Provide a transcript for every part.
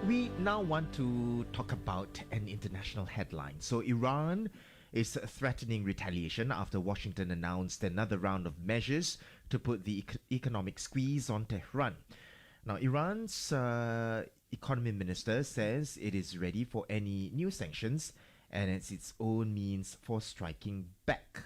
We now want to talk about an international headline. So, Iran is threatening retaliation after Washington announced another round of measures to put the economic squeeze on Tehran. Now, Iran's economy minister says it is ready for any new sanctions and it's its own means for striking back.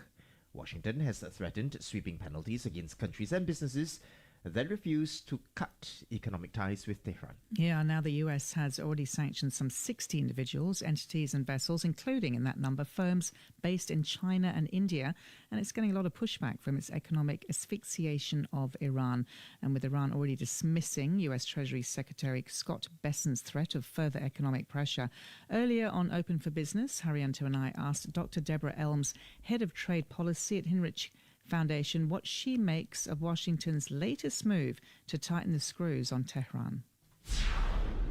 Washington has threatened sweeping penalties against countries and businesses that refuse to cut economic ties with Tehran. Yeah, now the US has already sanctioned some 60 individuals, entities and vessels, including in that number firms based in China and India, and it's getting a lot of pushback from its economic asphyxiation of Iran. And with Iran already dismissing US Treasury Secretary Scott Bessent's threat of further economic pressure. Earlier on Open for Business, Haryanto and I asked Dr. Deborah Elms, Head of Trade Policy at Hinrich Foundation, what she makes of Washington's latest move to tighten the screws on Tehran.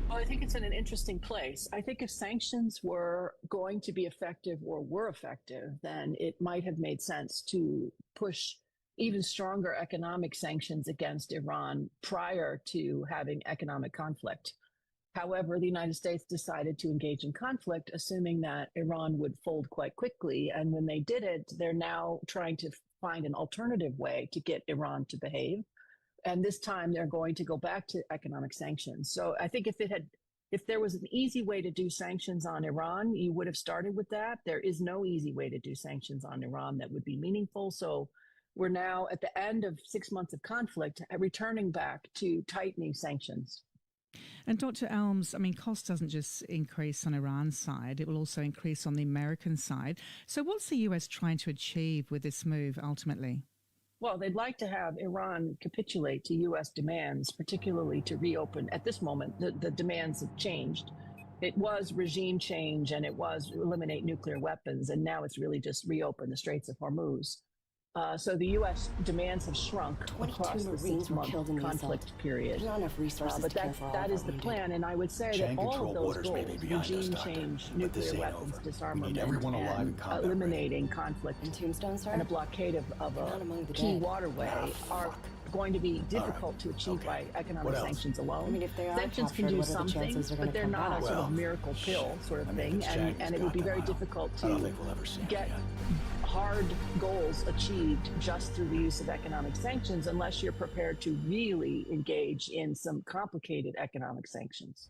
Well, I think it's in an interesting place. I think if sanctions were going to be effective or were effective, then it might have made sense to push even stronger economic sanctions against Iran prior to having economic conflict. However, the United States decided to engage in conflict, assuming that Iran would fold quite quickly. And when they did it, they're now trying to find an alternative way to get Iran to behave. And this time they're going to go back to economic sanctions. So I think if there was an easy way to do sanctions on Iran, you would have started with that. There is no easy way to do sanctions on Iran that would be meaningful. So we're now at the end of 6 months of conflict, returning back to tightening sanctions. And Dr. Elms, I mean, cost doesn't just increase on Iran's side, it will also increase on the American side. So what's the US trying to achieve with this move ultimately? Well, they'd like to have Iran capitulate to U.S. demands, particularly to reopen. At this moment, the demands have changed. It was regime change and it was eliminate nuclear weapons, and now it's really just reopen the Straits of Hormuz. So the U.S. demands have shrunk across the 6-month conflict period. But that is the plan, and I would say that all of those goals, regime change, nuclear weapons, disarmament, and eliminating conflict, and a blockade of a key waterway are going to be difficult to achieve by economic sanctions alone. I mean, if they are sanctions can do some things, but they're not a sort of miracle pill sort of thing, and it would be very difficult to get hard goals achieved just through the use of economic sanctions unless you're prepared to really engage in some complicated economic sanctions.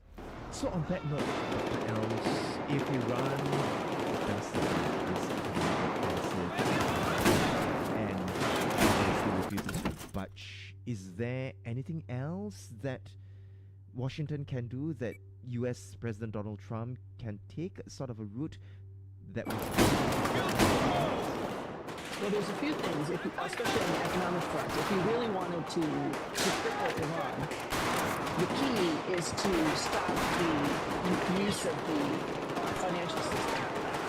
So on that note, Dr. Elms, if Iran does and refuses to budge, is there anything else that Washington can do, that US President Donald Trump can take sort of a route that would... Well, there's a few things, especially on the economic front. If you really wanted to cripple Iran, the key is to stop the use of the financial system.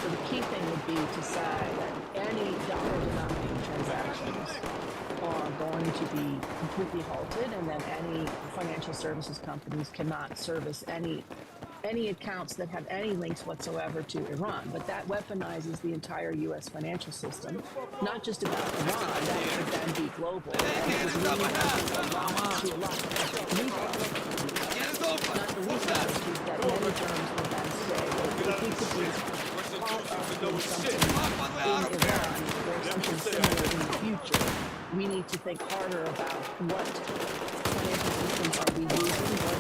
So the key thing would be to say that any dollar-denominated transactions are going to be completely halted, and that any financial services companies cannot service any accounts that have any links whatsoever to Iran. But that weaponizes the entire U.S. financial system, not just about Iran, that could then be global. And it would really open a lot of new not the least of which is that many firms will then say, well, if we could be part of doing something in Iran or something similar in the future, we need to think harder about what financial systems are we using, what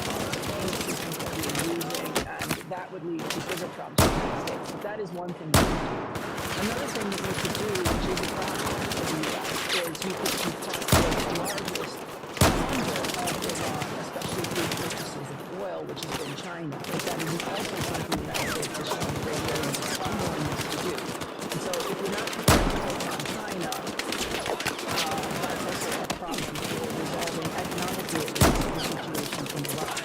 systems are we using, and that would lead to bigger problems for the United States. But that is one thing we can do. Another thing that we could do, which is a problem for the U.S., is we could confront the largest funder of Iran, especially through purchases of oil, which has been China. But that is also something the United States has shown great unwillingness to do. And so if we're not prepared to take on China, that's also a problem for resolving economically the situation in Iran.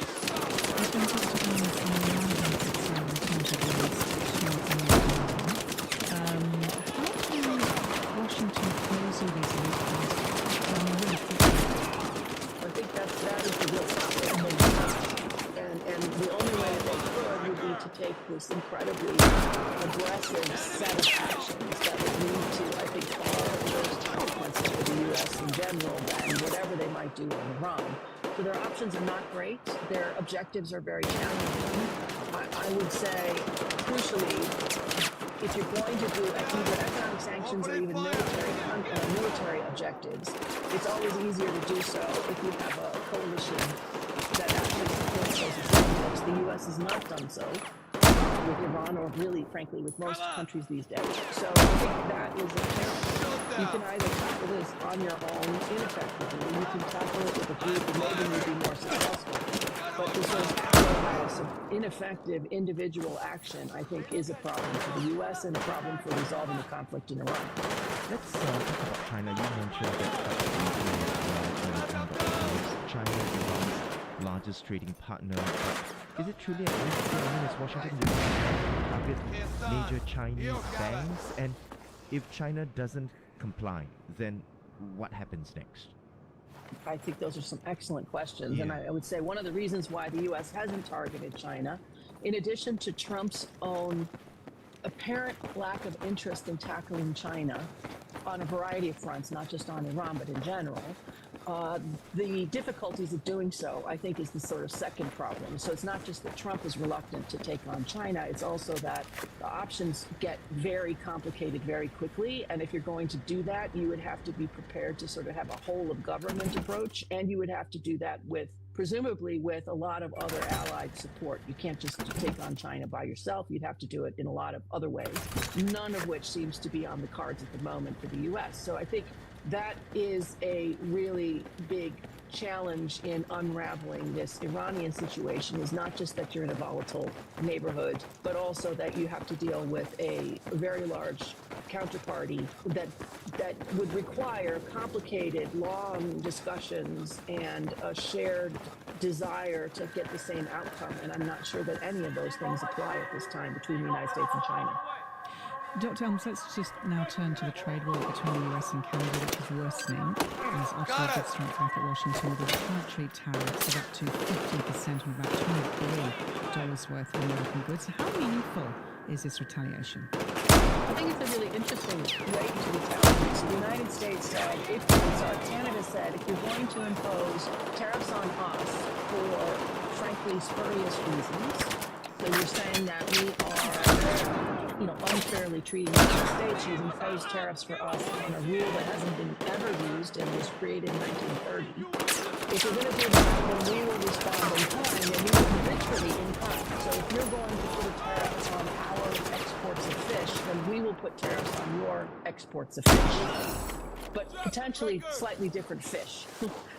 Washington close all these loopholes? I think that is the real problem. And the only way that they could would be to take this incredibly aggressive set of actions that would lead to, I think, far worse consequences for the U.S. in general than whatever they might do in Iran. So their options are not great. Their objectives are very challenging. I would say, crucially, if you're going to do either economic sanctions or even military objectives, it's always easier to do so if you have a coalition that actually supports those objectives. The U.S. has not done so with Iran, or really, frankly, with most countries these days. So I think that is a challenge. You can either tackle this on your own ineffectively, you can tackle it with a group and maybe you'll be more successful. But this sort of apparatus of ineffective individual action, I think, is a problem for the U.S. and a problem for resolving the conflict in Iran. Let's talk about China. You mentioned that China is Iran's largest trading partner. But is it truly an issue? Is Washington target major Chinese banks? And if China doesn't comply, then what happens next? I think those are some excellent questions. Yeah. And I would say one of the reasons why the U.S. hasn't targeted China, in addition to Trump's own apparent lack of interest in tackling China on a variety of fronts, not just on Iran, but in general, the difficulties of doing so, I think, is the sort of second problem. So it's not just that Trump is reluctant to take on China, it's also that the options get very complicated very quickly. And if you're going to do that, you would have to be prepared to sort of have a whole of government approach. And you would have to do that with, presumably, with a lot of other allied support. You can't just take on China by yourself. You'd have to do it in a lot of other ways, none of which seems to be on the cards at the moment for the U.S. So I think that is a really big challenge in unraveling this Iranian situation, is not just that you're in a volatile neighborhood, but also that you have to deal with a very large counterparty that would require complicated, long discussions and a shared desire to get the same outcome. And I'm not sure that any of those things apply at this time between the United States and China. Dr. Elms, let's just now turn to the trade war between the US and Canada, which is worsening as offshore goods strike back at Washington with retaliatory tariffs of up to 50% on about $20 billion worth of American goods. How meaningful is this retaliation? I think it's a really interesting way to retaliate. So the United States said, Canada said, if you're going to impose tariffs on us for, frankly, spurious reasons, so you're saying that we are unfairly treating the United States, you've imposed tariffs for us on a rule that hasn't been ever used and was created in 1930. If you're going to do that, then we will respond in kind, and we will literally in kind. So if you're going to put a tariff on our exports of fish, then we will put tariffs on your exports of fish, but potentially slightly different fish.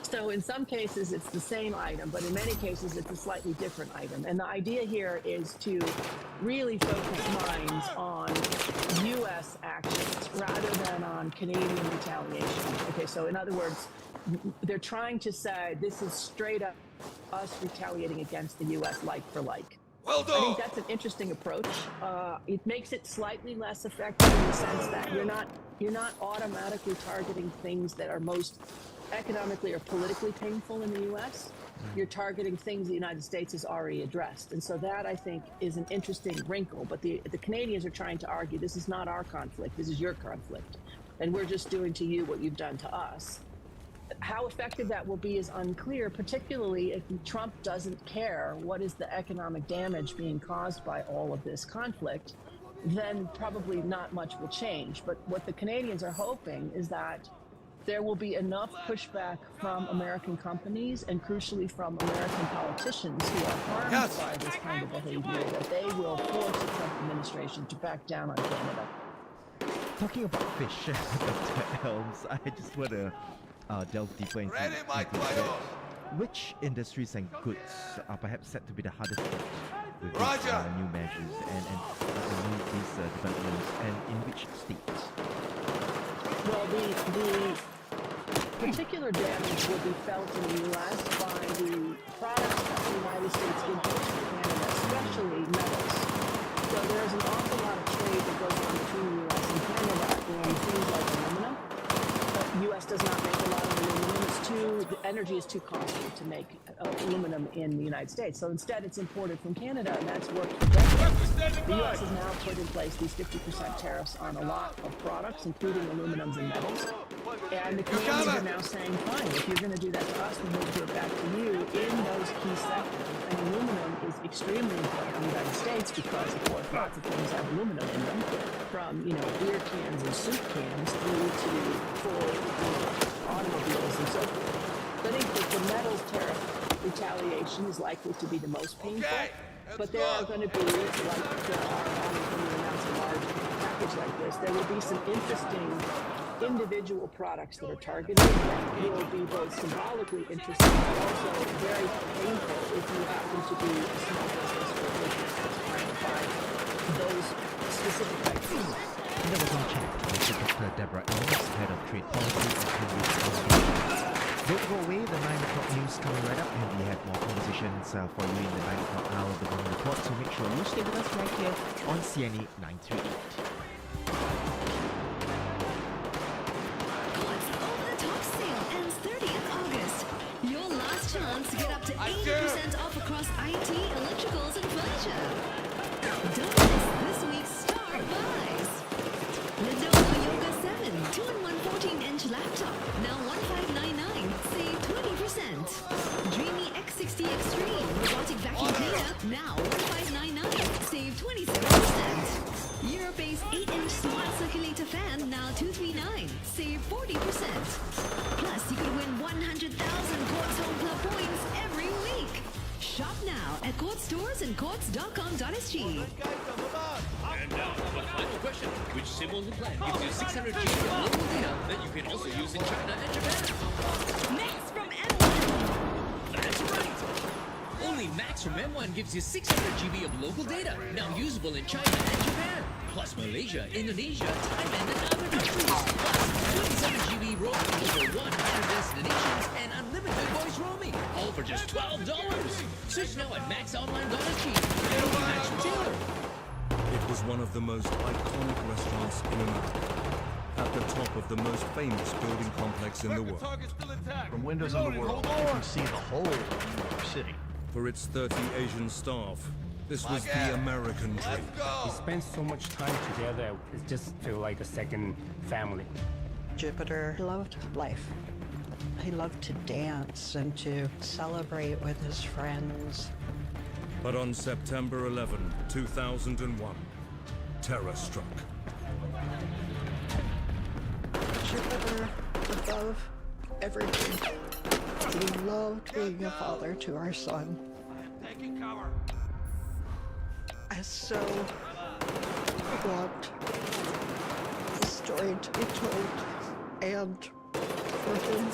So in some cases, it's the same item, but in many cases, it's a slightly different item. And the idea here is to really focus minds on U.S. actions rather than on Canadian retaliation. Okay, so in other words, they're trying to say this is straight up us retaliating against the U.S. like for like. Well done. I think that's an interesting approach. It makes it slightly less effective in the sense that you're not automatically targeting things that are most economically or politically painful in the U.S. You're targeting things the United States has already addressed. And so that, I think, is an interesting wrinkle. But the Canadians are trying to argue this is not our conflict, this is your conflict. And we're just doing to you what you've done to us. How effective that will be is unclear, particularly if Trump doesn't care what is the economic damage being caused by all of this conflict, then probably not much will change. But what the Canadians are hoping is that there will be enough pushback from American companies and crucially from American politicians who are harmed by this kind of behavior that they will force the Trump administration to back down on Canada. Talking about fish, Dr. Elms, I just want to delve deeper into which industries and goods are perhaps set to be the hardest hit with these new measures and these developments, and in which states? Well, the particular damage will be felt in the U.S. by the products that the United States imports from Canada, especially metals. So there's an awful lot of trade that goes on between the U.S. and Canada in things like aluminum. The U.S. does not make a lot of aluminum. The energy is too costly to make aluminum in the United States. So instead, it's imported from Canada, and that's worked for decades. The U.S. has now put in place these 50% tariffs on a lot of products, including aluminums and metals. And the Canadians are now saying, fine, if you're going to do that to us, we'll do it back to you in those key sectors. And aluminum is extremely important in the United States because, of course, lots of things have aluminum in them, from, beer cans and soup cans through to full automobiles and so forth. So I think that the metals tariff retaliation is likely to be the most painful. But there are going to be, like there are when you announce a large package like this, there will be some interesting individual products that are targeted that will be both symbolically interesting but also very painful if you happen to be a small business or a business that's trying to buy those specific types of things. And that was our chat with Dr. Deborah Ellis, Head of Trade Policy at Kunlun Mountains. Don't go away, the 9 o'clock news coming right up, and we have more conversations for you in the 9 o'clock hour of the morning report, so make sure you stay with us right here on CNA 938. Chance to get up to 80% off across IT, electricals, and furniture. Don't miss this week's star buys. Lenovo Yoga 7 2-in-1 14-inch laptop, now $1,599, save 20%. Dreamy X60 Extreme robotic vacuum cleaner, now $1,599, save 27%. Europe-based 8-inch smart circulator fan, now $239, save 40%. Plus, you could win 100,000 Quartz Home Club points every week. Shop now at Quartz stores and quartz.com.sg. And now, the final question. Which SIM-only plan gives you 600 GB of local data that you can also use in China and Japan? Max from M1. That's right. Only Max from M1 gives you 600 GB of local data, now usable in China and Japan. Plus Malaysia, Indonesia, Thailand, and other countries. Plus 27 GB roaming over 100 destinations and unlimited voice roaming. All for just $12. Switch now at maxonline.sg. Max retailer. It was one of the most iconic restaurants in America. At the top of the most famous building complex in the world. From windows in the world, you can see the whole of New York City. For its 30 Asian staff, this was the American dream. We spend so much time together, it just feels like a second family. Jupiter loved life. He loved to dance and to celebrate with his friends. But on September 11, 2001, terror struck. Jupiter above everything. He loved being a father to our son. Taking cover. I so want the story to be told and for him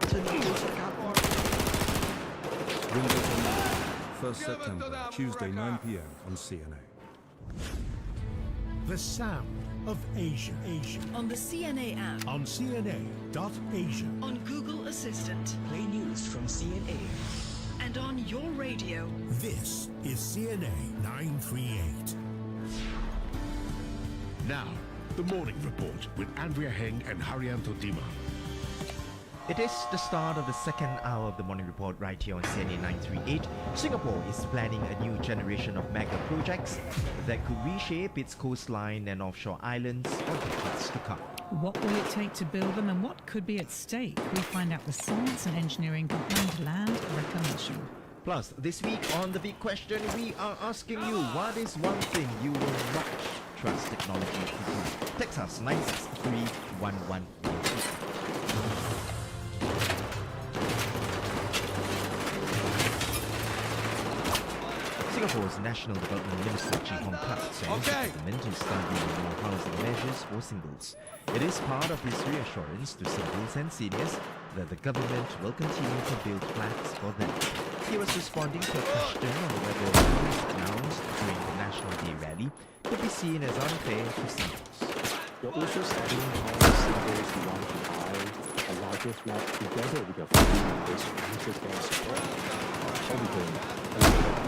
to be forgotten. Windows on the 1st September, Tuesday, 9 p.m. on CNA. The sound of Asia. On the CNA app. On CNA.Asia. On Google Assistant. Play news from CNA. And on your radio. This is CNA 938. Now, the morning report with Andrea Heng and Haryanto Dima. It is the start of the second hour of the morning report right here on CNA 938. Singapore is planning a new generation of mega projects that could reshape its coastline and offshore islands for decades to come. What will it take to build them and what could be at stake? We find out the science and engineering behind land reclamation. Plus, this week on The Big Question, we are asking you, what is one thing you will not trust technology to do? Text us 963-1113. Singapore's National Development Minister Chee Hong Tat says the government is studying more housing measures for singles. It is part of his reassurance to singles and seniors that the government will continue to build flats for them. He was responding to a question on whether the news announced during the National Day rally could be seen as unfair to singles. You're also studying how singles who want to buy a larger flat together with their family members will get support. How we can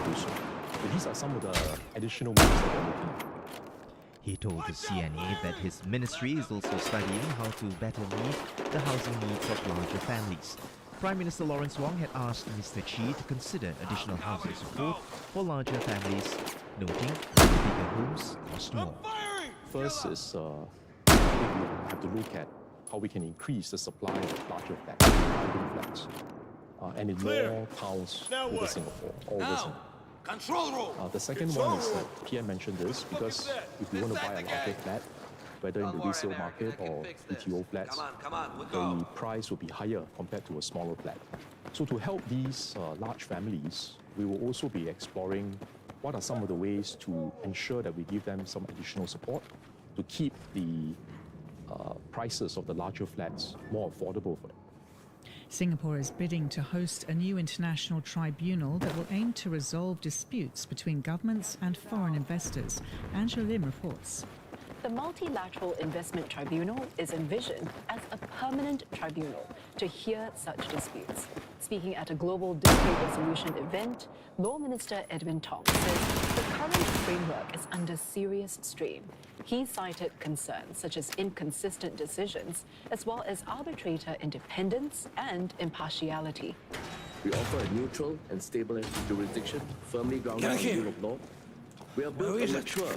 do so. But these are some of the additional ways that we're looking at. He told the CNA that his ministry is also studying how to better meet the housing needs of larger families. Prime Minister Lawrence Wong had asked Mr. Xi to consider additional housing support for larger families, noting that bigger homes cost more. First is I think we have to look at how we can increase the supply of larger flats, urban flats, and in more towns over Singapore. Control room. The second one is that PM mentioned this because if you want to buy a larger flat, whether in the resale market or BTO flats, the price will be higher compared to a smaller flat. So to help these large families, we will also be exploring what are some of the ways to ensure that we give them some additional support to keep the prices of the larger flats more affordable for them. Singapore is bidding to host a new international tribunal that will aim to resolve disputes between governments and foreign investors. Angela Lim reports. The Multilateral Investment Tribunal is envisioned as a permanent tribunal to hear such disputes. Speaking at a global dispute resolution event, Law Minister Edwin Tong says the current framework is under serious strain. He cited concerns such as inconsistent decisions, as well as arbitrator independence and impartiality. We offer a neutral and stable jurisdiction, firmly grounded on the rule of law. We have built a mature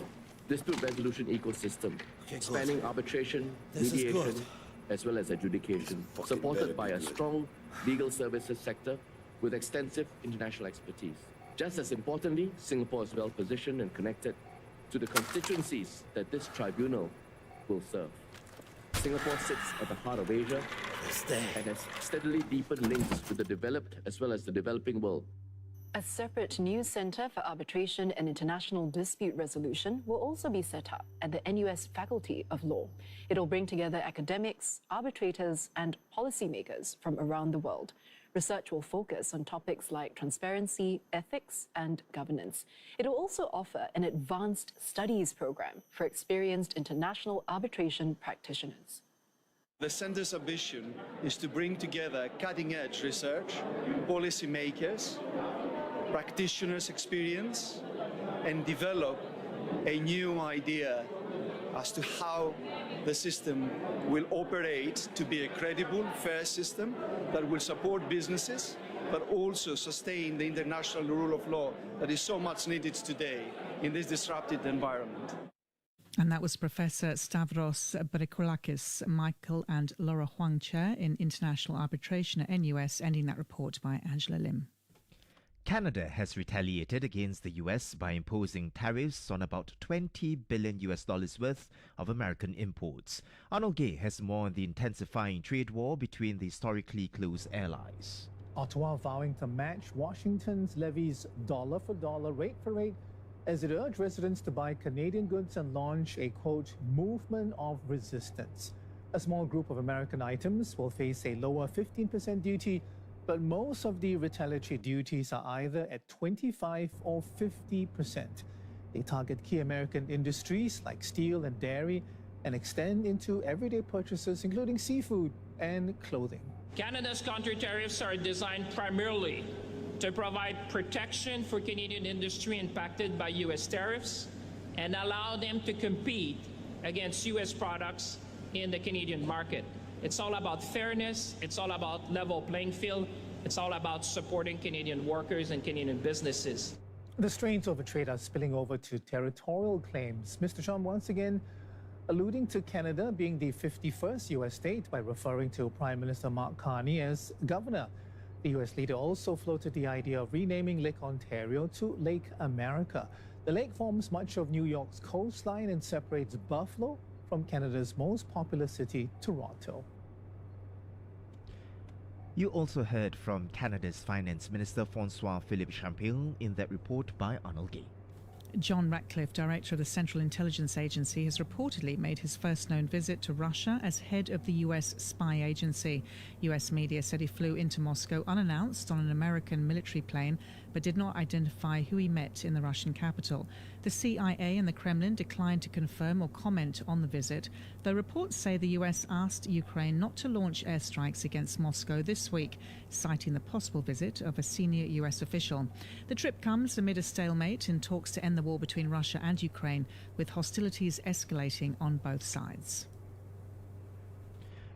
dispute resolution ecosystem, spanning arbitration, mediation, as well as adjudication, supported by a strong legal services sector with extensive international expertise. Just as importantly, Singapore is well positioned and connected to the constituencies that this tribunal will serve. Singapore sits at the heart of Asia and has steadily deepened links with the developed as well as the developing world. A separate new Centre for Arbitration and International Dispute Resolution will also be set up at the NUS Faculty of Law. It'll bring together academics, arbitrators, and policymakers from around the world. Research will focus on topics like transparency, ethics, and governance. It'll also offer an advanced studies program for experienced international arbitration practitioners. The Centre's ambition is to bring together cutting-edge research, policymakers, practitioners' experience, and develop a new idea as to how the system will operate to be a credible, fair system that will support businesses, but also sustain the international rule of law that is so much needed today in this disrupted environment. And that was Professor Stavros Brikoulakis, Michael and Laura Huang Chair in International Arbitration at NUS, ending that report by Angela Lim. Canada has retaliated against the US by imposing tariffs on about $20 billion worth of American imports. Arnold Gay has more on the intensifying trade war between the historically close allies. Ottawa vowing to match Washington's levies dollar for dollar, rate for rate, as it urged residents to buy Canadian goods and launch a, quote, movement of resistance. A small group of American items will face a lower 15% duty, but most of the retaliatory duties are either at 25 or 50%. They target key American industries like steel and dairy and extend into everyday purchases, including seafood and clothing. Canada's counter-tariffs are designed primarily to provide protection for Canadian industry impacted by U.S. tariffs and allow them to compete against U.S. products in the Canadian market. It's all about fairness, it's all about level playing field, it's all about supporting Canadian workers and Canadian businesses. The strains over trade are spilling over to territorial claims. Mr. Trump once again alluding to Canada being the 51st U.S. state by referring to Prime Minister Mark Carney as governor. The U.S. leader also floated the idea of renaming Lake Ontario to Lake America. The lake forms much of New York's coastline and separates Buffalo from Canada's most popular city, Toronto. You also heard from Canada's Finance Minister François-Philippe Champagne in that report by Arnold Gay. John Ratcliffe, director of the Central Intelligence Agency, has reportedly made his first known visit to Russia as head of the U.S. spy agency. U.S. media said he flew into Moscow unannounced on an American military plane, but did not identify who he met in the Russian capital. The CIA and the Kremlin declined to confirm or comment on the visit, though reports say the U.S. asked Ukraine not to launch airstrikes against Moscow this week, citing the possible visit of a senior U.S. official. The trip comes amid a stalemate in talks to end the war between Russia and Ukraine, with hostilities escalating on both sides.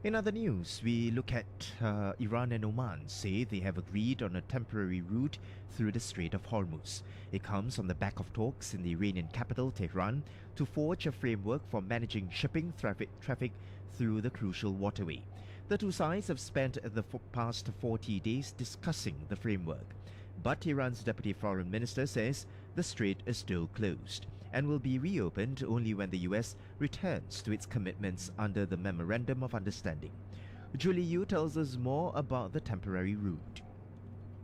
In other news, we look at Iran and Oman say they have agreed on a temporary route through the Strait of Hormuz. It comes on the back of talks in the Iranian capital, Tehran, to forge a framework for managing shipping traffic through the crucial waterway. The two sides have spent the past 40 days discussing the framework. But Iran's deputy foreign minister says the strait is still closed and will be reopened only when the US returns to its commitments under the Memorandum of Understanding. Julie Yu tells us more about the temporary route.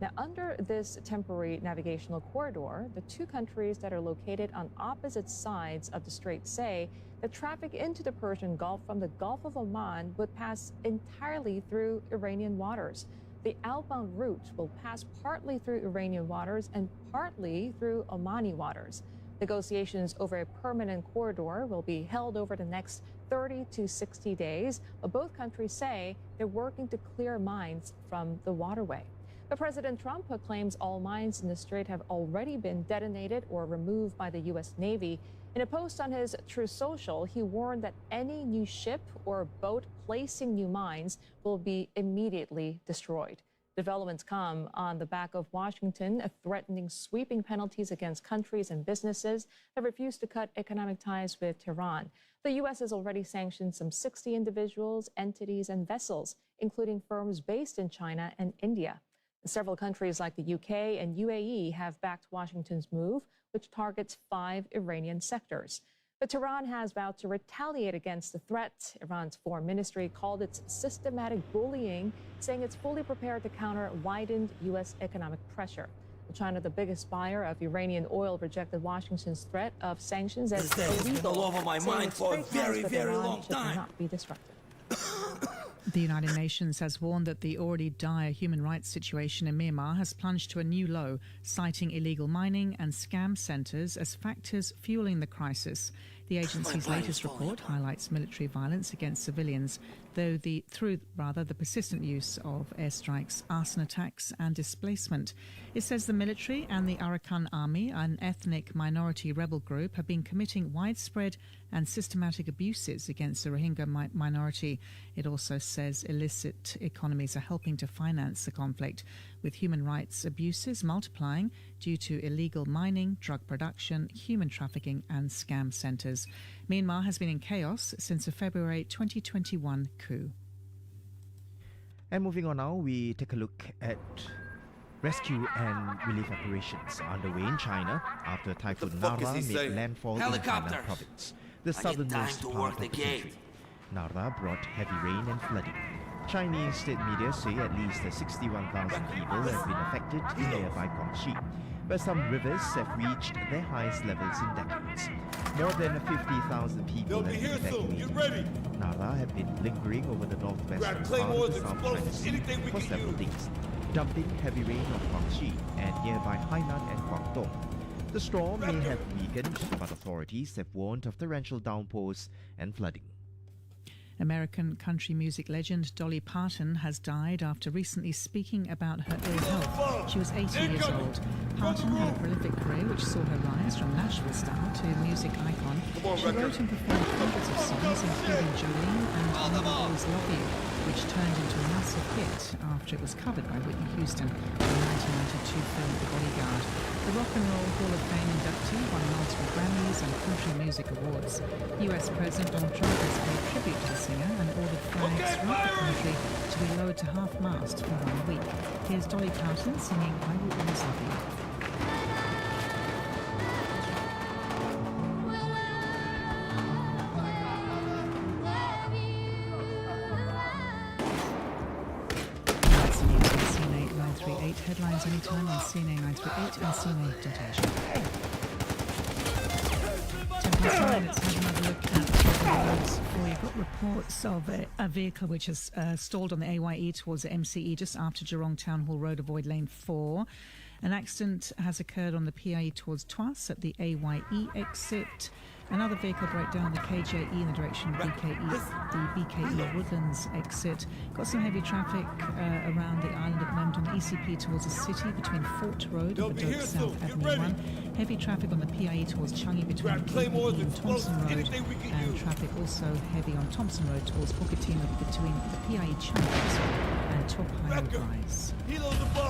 Now, under this temporary navigational corridor, the two countries that are located on opposite sides of the strait say that traffic into the Persian Gulf from the Gulf of Oman would pass entirely through Iranian waters. The outbound route will pass partly through Iranian waters and partly through Omani waters. Negotiations over a permanent corridor will be held over the next 30 to 60 days, but both countries say they're working to clear mines from the waterway. But President Trump claims all mines in the strait have already been detonated or removed by the U.S. Navy. In a post on his Truth Social, he warned that any new ship or boat placing new mines will be immediately destroyed. Developments come on the back of Washington threatening sweeping penalties against countries and businesses that refuse to cut economic ties with Tehran. The U.S. has already sanctioned some 60 individuals, entities, and vessels, including firms based in China and India. Several countries like the UK and UAE have backed Washington's move, which targets 5 Iranian sectors. But Tehran has vowed to retaliate against the threat. Iran's foreign ministry called it systematic bullying, saying it's fully prepared to counter widened U.S. economic pressure. China, the biggest buyer of Iranian oil, rejected Washington's threat of sanctions as illegal, all over my mind for a very, very long time. Should not be disrupted. The United Nations has warned that the already dire human rights situation in Myanmar has plunged to a new low, citing illegal mining and scam centres as factors fueling the crisis. The agency's latest report highlights military violence against civilians, though the persistent use of airstrikes, arson attacks and displacement. It says the military and the Arakan Army, an ethnic minority rebel group, have been committing widespread and systematic abuses against the Rohingya minority. It also says illicit economies are helping to finance the conflict, with human rights abuses multiplying due to illegal mining, drug production, human trafficking and scam centres. Myanmar has been in chaos since the February 2021 coup. And moving on now, we take a look at rescue and relief operations underway in China after Typhoon Nara made landfall in Hainan province, the southernmost part of the country. Nara brought heavy rain and flooding. Chinese state media say at least 61,000 people have been affected in nearby Guangxi, where some rivers have reached their highest levels in decades. More than 50,000 people have been evacuated. Nara have been lingering over the northwestern part of the South China Sea for several days, dumping heavy rain on Guangxi and nearby Hainan and Guangdong. The storm may have weakened, but authorities have warned of torrential downpours and flooding. American country music legend Dolly Parton has died after recently speaking about her ill health. She was 80 years old. Parton had a prolific career which saw her rise from Nashville star to music icon. She wrote and performed hundreds of songs, including Jolene and I Will Always Love You, which turned into a massive hit after it was covered by Whitney Houston in the 1992 film The Bodyguard. The Rock and Roll Hall of Fame inductee won multiple Grammys and country music awards. US President Donald Trump has paid tribute to the singer and ordered flags throughout the country to be lowered to half-mast for 1 week. Here's Dolly Parton singing I Will Always Love You. Headlines anytime on CNA 938 and CNA.Asia. 10:09, let's have another look at the roads. We've got reports of a vehicle which has stalled on the AYE towards the MCE just after Jurong Town Hall Road, avoid lane 4. An accident has occurred on the PIE towards Tuas at the AYE exit. Another vehicle broke down the KJE in the direction of the BKE Woodlands exit. Got some heavy traffic around the island at the moment on the ECP towards the city between Fort Road and Bedok South Avenue 1. Heavy traffic on the PIE towards Changi between KPE and Thompson Road. And traffic also heavy on Thompson Road towards Bukittinggi between the PIE Changi and Toa Payoh Rise.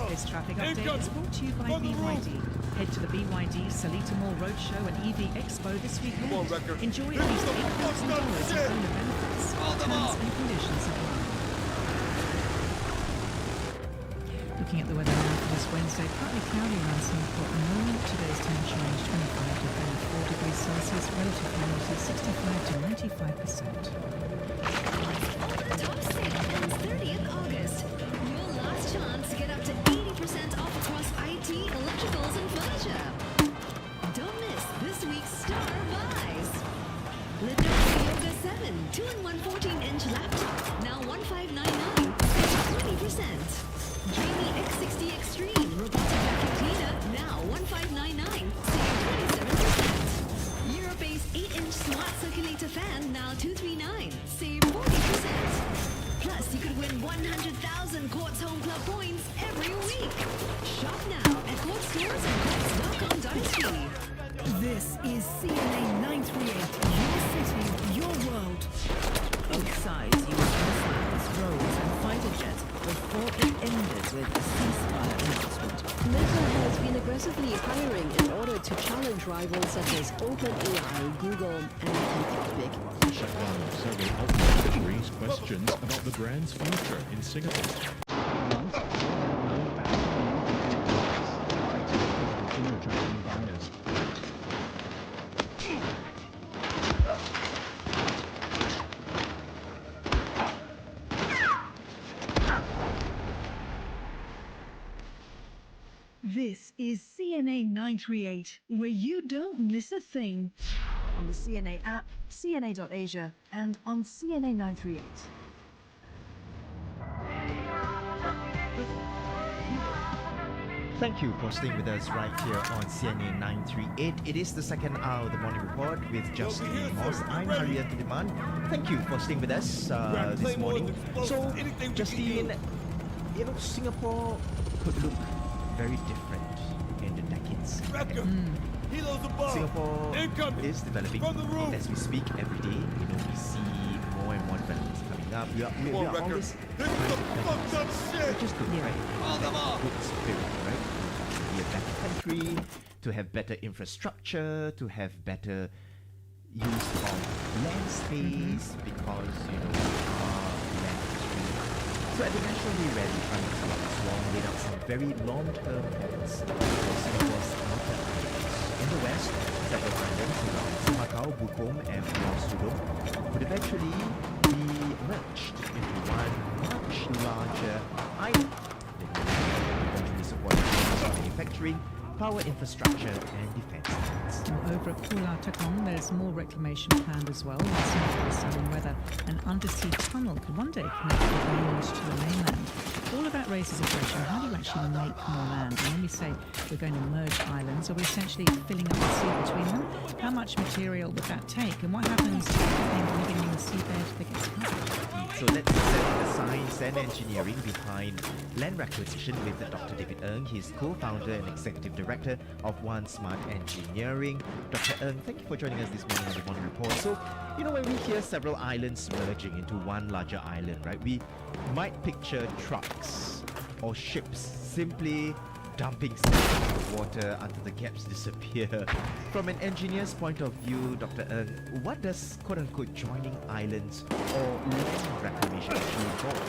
This traffic update is brought to you by BYD. Head to the BYD Seletar Mall Roadshow and EV Expo this weekend. Come on, Recker. Enjoy at least $8,000 in owner benefits. Terms and conditions apply. Looking at the weather now for this Wednesday, partly cloudy around Singapore at the moment. Today's temperature range 25 to 34 degrees Celsius, relative humidity 65 to 95%. Top sale ends 30th August. Your last chance to get up to 80% off across IT, electricals, and furniture. Don't miss this week's star buys. Lenovo Yoga 7 2-in-1 14-inch laptop, now $1,599, save 20%. Dreamy X60 Extreme robotic vacuum cleaner, now $1,599, save 27%. Europace 8-inch smart circulator fan, now $239, save 40%. Plus, you could win 100,000 Quartz Home Club points every week. Shop now at Quartz stores and quartz.com.sg. This is CNA 938, your city, your world. Both sides used missiles, drones and fighter jets before it ended with a ceasefire announcement. Meta has been aggressively hiring in order to challenge rivals such as OpenAI, Google, and Anthropic. Shut down several outlets that raise questions about the brand's future in Singapore. This is CNA 938, where you don't miss a thing. On the CNA app, CNA.Asia, and on CNA 938. Thank you for staying with us right here on CNA 938. It is the second hour of the morning report with Justine Moss. I'm Harriet Demand. Thank you for staying with us this morning. So, Justine, you know, Singapore could look very different in the decades ahead. Singapore is developing as we speak every day. You know, we see more and more developments coming up. We are always which is good, right? Good spirit, right? To be a better country, to have better infrastructure, to have better use of land space, because you know land is really. So at the National Day Rally, Prime Minister Wong laid out some very long-term plans for Singapore's outer islands. In the west, several islands around Semakau, Bukom, and Pulau Sudong would eventually be merged into one much larger island. They would eventually support manufacturing, power infrastructure, and defence needs. Over at Pulau Tekong, there's more reclamation planned as well. We're studying whether an undersea tunnel could one day connect the island to the mainland. All of that raises a question: how do you actually make more land? And when we say we're going to merge islands, are we essentially filling up the sea between them? How much material would that take? And what happens to everything living in the seabed that gets covered? So let's examine the science and engineering behind land acquisition with Dr. David Ng. He's co-founder and executive director of One Smart Engineering. Dr. Ng, thank you for joining us this morning on the Morning Report. So, you know, when we hear several islands merging into one larger island, right, we might picture trucks or ships simply dumping sand into the water until the gaps disappear. From an engineer's point of view, Dr. Ng, what does quote-unquote joining islands or land reclamation actually involve?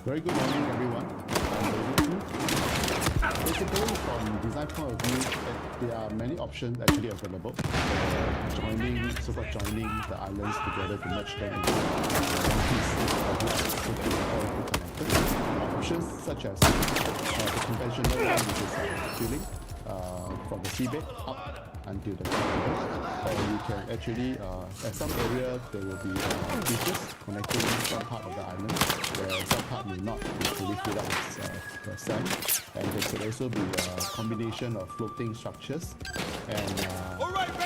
Very good morning, everyone. Basically, from design point of view, there are many options actually available for joining, so-called joining the islands together to merge them into one piece. Options such as the conventional one, which is filling from the seabed up until the ground, or you can actually, at some area there will be beaches connecting some part of the island, where some part may not be fully filled up with sand, and there could also be a combination of floating structures and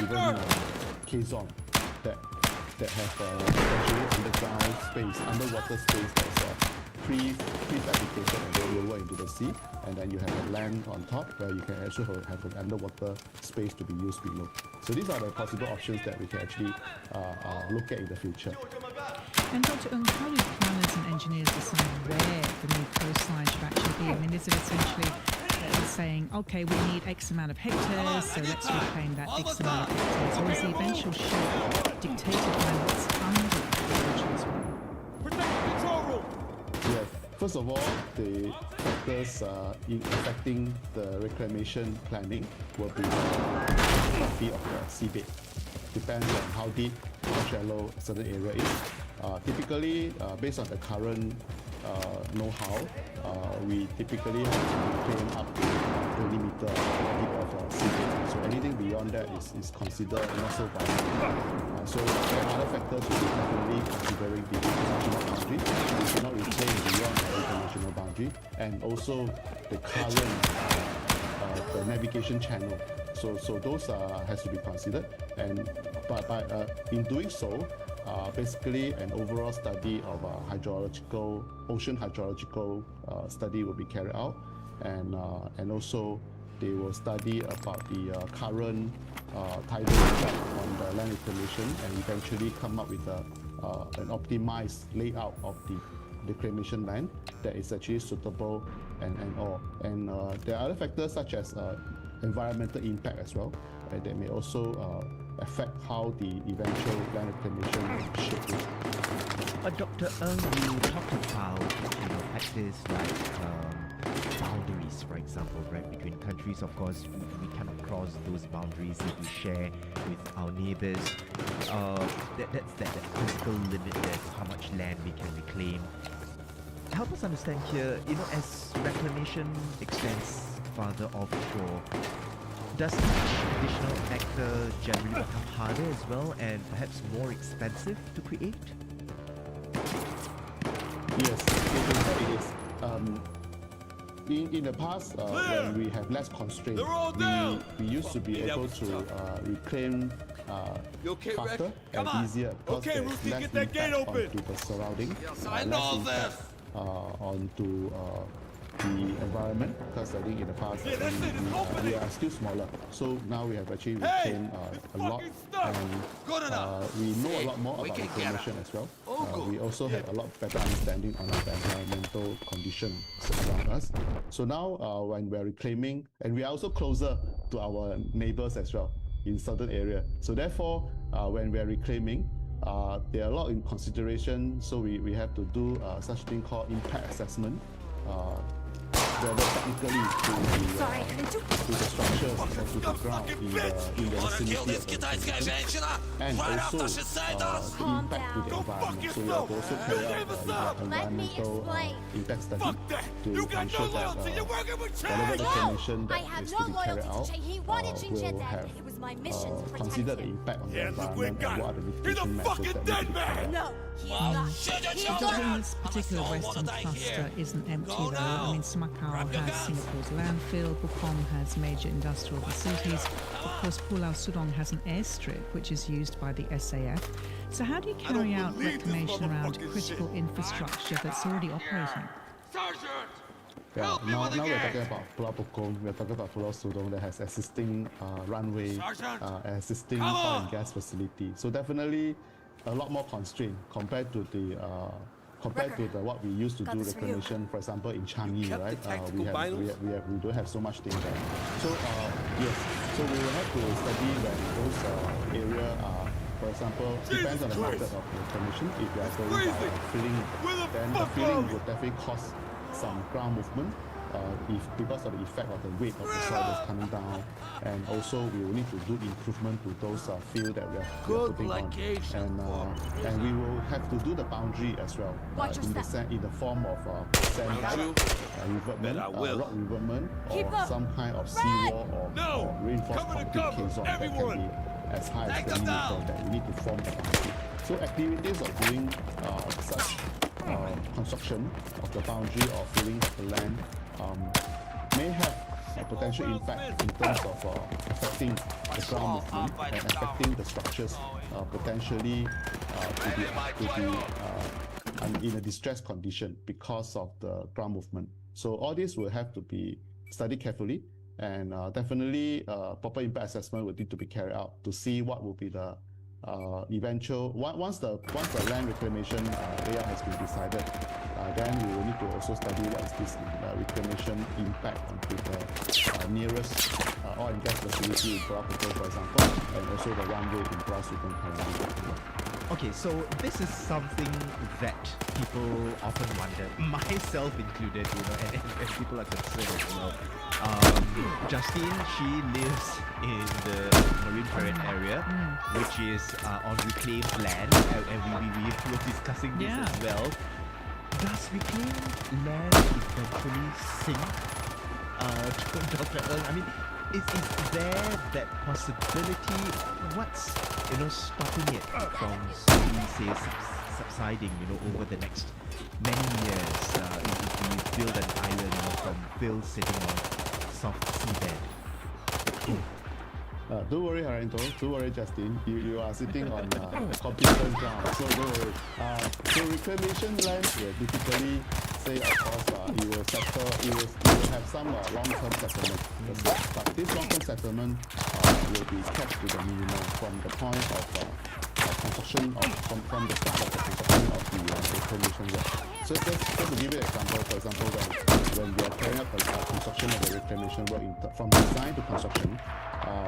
even caisson that have potentially underground space, underwater space that's prefabricated and go lower into the sea, and then you have a land on top where you can actually have an underwater space to be used below. So these are the possible options that we can actually look at in the future. And Dr. Ng, how do planners and engineers decide where the new coastline should actually be? I mean, is it essentially saying, okay, we need X amount of hectares, so let's reclaim that X amount of hectares, or is the eventual shape dictated by what's under the original one? Yes. First of all, the factors affecting the reclamation planning will be the topography of the seabed. Depends on how deep, how shallow a certain area is. Typically, based on the current know-how, we typically have to reclaim up to 20 meter deep of seabed. So anything beyond that is considered not so viable. So there are other factors we will definitely considering the international boundary. We cannot reclaim beyond the international boundary, and also the current the navigation channel. So those has to be considered. And but in doing so, basically an overall study of ocean hydrological study will be carried out, and also they will study about the current tidal effect on the land reclamation, and eventually come up with an optimized layout of the reclamation land that is actually suitable and all. And there are other factors such as environmental impact as well, that may also affect how the eventual land reclamation shape is. But Dr. Ng, you talked about factors like boundaries, for example, right, between countries. Of course, we cannot cross those boundaries that we share with our neighbors. That's that physical limit there to how much land we can reclaim. Help us understand here, as reclamation extends farther offshore, does each additional hectare generally become harder as well, and perhaps more expensive to create? Yes, in fact it is. In the past, when we have less constraint, we used to be able to reclaim faster and easier because there's less impact onto the surrounding, less impact onto the environment, because I think in the past we are still smaller. So now we have actually reclaimed a lot, and we know a lot more about reclamation as well. We also have a lot better understanding on the environmental conditions around us. So now when we're reclaiming, and we are also closer to our neighbors as well in certain area. So therefore, when we're reclaiming, there are a lot in consideration. So we have to do such thing called impact assessment. Whether technically to the structures or to the ground in the vicinity of the reclamation, and also the impact to the environment. So we have to also carry out environmental impact study to ensure that whatever reclamation that is to be carried out will have considered the impact on the environment and what are the mitigation measures that need to be carried out. This particular western cluster isn't empty though. I mean, Macau has Singapore's landfill, Bukong has major industrial facilities. Of course, Pulau Sudong has an airstrip which is used by the SAF. So how do you carry out reclamation around critical infrastructure that's already operating? Yeah, now we're talking about Pulau Bukong, we're talking about Pulau Sudong that has existing runway, existing oil and gas facility. So definitely a lot more constraint compared to the what we used to do reclamation, for example, in Changi, right? We don't have so much thing there. So yes, so we will have to study when those area are, for example, depends on the method of reclamation. If you are going by filling, then the filling will definitely cause some ground movement. Because of the effect of the weight of the soil that's coming down, and also we will need to do improvement to those fields that we are putting on, and we will have to do the boundary as well in the form of sand revetment, rock revetment, or some kind of seawall or reinforced concrete caisson that can be as high as 20 meters that we need to form the boundary. So activities of doing such construction of the boundary or filling of the land may may have a potential impact in terms of affecting the ground movement and affecting the structures potentially to be in a distressed condition because of the ground movement. So all this will have to be studied carefully, and definitely proper impact assessment will need to be carried out to see what will be the eventual once the land reclamation layout has been decided. Then we will need to also study what is this reclamation impact onto the nearest oil and gas facility in Pulau Kekong, for example, and also the runway in Pulau Sultan currently. Okay, so this is something that people often wonder, myself included, and people are concerned as well. Justine, she lives in the Marine Parade area, which is on reclaimed land, and we were discussing this as well. Does reclaimed land eventually sink? Dr. Ng, I mean, is there that possibility? What's stopping it from slowly, say, subsiding? Over the next many years, if we build an island from Phil sitting on soft seabed. Don't worry, Harinto. Don't worry, Justine. You are sitting on competent ground, so don't worry. So reclamation land will typically say, of course, it will settle. It will have some long-term settlement. But this long-term settlement will be kept to the minimum from the point of construction from the start of the construction of the reclamation work. So just to give you an example, for example, when we are carrying out construction of the reclamation work from design to construction,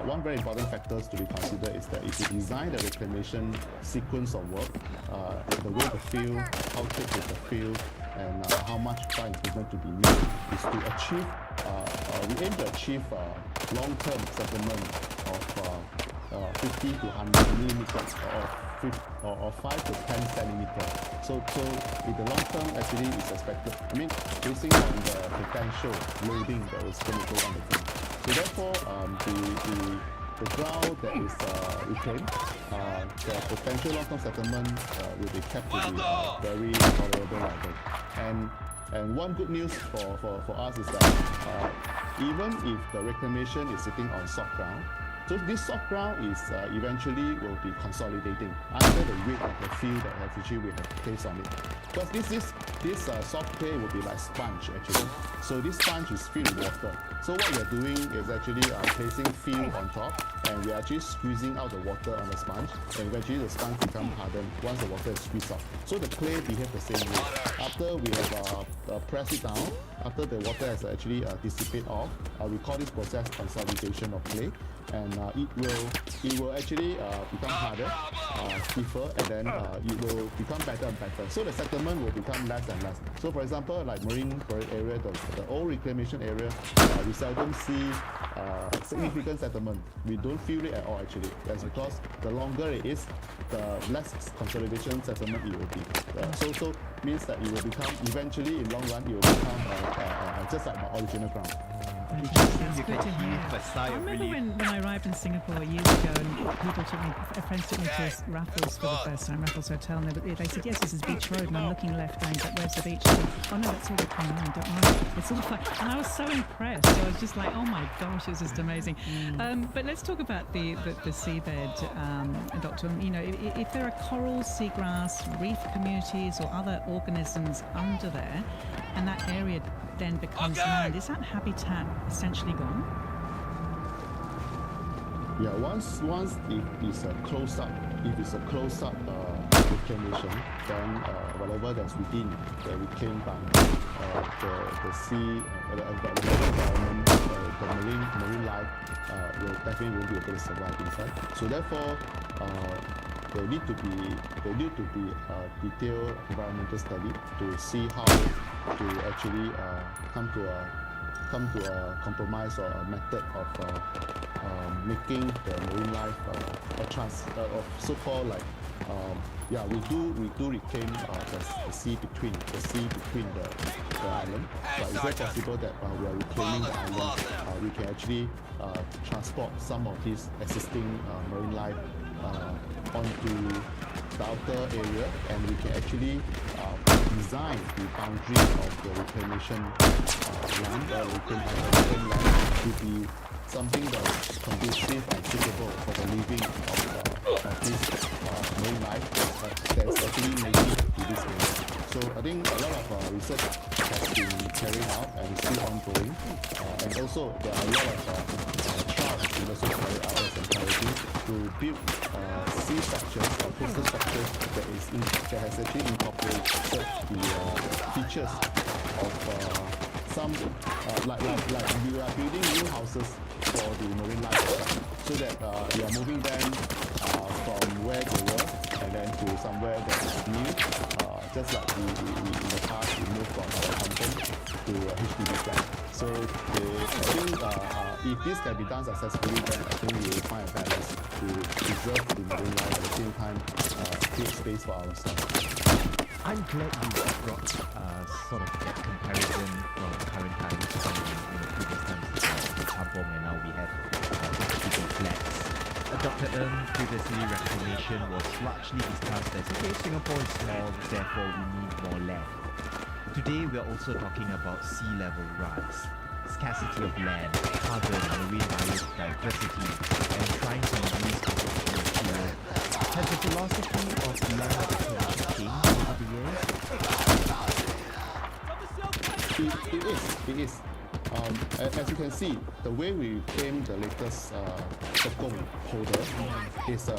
one very important factor to be considered is that if you design the reclamation sequence of work, the way the field, how thick is the field, and how much fire improvement to be made is to achieve, we aim to achieve long-term settlement of 50 to 100 millimeters or 5 to 10 centimeters. So in the long term, actually, it's expected. I mean, basing on the potential loading that is going to go on the ground. So therefore, the ground that is reclaimed, the potential long-term settlement will be kept to be very tolerable level. And one good news for us is that even if the reclamation is sitting on soft ground, so this soft ground is eventually will be consolidating under the weight of the field that actually we have placed on it. Because this soft clay will be like sponge actually. So this sponge is filled with water. So what we are doing is actually placing field on top, and we are actually squeezing out the water on the sponge, and eventually the sponge becomes hardened once the water is squeezed out. So the clay behaves the same way. After we have pressed it down, after the water has actually dissipated off, we call this process consolidation of clay. And it will actually become harder, stiffer, and then it will become better and better. So the settlement will become less and less. So for example, like Marine Parade area, the old reclamation area, we seldom see significant settlement. We don't feel it at all actually. That's because the longer it is, the less consolidation settlement it will be. So means that it will become, eventually in long run, it will become just like my original ground. It's good to hear. I remember when I arrived in Singapore years ago, and friends took me to Raffles for the first time, Raffles Hotel, and they said, yes, this is Beach Road, and I'm looking left, going, but where's the beach? I said, oh no, that's all the Kunlun, don't worry, it's all fine. And I was so impressed. I was just like, oh my gosh, it's just amazing. But let's talk about the seabed, Doctor. If there are corals, seagrass, reef communities, or other organisms under there, and that area then becomes land, is that habitat essentially gone? Yeah, once it is a close-up, reclamation, then whatever that's within the reclaimed bank, the sea, the environment, the marine life will definitely be able to survive inside. So therefore, there need to be a detailed environmental study to see how to actually come to a compromise or a method of making the marine life of so-called like we do reclaim the sea between the island. But is it possible that we are reclaiming the island? We can actually transport some of this existing marine life onto the outer area, and we can actually design the boundaries of the reclamation land, reclaimed land, to be something that is conducive and suitable for the living of this marine life that is actually native to this area. So I think a lot of research has been carried out and is still ongoing, and also there are a lot of trials has been also carried out as encouraging to build sea structures or coastal structures that has actually incorporated the features of some like we are building new houses for the marine life, so that we are moving them from where they were and then to somewhere that is new, just like we in the past we moved from kampung to HDB flat. So I think if this can be done successfully, then I think we will find a balance to preserve the marine life at the same time create space for ourselves. I'm glad you brought sort of that comparison from current times to previous times with kampung, and now we have HDB flats. Dr. Ng, previously reclamation was largely discussed as, okay, Singapore is small, therefore we need more land. Today we are also talking about sea level rise, scarcity of land, carbon, marine biodiversity, and trying to reduce material. Has the philosophy of land reclamation changed over the years? It is. As you can see, the way we reclaim the latest tekong holder is a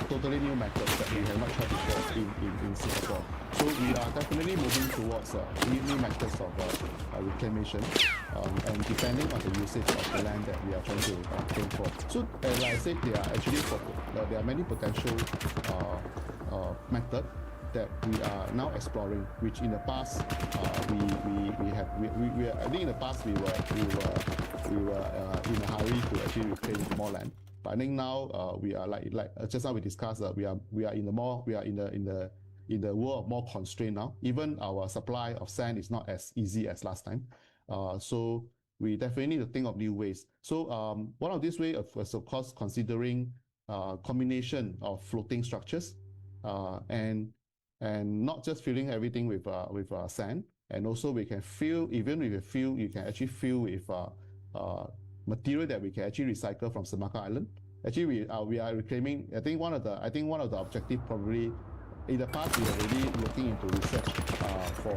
totally new method that we have not tried before in Singapore. So we are definitely moving towards new methods of reclamation, and depending on the usage of the land that we are trying to claim for. So as I said, there are many potential methods that we are now exploring, which in the past I think in the past we were in a hurry to actually reclaim more land. But I think now we are like just now we discussed we are in the world of more constraint now. Even our supply of sand is not as easy as last time. So we definitely need to think of new ways. So one of these ways was of course considering combination of floating structures and not just filling everything with sand, and also we can fill, even with a fill, you can actually fill with material that we can actually recycle from Semakau Island. Actually, we are reclaiming. I think one of the objectives probably in the past we were already looking into research for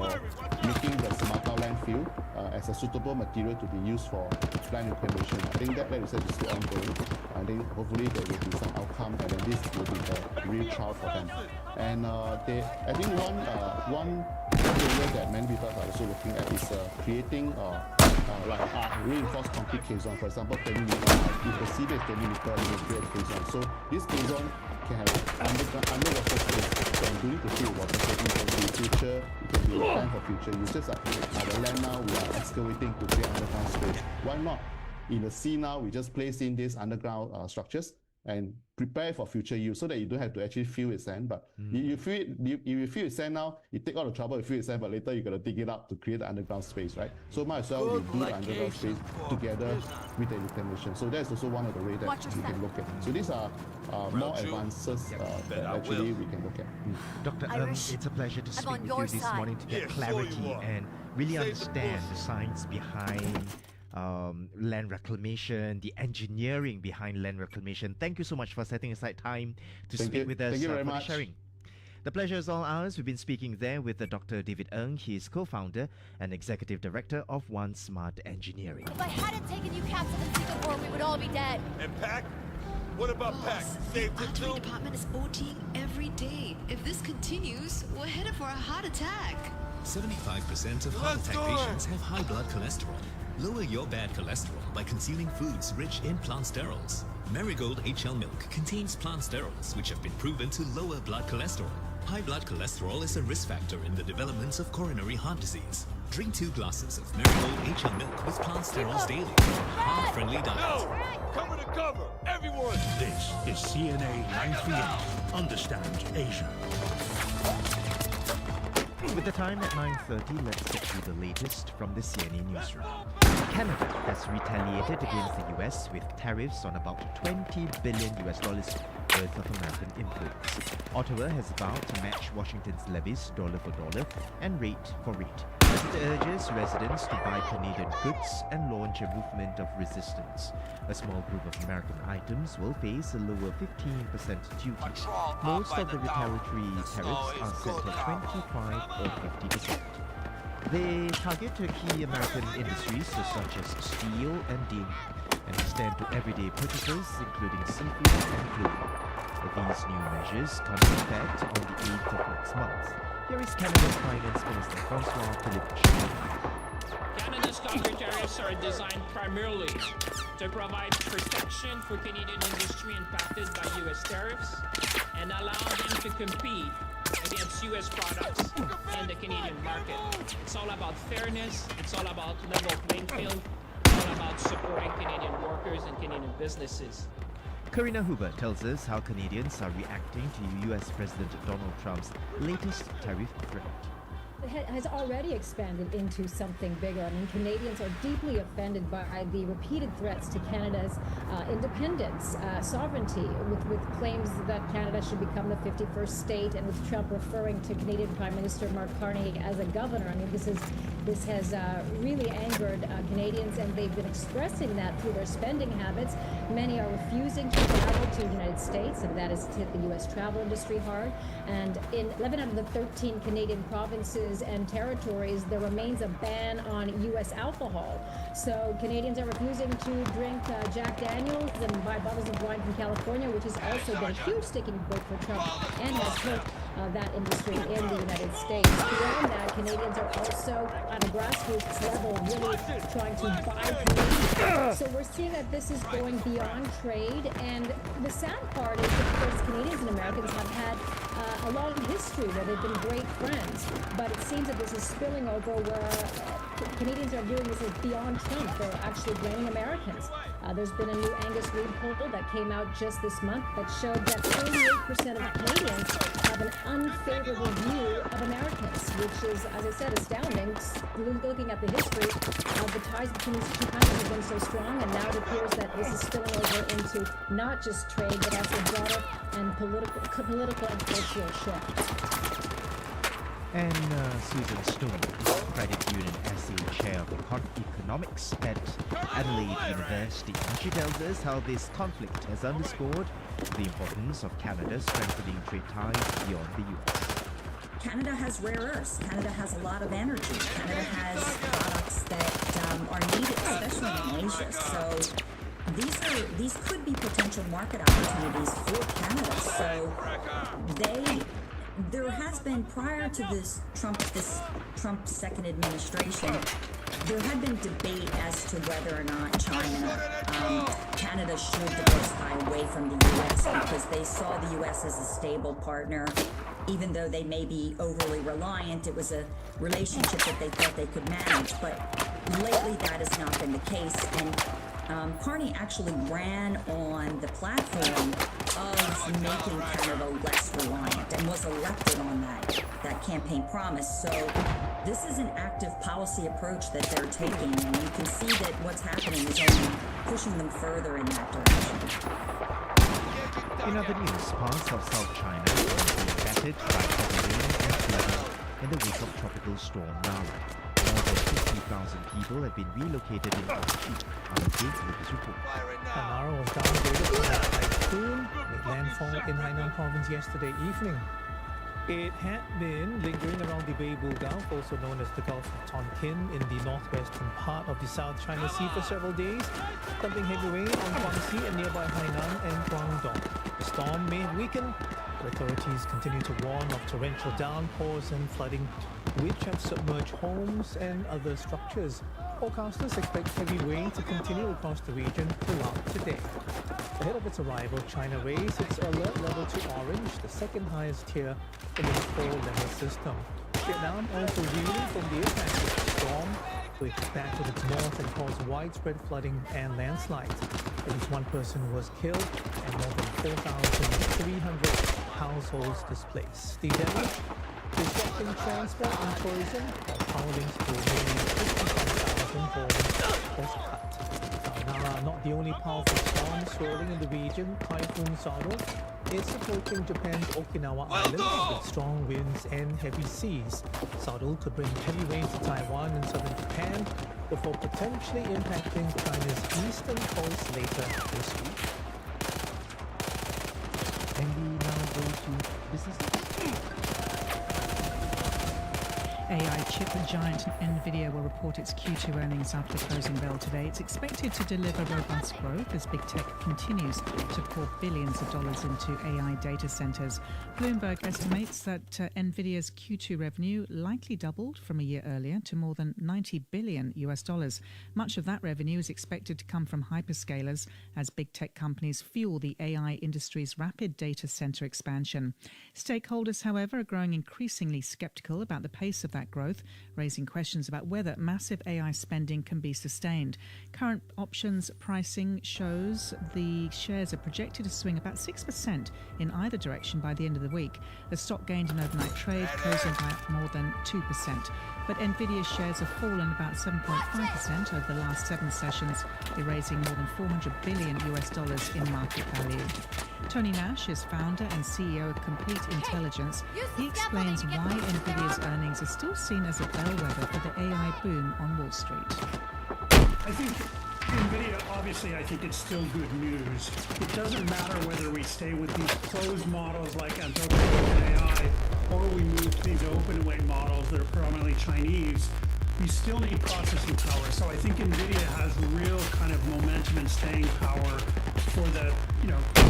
making the Semakau landfill as a suitable material to be used for land reclamation. I think that research is still ongoing. I think hopefully there will be some outcome, and then this will be the real trial for them. And I think one area that many people are also looking at is creating reinforced concrete caisson. For example, 20 meter high. If the seabed is 20 meter, you will create a caisson. So this caisson can have underwater space. So you don't need to fill water. So it can be future, it can be time for future. You just like our land now, we are excavating to create underground space. Why not? In the sea now, we just place in these underground structures and prepare for future use, so that you don't have to actually fill with sand. But if you fill with sand now, you take all the trouble with fill with sand, but later you got to dig it up to create the underground space, right? So might as well we do the underground space together with the reclamation. So that's also one of the ways that we can look at. So these are more advances that actually we can look at. Dr. It's a pleasure to speak with you this morning to get clarity and really understand the science behind land reclamation, the engineering behind land reclamation. Thank you so much for setting aside time to speak with us. Thank you very much. Sharing. The pleasure is all ours. We've been speaking there with Dr. David Ng. He is co-founder and executive director of One Smart Engineering. If I hadn't taken you captive in Singapore, we would all be dead. And Pac? What about Pac? Saved it too? Our department is OTing every day. If this continues, we're headed for a heart attack. 75% of heart attack patients have high blood cholesterol. Lower your bad cholesterol by consuming foods rich in plant sterols. Marigold HL milk contains plant sterols, which have been proven to lower blood cholesterol. High blood cholesterol is a risk factor in the development of coronary heart disease. Drink 2 glasses of Marigold HL milk with plant sterols daily. Heart-friendly diet. Cover to cover, everyone! This is CNA 938. Understand Asia. With the time at 9:30, let's get to the latest from the CNA newsroom. Canada has retaliated against the US with tariffs on about $20 billion worth of American influence. Ottawa has vowed to match Washington's levies dollar for dollar and rate for rate, as it urges residents to buy Canadian goods and launch a movement of resistance. A small group of American items will face a lower 15% duty. Most of the retaliatory tariffs are set at 25 or 50%. They target key American industries such as steel and dairy, and extend to everyday purchases including seafood and clothing. These new measures come into effect on the 8th of next month. Here is Canada's Finance Minister François Philippe. Canada's counter-tariffs are designed primarily to provide protection for Canadian industry impacted by U.S. tariffs and allow them to compete against U.S. products in the Canadian market. It's all about fairness, it's all about level playing field, it's all about supporting Canadian workers and Canadian businesses. Karina Huber tells us how Canadians are reacting to U.S. President Donald Trump's latest tariff threat. It has already expanded into something bigger. I mean, Canadians are deeply offended by the repeated threats to Canada's independence, sovereignty, with claims that Canada should become the 51st state, and with Trump referring to Canadian Prime Minister Mark Carney as a governor. I mean, this has really angered Canadians, and they've been expressing that through their spending habits. Many are refusing to travel to the United States, and that has hit the U.S. travel industry hard. And in 11 out of the 13 Canadian provinces and territories, there remains a ban on U.S. alcohol. So Canadians are refusing to drink Jack Daniels and buy bottles of wine from California, which has also been a huge sticking point for Trump and has hurt that industry in the United States. Beyond that, Canadians are also on a grassroots level really trying to buy Canadian. So we're seeing that this is going beyond trade, and the sad part is, of course, Canadians and Americans have had a long history where they've been great friends, but it seems that this is spilling over where Canadians are viewing this as beyond Trump. They're actually blaming Americans. There's been a new Angus Reid poll that came out just this month that showed that 48% of Canadians have an unfavorable view of Americans, which is, as I said, astounding. Looking at the history, the ties between these two countries have been so strong, and now it appears that this is spilling over into not just trade, but also broader and political and cultural shift. And Susan Stone, Credit Union SA Chair of Economics at Adelaide University. And she tells us how this conflict has underscored the importance of Canada strengthening trade ties beyond the US. Canada has rare earths. Canada has a lot of energy. Canada has products that are needed, especially in Asia. So these could be potential market opportunities for Canada. So there has been, prior to this Trump second administration, there had been debate as to whether or not Canada should diversify away from the U.S. because they saw the U.S. as a stable partner. Even though they may be overly reliant, it was a relationship that they thought they could manage. But lately that has not been the case. And Carney actually ran on the platform of making Canada less reliant and was elected on that campaign promise. So this is an active policy approach that they're taking, and you can see that what's happening is only pushing them further in that direction. In other news, parts of South China are being battered by heavy rain and flooding in the wake of tropical storm Nara. More than 50,000 people have been relocated in Guangxi. Our Jake with this report. Nara was downgraded from a typhoon with landfall in Hainan province yesterday evening. It had been lingering around the Weibu Gulf, also known as the Gulf of Tonkin, in the northwestern part of the South China Sea for several days, dumping heavy rain on Guangxi and nearby Hainan and Guangdong. The storm may have weakened, but authorities continue to warn of torrential downpours and flooding, which have submerged homes and other structures. Forecasters expect heavy rain to continue across the region throughout today. Ahead of its arrival, China raised its alert level to orange, the second highest tier in its 4-level system. Vietnam also reeling from the impact of the storm, which battered its north and caused widespread flooding and landslides. At least one person was killed and more than 4,300 households displaced. The damage disrupting transport and tourism, while power links to nearly 55,000 homes was cut. Nara, not the only powerful storm swirling in the region. Typhoon Sado, is approaching Japan's Okinawa Islands with strong winds and heavy seas. Saudul could bring heavy rain to Taiwan and southern Japan before potentially impacting China's eastern coast later this week. And we now go to businesses. AI chip giant Nvidia will report its Q2 earnings after the closing bell today. It's expected to deliver robust growth as big tech continues to pour billions of dollars into AI data centers. Bloomberg estimates that Nvidia's Q2 revenue likely doubled from a year earlier to more than $90 billion. Much of that revenue is expected to come from hyperscalers as big tech companies fuel the AI industry's rapid data center expansion. Stakeholders, however, are growing increasingly skeptical about the pace of that growth, raising questions about whether massive AI spending can be sustained. Current options pricing shows the shares are projected to swing about 6% in either direction by the end of the week. The stock gained in overnight trade, closing by more than 2%. But Nvidia's shares have fallen about 7.5% over the last 7 sessions, erasing more than $400 billion in market value. Tony Nash is founder and CEO of Complete Intelligence. He explains why Nvidia's earnings are still seen as a bellwether for the AI boom on Wall Street. I think NVIDIA, obviously, I think it's still good news. It doesn't matter whether we stay with these closed models like Anthropic AI or we move to these open weight models that are predominantly Chinese. We still need processing power. So I think NVIDIA has real kind of momentum and staying power for the,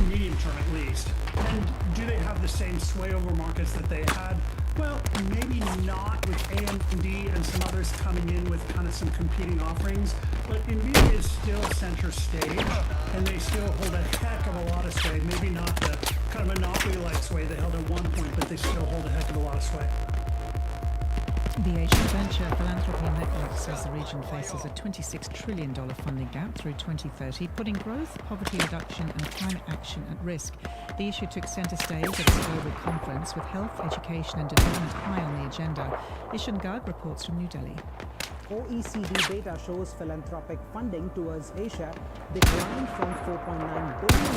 medium term at least. And do they have the same sway over markets that they had? Well, maybe not with AMD and some others coming in with kind of some competing offerings, but NVIDIA is still center stage, and they still hold a heck of a lot of sway. Maybe not the kind of monopoly-like sway they held at one point, but they still hold a heck of a lot of sway. The Asian Venture Philanthropy Network says the region faces a $26 trillion funding gap through 2030, putting growth, poverty reduction and climate action at risk. The issue took centre stage at its global conference with health, education and development high on the agenda. Ishan Garg reports from New Delhi. OECD data shows philanthropic funding towards Asia declined from $4.9 billion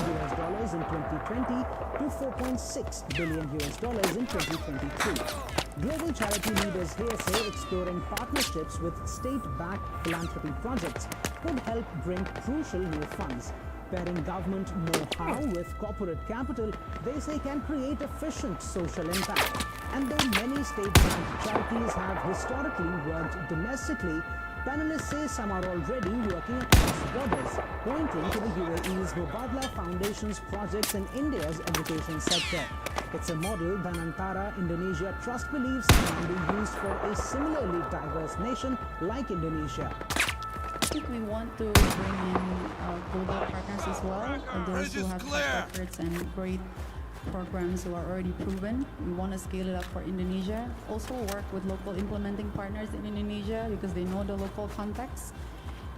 in 2020 to $4.6 billion in 2022. Global charity leaders here say exploring partnerships with state-backed philanthropy projects could help bring crucial new funds. Pairing government know-how with corporate capital, they say can create efficient social impact. And though many state-backed charities have historically worked domestically, panelists say some are already working across borders, pointing to the UAE's Mubadala Foundation's projects in India's education sector. It's a model Danantara Indonesia Trust believes can be used for a similarly diverse nation like Indonesia. I think we want to bring in global partners as well, those who have track records and great programs who are already proven. We want to scale it up for Indonesia. Also work with local implementing partners in Indonesia because they know the local context.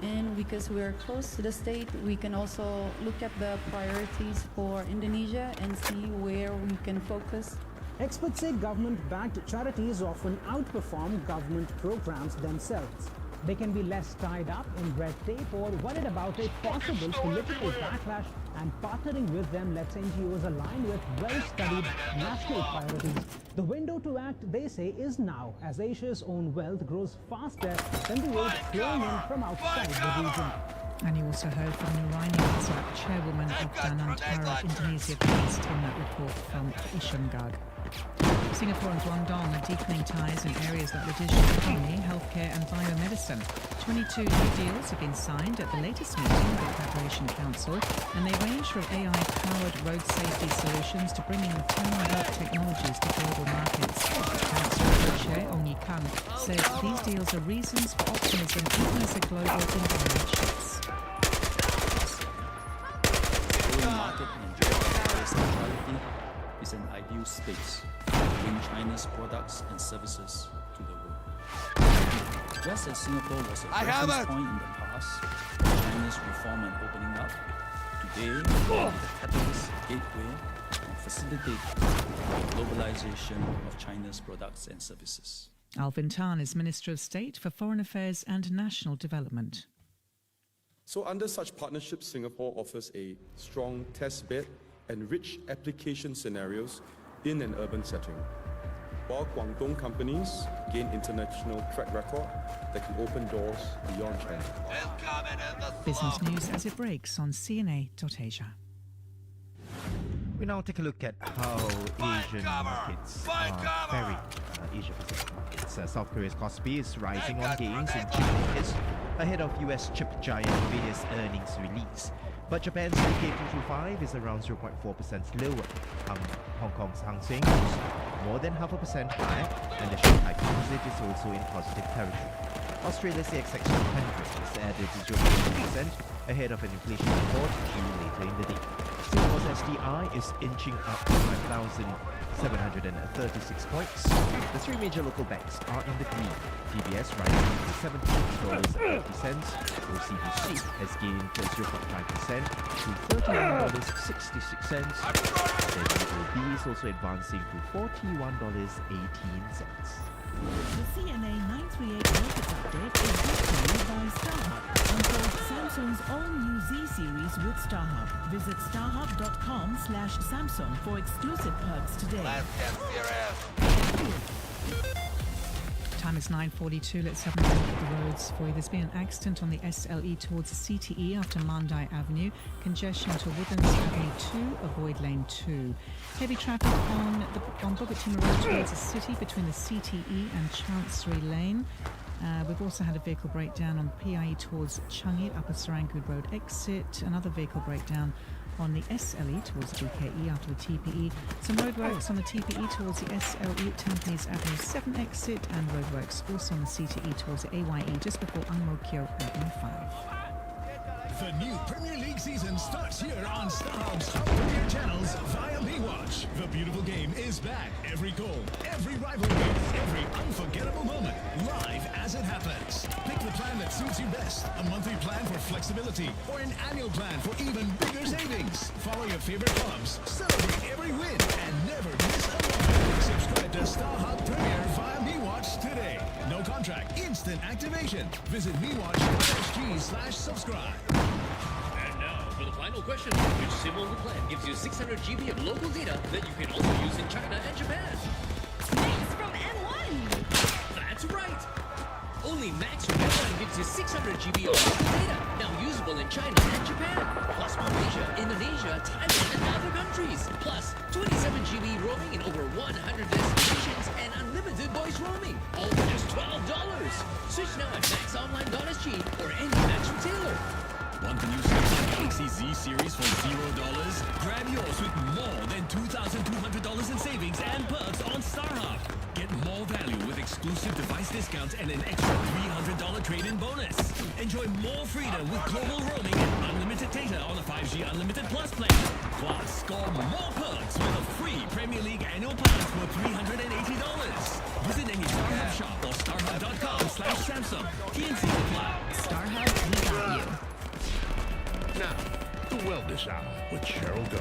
And because we are close to the state, we can also look at the priorities for Indonesia and see where we can focus. Experts say government-backed charities often outperform government programs themselves. They can be less tied up in red tape or worried about a possible political backlash, and partnering with them lets NGOs align with well-studied national priorities. The window to act, they say, is now, as Asia's own wealth grows faster than the aid flowing in from outside the region. And you also heard from Nuraini Razak, chairwoman of Danantara Indonesia Trust, in that report from Ishan Garg. Singapore and Guangdong are deepening ties in areas like the digital economy, healthcare and biomedicine. 22 new deals have been signed at the latest meeting of the Cooperation Council, and they range from AI-powered road safety solutions to bringing telework technologies to global markets. Councillor Co-Chair Ong Yi Kang says these deals are reasons for optimism even as the global environment shifts. Market and geographical centrality is an ideal space to bring China's products and services to the world. Just as Singapore was a reference point in the past for China's reform and opening up, today we are the catalyst, gateway, and facilitate the globalization of China's products and services. Alvin Tan is Minister of State for Foreign Affairs and National Development. So under such partnerships, Singapore offers a strong test bed and rich application scenarios in an urban setting, while Guangdong companies gain international track record that can open doors beyond China. Business news as it breaks on CNA.Asia. We now take a look at how Asian markets are faring. Asia Pacific markets. South Korea's Kospi is rising on gains in chip markets ahead of US chip giant Nvidia's earnings release. But Japan's Nikkei 225 is around 0.4% lower. Hong Kong's Hang Seng is more than 0.5% higher, and the Shanghai Composite is also in positive territory. Australia's ASX 200 is added 0.2% ahead of an inflation report due later in the day. Singapore's STI is inching up to 5,736 points. The three major local banks are in the green. DBS rising to $17.50. OCBC has gained 0.5% to $31.66. The UOB is also advancing to $41.18. The CNA 938 market update is brought to you by StarHub. Unfold Samsung's all-new Z series with StarHub. Visit starhub.com/Samsung for exclusive perks today. Time is 9:42. Let's have a look at the roads for you. There's been an accident on the SLE towards CTE after Mandai Avenue. Congestion to Woodlands Avenue 2. Avoid lane 2. Heavy traffic on Bukit Timah Road towards the city between the CTE and Chancery Lane. We've also had a vehicle breakdown on PIE towards Changi, Upper Seranggood Road exit. Another vehicle breakdown on the SLE towards the BKE after the TPE. Some roadworks on the TPE towards the SLE Tampines Avenue 7 exit, and roadworks also on the CTE towards the AYE just before Ang Mo Kio Avenue 5. The new Premier League season starts here on StarHub's Hub Premier channels via MeWatch. The beautiful game is back. Every goal, every rivalry, every unforgettable moment, live as it happens. Pick the plan that suits you best. A monthly plan for flexibility or an annual plan for even bigger savings. Follow your favorite clubs, celebrate every win, and never miss a moment. Subscribe to StarHub Premier via MeWatch today. No contract, instant activation. Visit mewatch.sg/subscribe. And now for the final question, which SIM-only plan gives you 600 GB of local data that you can also use in China and Japan? Max from M1! That's right! Only Max from M1 gives you 600 GB of local data, now usable in China and Japan, plus Malaysia, Indonesia, Thailand, and other countries. Plus 27 GB roaming in over 100 destinations and unlimited voice roaming, all for just $12. Switch now at maxonline.sg or any Max retailer. Want the new Samsung Galaxy Z series for $0? Grab yours with more than $2,200 in savings and perks on StarHub. Get more value with exclusive device discounts and an extra $300 trade-in bonus. Enjoy more freedom with global roaming and unlimited data on the 5G Unlimited Plus plan. Plus, score more perks with a free Premier League annual pass for $380. Visit any StarHub shop or starhub.com/Samsung. TNC apply. StarHub, we got you. Now, the Wellness Hour with Cheryl Go.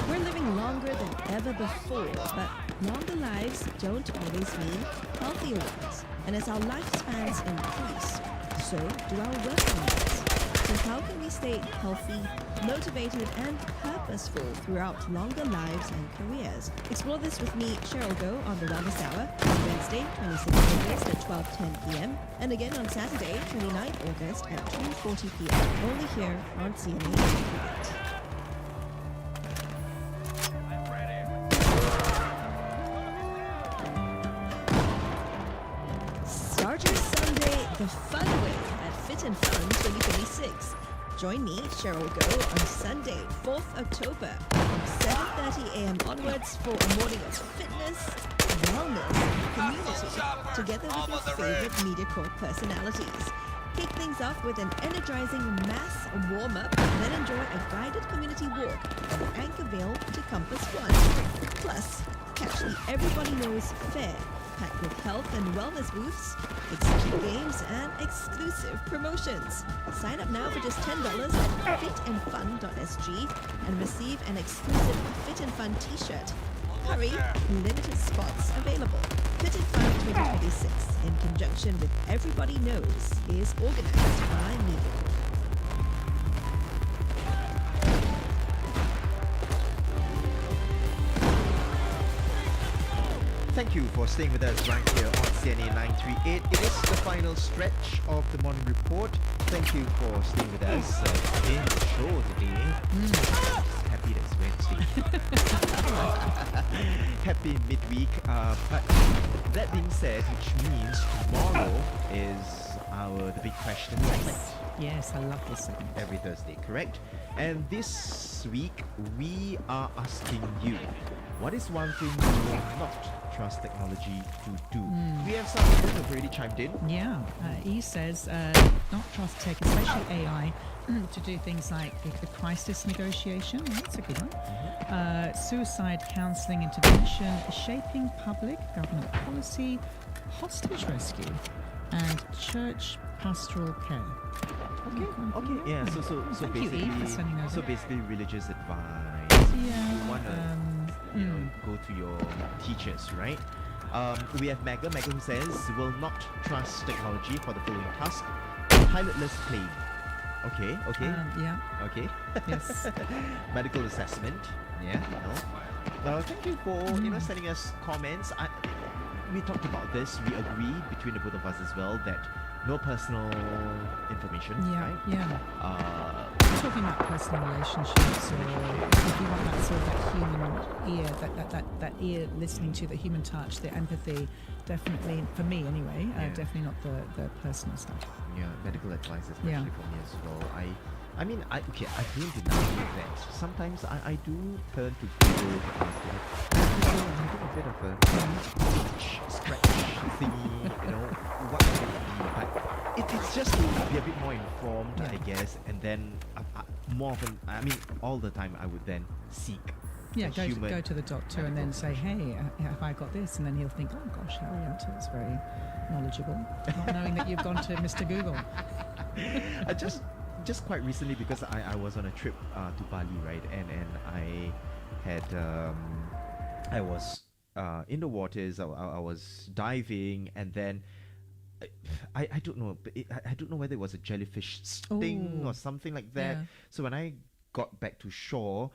We're living longer than ever before, but longer lives don't always mean healthier ones. And as our lifespans increase, so do our working lives. So how can we stay healthy, motivated, and purposeful throughout longer lives and careers? Explore this with me, Cheryl Go, on the Wellness Hour on Wednesday, 26th August at 12:10 p.m. and again on Saturday, 29th August at 2:40 p.m. Only here on CNA. Start your Sunday the fun way at Fit and Fun 2026. Join me, Cheryl Go, on Sunday, 4th October, from 7:30 a.m. onwards for a morning of fitness, wellness, and community, together with your favorite MediaCorp personalities. Kick things off with an energizing mass warm-up, then enjoy a guided community walk from Anchorvale to Compass One. Plus, catch the Everybody Knows Fair, packed with health and wellness booths, exciting games, and exclusive promotions. Sign up now for just $10 at fitandfun.sg and receive an exclusive Fit and Fun t-shirt. Hurry, limited spots available. Fit and Fun 2026, in conjunction with Everybody Knows, is organized by MediaCorp. thank you for staying with us right here on CNA 938. It is the final stretch of the morning report. Thank you for staying with us in the show today. Happy that it's Wednesday. Happy midweek. But that being said, which means tomorrow is the big question segment. Yes, I love this segment. Every Thursday, correct? And this week, we are asking you, what is one thing you will not trust technology to do? We have some people who have already chimed in. Yeah, he says not trust tech, especially AI, to do things like the crisis negotiation. That's a good one. Suicide counselling intervention, shaping public government policy, hostage rescue, and church pastoral care. Okay. Yeah. So Thank you, Eve, for sending those in. basically, religious advice. Yeah. You want to go to your teachers, right? We have Mega who says will not trust technology for the following task: pilotless plane. Okay. Yeah. Okay. Yes. Medical assessment. Yeah. No. Thank you for sending us comments. We talked about this. We agree between the both of us as well that no personal information, right? Yeah. We're talking about personal relationships, or if you want that sort of that human ear, that ear listening to, the human touch, the empathy, definitely, for me anyway, definitely not the personal stuff. Yeah, medical advice especially for me as well. I mean, I don't deny that. Sometimes I do turn to Google having a bit of a scratch thingy, what could it be? But it's just to be a bit more informed, I guess, and then more often, all the time, I would then seek. Yeah, go to the doctor and then say, hey, have I got this? And then he'll think, oh gosh, Harriet is very knowledgeable, not knowing that you've gone to Mr. Google. Just quite recently, because I was on a trip to Bali, right, and I had I was in the waters. I was diving, and then I don't know, I don't know whether it was a jellyfish sting or something like that. Yeah. So when I got back to shore,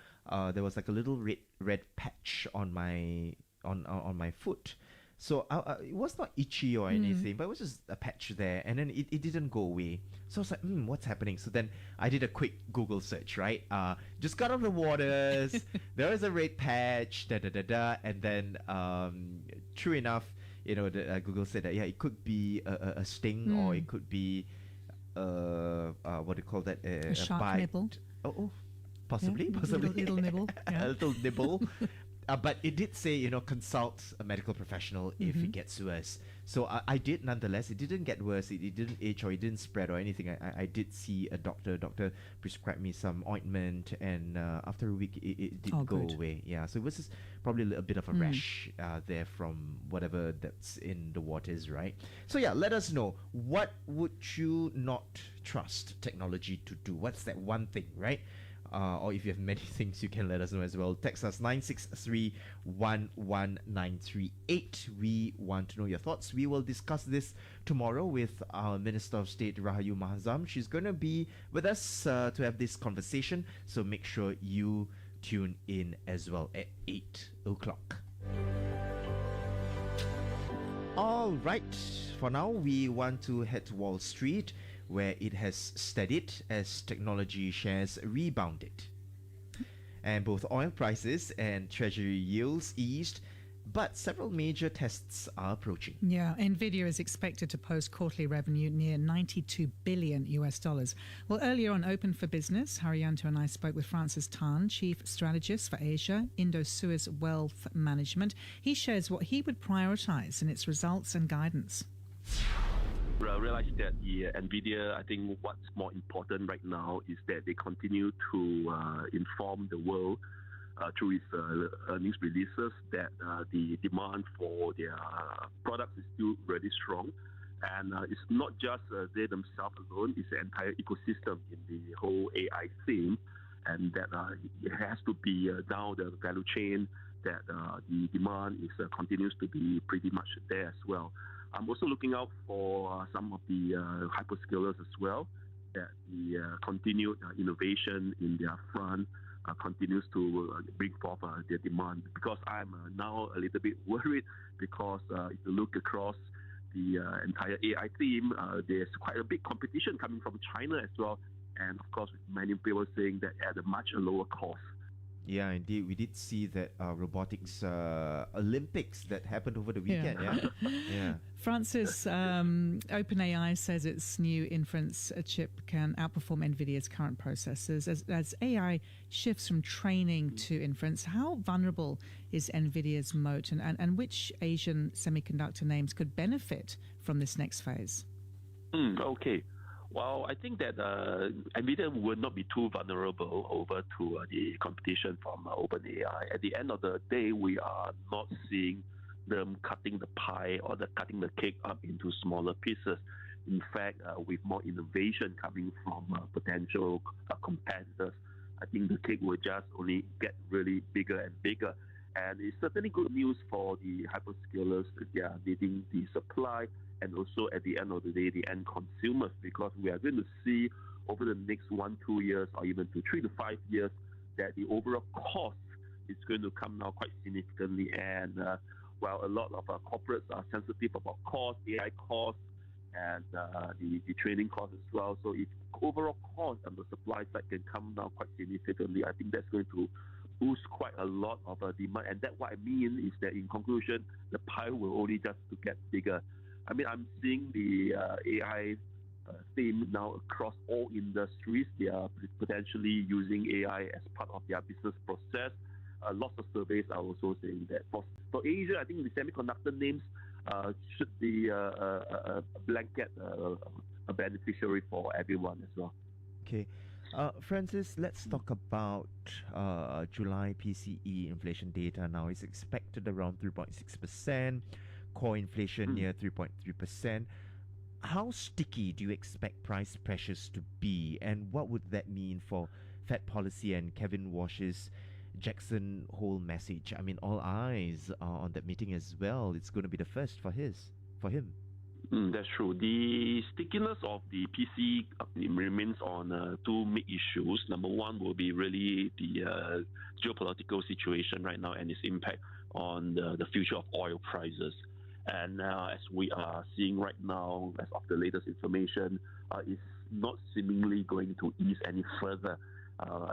there was like a little red patch on my foot. So it was not itchy or anything, but it was just a patch there, and then it didn't go away. So I was like, what's happening? So then I did a quick Google search, right? Just got out of the waters, there was a red patch, and then true enough, Google said that it could be a sting, or it could be what do you call that? A shark bite. nibble. Oh, possibly. Little nibble. Yeah. A little nibble. But it did say, consult a medical professional if it gets worse. So I did nonetheless. It didn't get worse. It didn't itch or it didn't spread or anything. I did see a doctor. Doctor prescribed me some ointment, and after a week, it did go away. Yeah, so it was just probably a bit of a rash there from whatever that's in the waters, right? So yeah, let us know. What would you not trust technology to do? What's that one thing, right? Or if you have many things, you can let us know as well. Text us 963-11938. We want to know your thoughts. We will discuss this tomorrow with our Minister of State, Rahayu Mahazam. She's going to be with us to have this conversation. So make sure you tune in as well at 8 o'clock. All right. For now, we want to head to Wall Street, where it has steadied as technology shares rebounded. And both oil prices and treasury yields eased, but several major tests are approaching. Yeah, Nvidia is expected to post quarterly revenue near $92 billion. Well, earlier on Open for Business, Haryanto and I spoke with Francis Tan, Chief Strategist for Asia, Indo-Suez Wealth Management. He shares what he would prioritize in its results and guidance. I realize that NVIDIA, I think what's more important right now is that they continue to inform the world through its earnings releases that the demand for their products is still really strong. And it's not just they themselves alone, it's the entire ecosystem in the whole AI theme. And that it has to be down the value chain that the demand is continues to be pretty much there as well. I'm also looking out for some of the hyperscalers as well, that the continued innovation in their front continues to bring forth their demand. Because I'm now a little bit worried because if you look across the entire AI theme, there's quite a big competition coming from China as well. And of course, with many people saying that at a much lower cost. Yeah, indeed. We did see that robotics Olympics that happened over the weekend. Yeah. Yeah. Francis, OpenAI says its new inference chip can outperform NVIDIA's current processors. As AI shifts from training to inference, how vulnerable is NVIDIA's moat, and which Asian semiconductor names could benefit from this next phase? Okay. Well, I think that NVIDIA will not be too vulnerable over to the competition from OpenAI. At the end of the day, we are not seeing them cutting the pie or cutting the cake up into smaller pieces. In fact, with more innovation coming from potential competitors, I think the cake will just only get really bigger and bigger. And it's certainly good news for the hyperscalers that they are needing the supply, and also at the end of the day, the end consumers, because we are going to see over the next 1-2 years, or even to 3 to 5 years, that the overall cost is going to come down quite significantly. And while a lot of corporates are sensitive about cost, AI costs, and the training costs as well. So if overall cost on the supply side can come down quite significantly, I think that's going to boost quite a lot of demand. And that what I mean is that in conclusion, the pie will only just to get bigger. I mean, I'm seeing the AI theme now across all industries. They are potentially using AI as part of their business process. Lots of surveys are also saying that. For Asia, I think the semiconductor names should be a blanket a beneficiary for everyone as well. Okay. Francis, let's talk about July PCE inflation data now. It's expected around 3.6%. Core inflation near 3.3%. How sticky do you expect price pressures to be, and what would that mean for Fed policy and Kevin Walsh's Jackson Hole message? I mean, all eyes are on that meeting as well. It's going to be the first for him. That's true. The stickiness of the PC remains on two main issues. Number one will be really the geopolitical situation right now and its impact on the future of oil prices. And as we are seeing right now, as of the latest information, it's not seemingly going to ease any further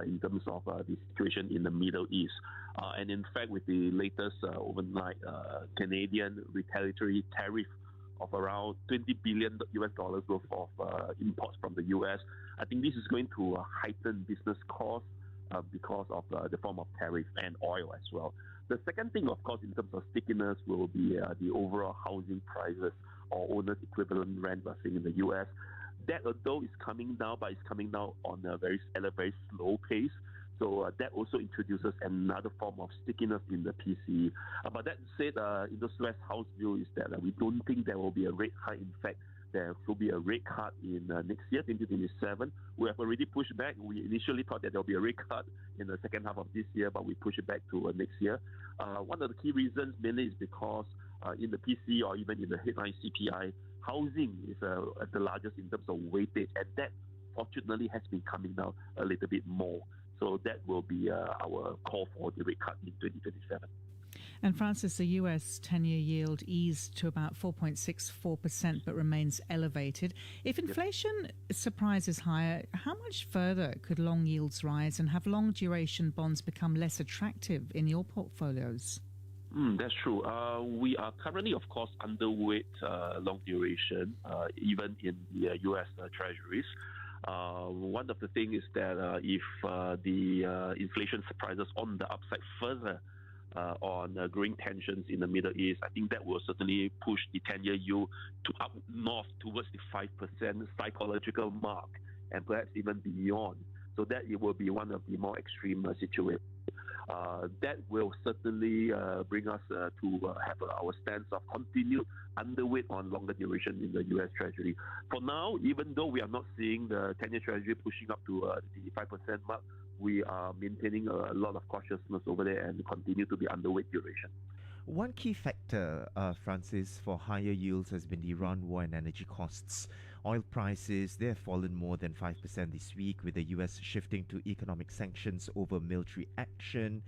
in terms of the situation in the Middle East. And in fact, with the latest overnight Canadian retaliatory tariff of around $20 billion US dollars worth of imports from the US, I think this is going to heighten business costs because of the form of tariff and oil as well. The second thing, of course, in terms of stickiness will be the overall housing prices or owner's equivalent rent we're seeing in the US. That, although is coming down, but it's coming down on at a very slow pace. So that also introduces another form of stickiness in the PCE. But that said, Industry House view is that we don't think there will be a rate hike. In fact, there will be a rate cut in next year, 2027. We have already pushed back. We initially thought that there will be a rate cut in the second half of this year, but we push it back to next year. One of the key reasons mainly is because in the PC or even in the headline CPI, housing is the largest in terms of weightage, and that fortunately has been coming down a little bit more. So that will be our call for the rate cut in 2027. And Francis, the US 10-year yield eased to about 4.64% but remains elevated. If inflation surprises higher, how much further could long yields rise, and have long duration bonds become less attractive in your portfolios? That's true. We are currently, of course, underweight long duration, even in the US Treasuries. One of the things is that if the inflation surprises on the upside further on growing tensions in the Middle East, I think that will certainly push the 10-year yield to up north towards the 5% psychological mark, and perhaps even beyond. So that it will be one of the more extreme situations. That will certainly bring us to have our stance of continued underweight on longer duration in the US Treasury. For now, even though we are not seeing the 10-year Treasury pushing up to the 5% mark, we are maintaining a lot of cautiousness over there and continue to be underweight duration. One key factor, Francis, for higher yields has been the Iran war and energy costs. Oil prices, they've fallen more than 5% this week, with the US shifting to economic sanctions over military action.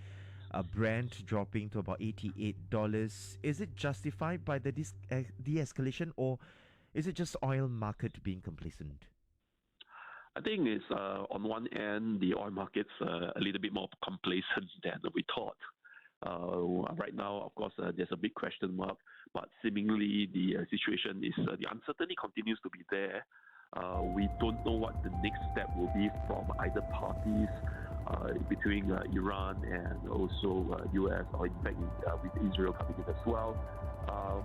Brent dropping to about $88. Is it justified by the de-escalation, or is it just oil market being complacent? I think it's on one end, the oil market's a little bit more complacent than we thought. Right now, of course, there's a big question mark, but seemingly the situation is, the uncertainty continues to be there. We don't know what the next step will be from either parties between Iran and also US, or in fact with Israel coming in as well.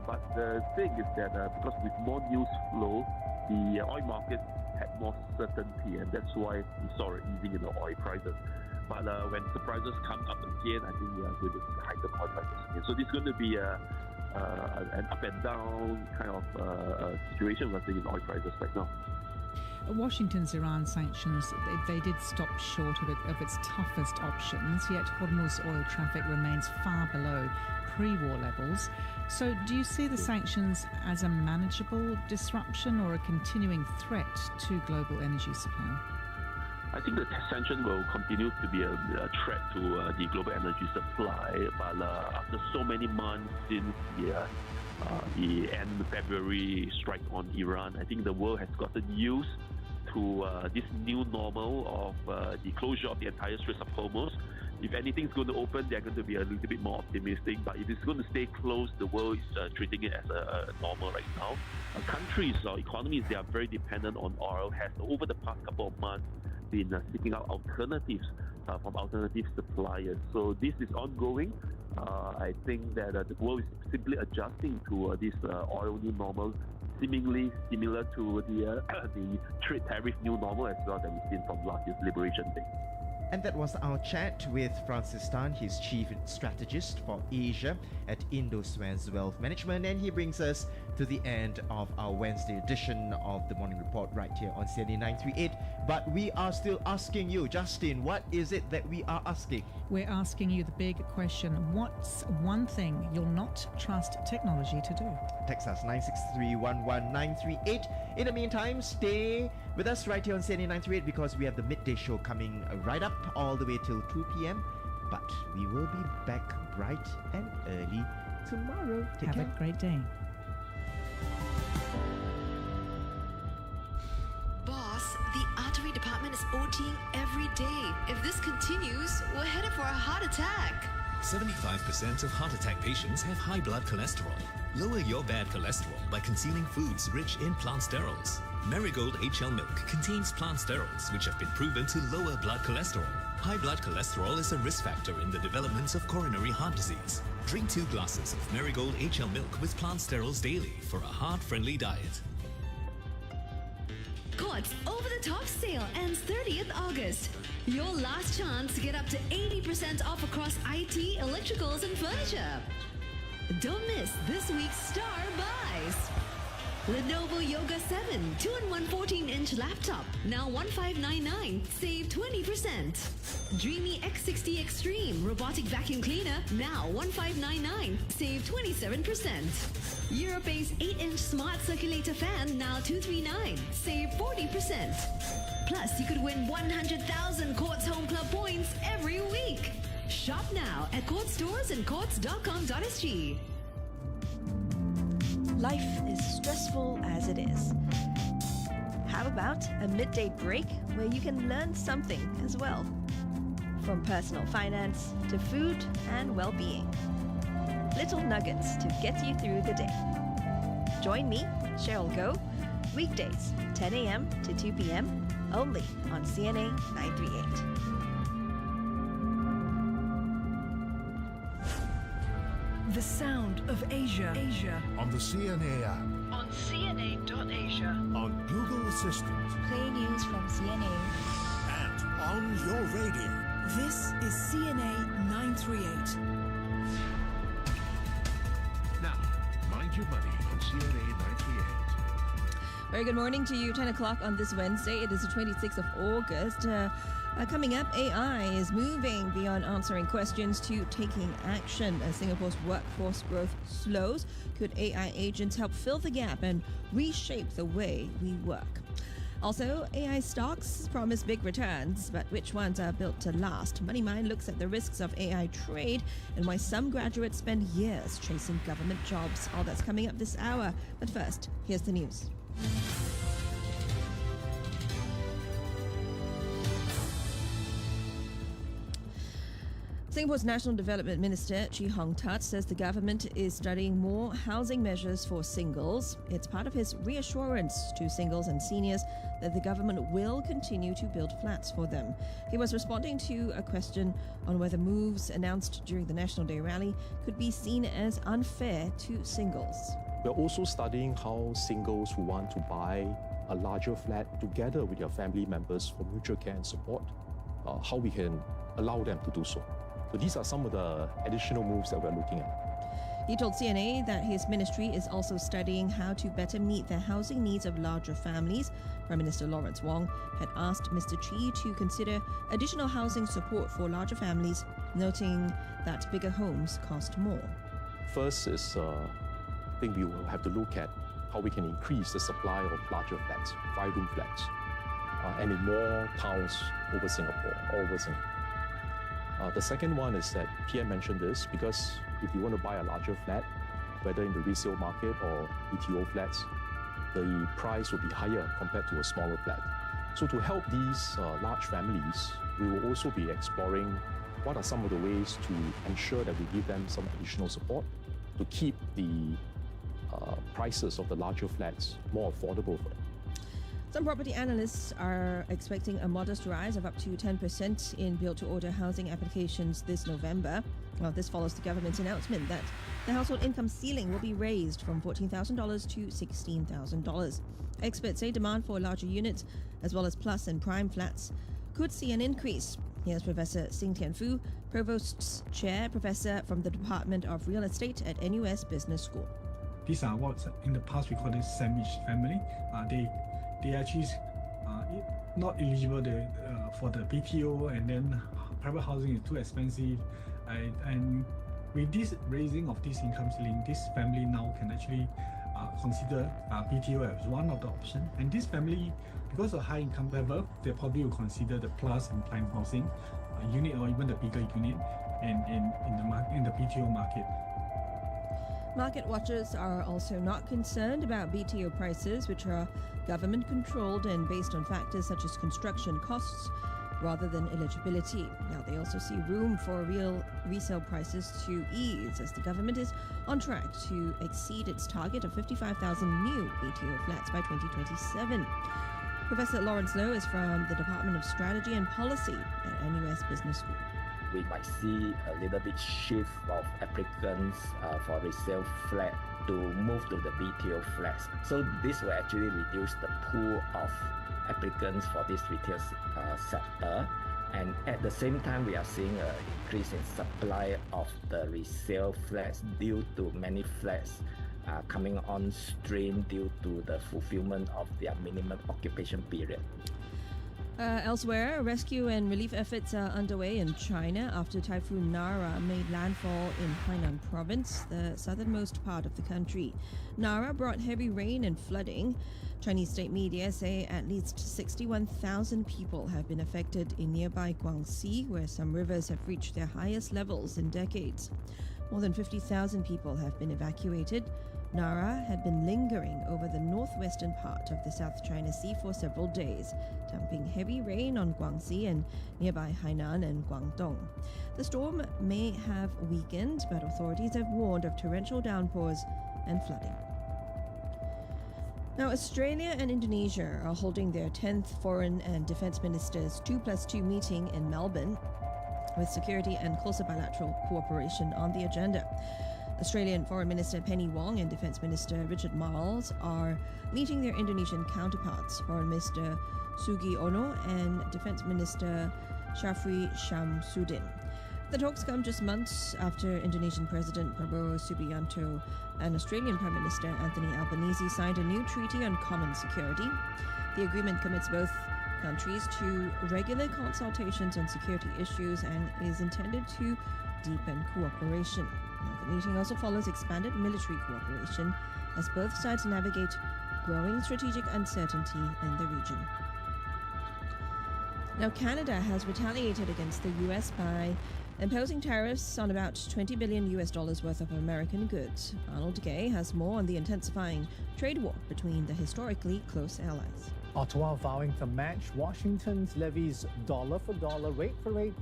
But the thing is that because with more news flow, the oil market had more certainty, and that's why we saw an easing in the oil prices. But when surprises come up again, I think we are going to see heightened oil prices again. So this is going to be an up and down kind of situation we're seeing in oil prices right now. Washington's Iran sanctions, they did stop short of its toughest options, yet Hormuz oil traffic remains far below pre-war levels. So do you see the sanctions as a manageable disruption or a continuing threat to global energy supply? I think the sanction will continue to be a threat to the global energy supply, but after so many months since the end of February strike on Iran, I think the world has gotten used to this new normal of the closure of the entire Strait of Hormuz. If anything's going to open, they're going to be a little bit more optimistic, but if it's going to stay closed, the world is treating it as a normal right now. Countries or economies, they are very dependent on oil, has over the past couple of months been seeking out alternatives from alternative suppliers. So this is ongoing. I think that the world is simply adjusting to this oil new normal, seemingly similar to the trade tariff new normal as well that we've seen from last year's Liberation Day. And that was our chat with Francis Tan, his chief strategist for Asia at Indo-Suez Wealth Management, and he brings us to the end of our Wednesday edition of the Morning Report right here on CNA 938. But we are still asking you, Justin, what is it that we are asking? We're asking you the big question: what's one thing you'll not trust technology to do? Text us 963-11938. In the meantime, stay with us right here on CNA 938 because we have the midday show coming right up all the way till 2 p.m. But we will be back bright and early tomorrow. Take care. Have a great day. Boss, the artery department is OTing every day. If this continues, we're headed for a heart attack. 75% of heart attack patients have high blood cholesterol. Lower your bad cholesterol by consuming foods rich in plant sterols. Marigold HL milk contains plant sterols which have been proven to lower blood cholesterol. High blood cholesterol is a risk factor in the development of coronary heart disease. Drink 2 glasses of Marigold HL milk with plant sterols daily for a heart-friendly diet. Courts over-the-top sale ends 30th August. Your last chance to get up to 80% off across IT, electricals, and furniture. Don't miss this week's star buys. Lenovo Yoga 7 2-in-1 14-inch laptop, now $1,599, save 20%. Dreamy X60 Extreme robotic vacuum cleaner, now $1,599, save 27%. Europace 8-inch smart circulator fan, now $239, save 40%. Plus, you could win 100,000 Courts Home Club points every week. Shop now at Courts stores and courts.com.sg. Life is stressful as it is. How about a midday break where you can learn something as well? From personal finance to food and well-being. Little nuggets to get you through the day. Join me, Cheryl Goh, weekdays 10 a.m. to 2 p.m. only on CNA 938. The sound of Asia. On the CNA app. On CNA.Asia. On Google Assistant. Play news from CNA. And on your radio. This is CNA 938. Now, mind your money on CNA 938. Very good morning to you. 10 o'clock on this Wednesday. It is the 26th of August. Coming up, AI is moving beyond answering questions to taking action. As Singapore's workforce growth slows, could AI agents help fill the gap and reshape the way we work? Also, AI stocks promise big returns, but which ones are built to last? MoneyMind looks at the risks of AI trade and why some graduates spend years chasing government jobs. All that's coming up this hour. But first, here's the news. Singapore's National Development Minister Chee Hong Tat says the government is studying more housing measures for singles. It's part of his reassurance to singles and seniors that the government will continue to build flats for them. He was responding to a question on whether moves announced during the National Day rally could be seen as unfair to singles. We're also studying how singles who want to buy a larger flat together with their family members for mutual care and support, how we can allow them to do so. So these are some of the additional moves that we're looking at. He told CNA that his ministry is also studying how to better meet the housing needs of larger families. Prime Minister Lawrence Wong had asked Mr. Chee to consider additional housing support for larger families, noting that bigger homes cost more. First is, I think we will have to look at how we can increase the supply of larger flats, 5-room flats, and in more towns over Singapore, all over Singapore. The second one is that PM mentioned this because if you want to buy a larger flat, whether in the resale market or BTO flats, the price will be higher compared to a smaller flat. So to help these large families, we will also be exploring what are some of the ways to ensure that we give them some additional support to keep the prices of the larger flats more affordable for them. Some property analysts are expecting a modest rise of up to 10% in built-to-order housing applications this November. Well, this follows the government's announcement that the household income ceiling will be raised from $14,000 to $16,000. Experts say demand for larger units, as well as plus and prime flats, could see an increase. Here's Professor Sing Tian Fu, Provost's Chair Professor from the Department of Real Estate at NUS Business School. These are what in the past we call the sandwich family. They actually not eligible for the BTO, and then private housing is too expensive. And with this raising of this income ceiling, this family now can actually consider BTO as one of the options. And this family, because of high income level, they probably will consider the plus and prime housing unit or even the bigger unit in the BTO market. Market watchers are also not concerned about BTO prices, which are government-controlled and based on factors such as construction costs rather than eligibility. Now, they also see room for real resale prices to ease as the government is on track to exceed its target of 55,000 new BTO flats by 2027. Professor Lawrence Low is from the Department of Strategy and Policy at NUS Business School. We might see a little bit shift of applicants for resale flat to move to the BTO flats. So this will actually reduce the pool of applicants for this retail sector. And at the same time, we are seeing an increase in supply of the resale flats due to many flats coming on stream due to the fulfillment of their minimum occupation period. Elsewhere, rescue and relief efforts are underway in China after Typhoon Nara made landfall in Hainan province, the southernmost part of the country. Nara brought heavy rain and flooding. Chinese state media say at least 61,000 people have been affected in nearby Guangxi, where some rivers have reached their highest levels in decades. More than 50,000 people have been evacuated. Nara had been lingering over the northwestern part of the South China Sea for several days, dumping heavy rain on Guangxi and nearby Hainan and Guangdong. The storm may have weakened, but authorities have warned of torrential downpours and flooding. Now, Australia and Indonesia are holding their 10th Foreign and Defence Ministers 2+2 meeting in Melbourne, with security and closer bilateral cooperation on the agenda. Australian Foreign Minister Penny Wong and Defence Minister Richard Marles are meeting their Indonesian counterparts, Foreign Minister Sugi Ono and Defence Minister Syafri Syamsuddin. The talks come just months after Indonesian President Prabowo Subianto and Australian Prime Minister Anthony Albanese signed a new treaty on common security. The agreement commits both countries to regular consultations on security issues and is intended to deepen cooperation. Now, the meeting also follows expanded military cooperation as both sides navigate growing strategic uncertainty in the region. Now, Canada has retaliated against the U.S. by imposing tariffs on about $20 billion worth of American goods. Arnold Gay has more on the intensifying trade war between the historically close allies. Ottawa vowing to match Washington's levies dollar for dollar, rate for rate,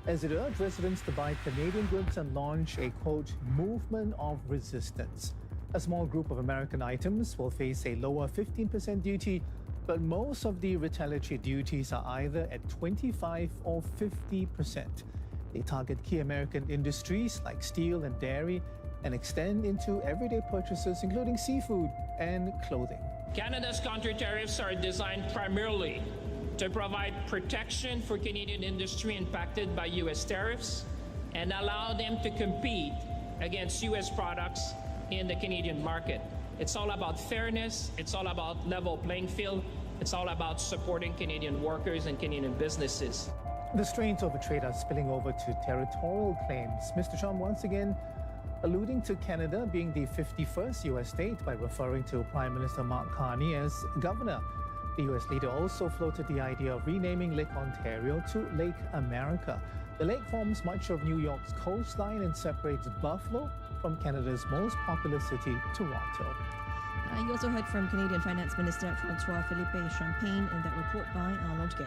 as it urged residents to buy Canadian goods and launch a, quote, movement of resistance. A small group of American items will face a lower 15% duty, but most of the retaliatory duties are either at 25 or 50%. They target key American industries like steel and dairy and extend into everyday purchases, including seafood and clothing. Canada's counter-tariffs are designed primarily to provide protection for Canadian industry impacted by U.S. tariffs and allow them to compete against U.S. products in the Canadian market. It's all about fairness, it's all about level playing field, it's all about supporting Canadian workers and Canadian businesses. The strains over trade are spilling over to territorial claims. Mr. Trump once again alluding to Canada being the 51st U.S. state by referring to Prime Minister Mark Carney as governor. The U.S. leader also floated the idea of renaming Lake Ontario to Lake America. The lake forms much of New York's coastline and separates Buffalo from Canada's most populous city, Toronto. You also heard from Canadian Finance Minister François-Philippe Champagne in that report by Arnold Gay.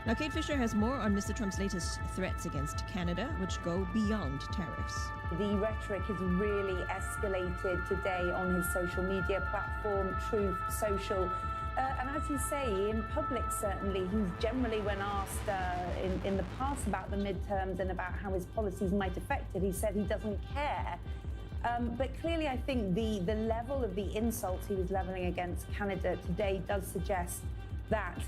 Now, Kate Fisher has more on Mr. Trump's latest threats against Canada, which go beyond tariffs. The rhetoric has really escalated today on his social media platform, Truth Social. And as you say, in public, certainly, he's generally, when asked in the past about the midterms and about how his policies might affect it, he said he doesn't care. But clearly, I think the level of the insults he was levelling against Canada today does suggest that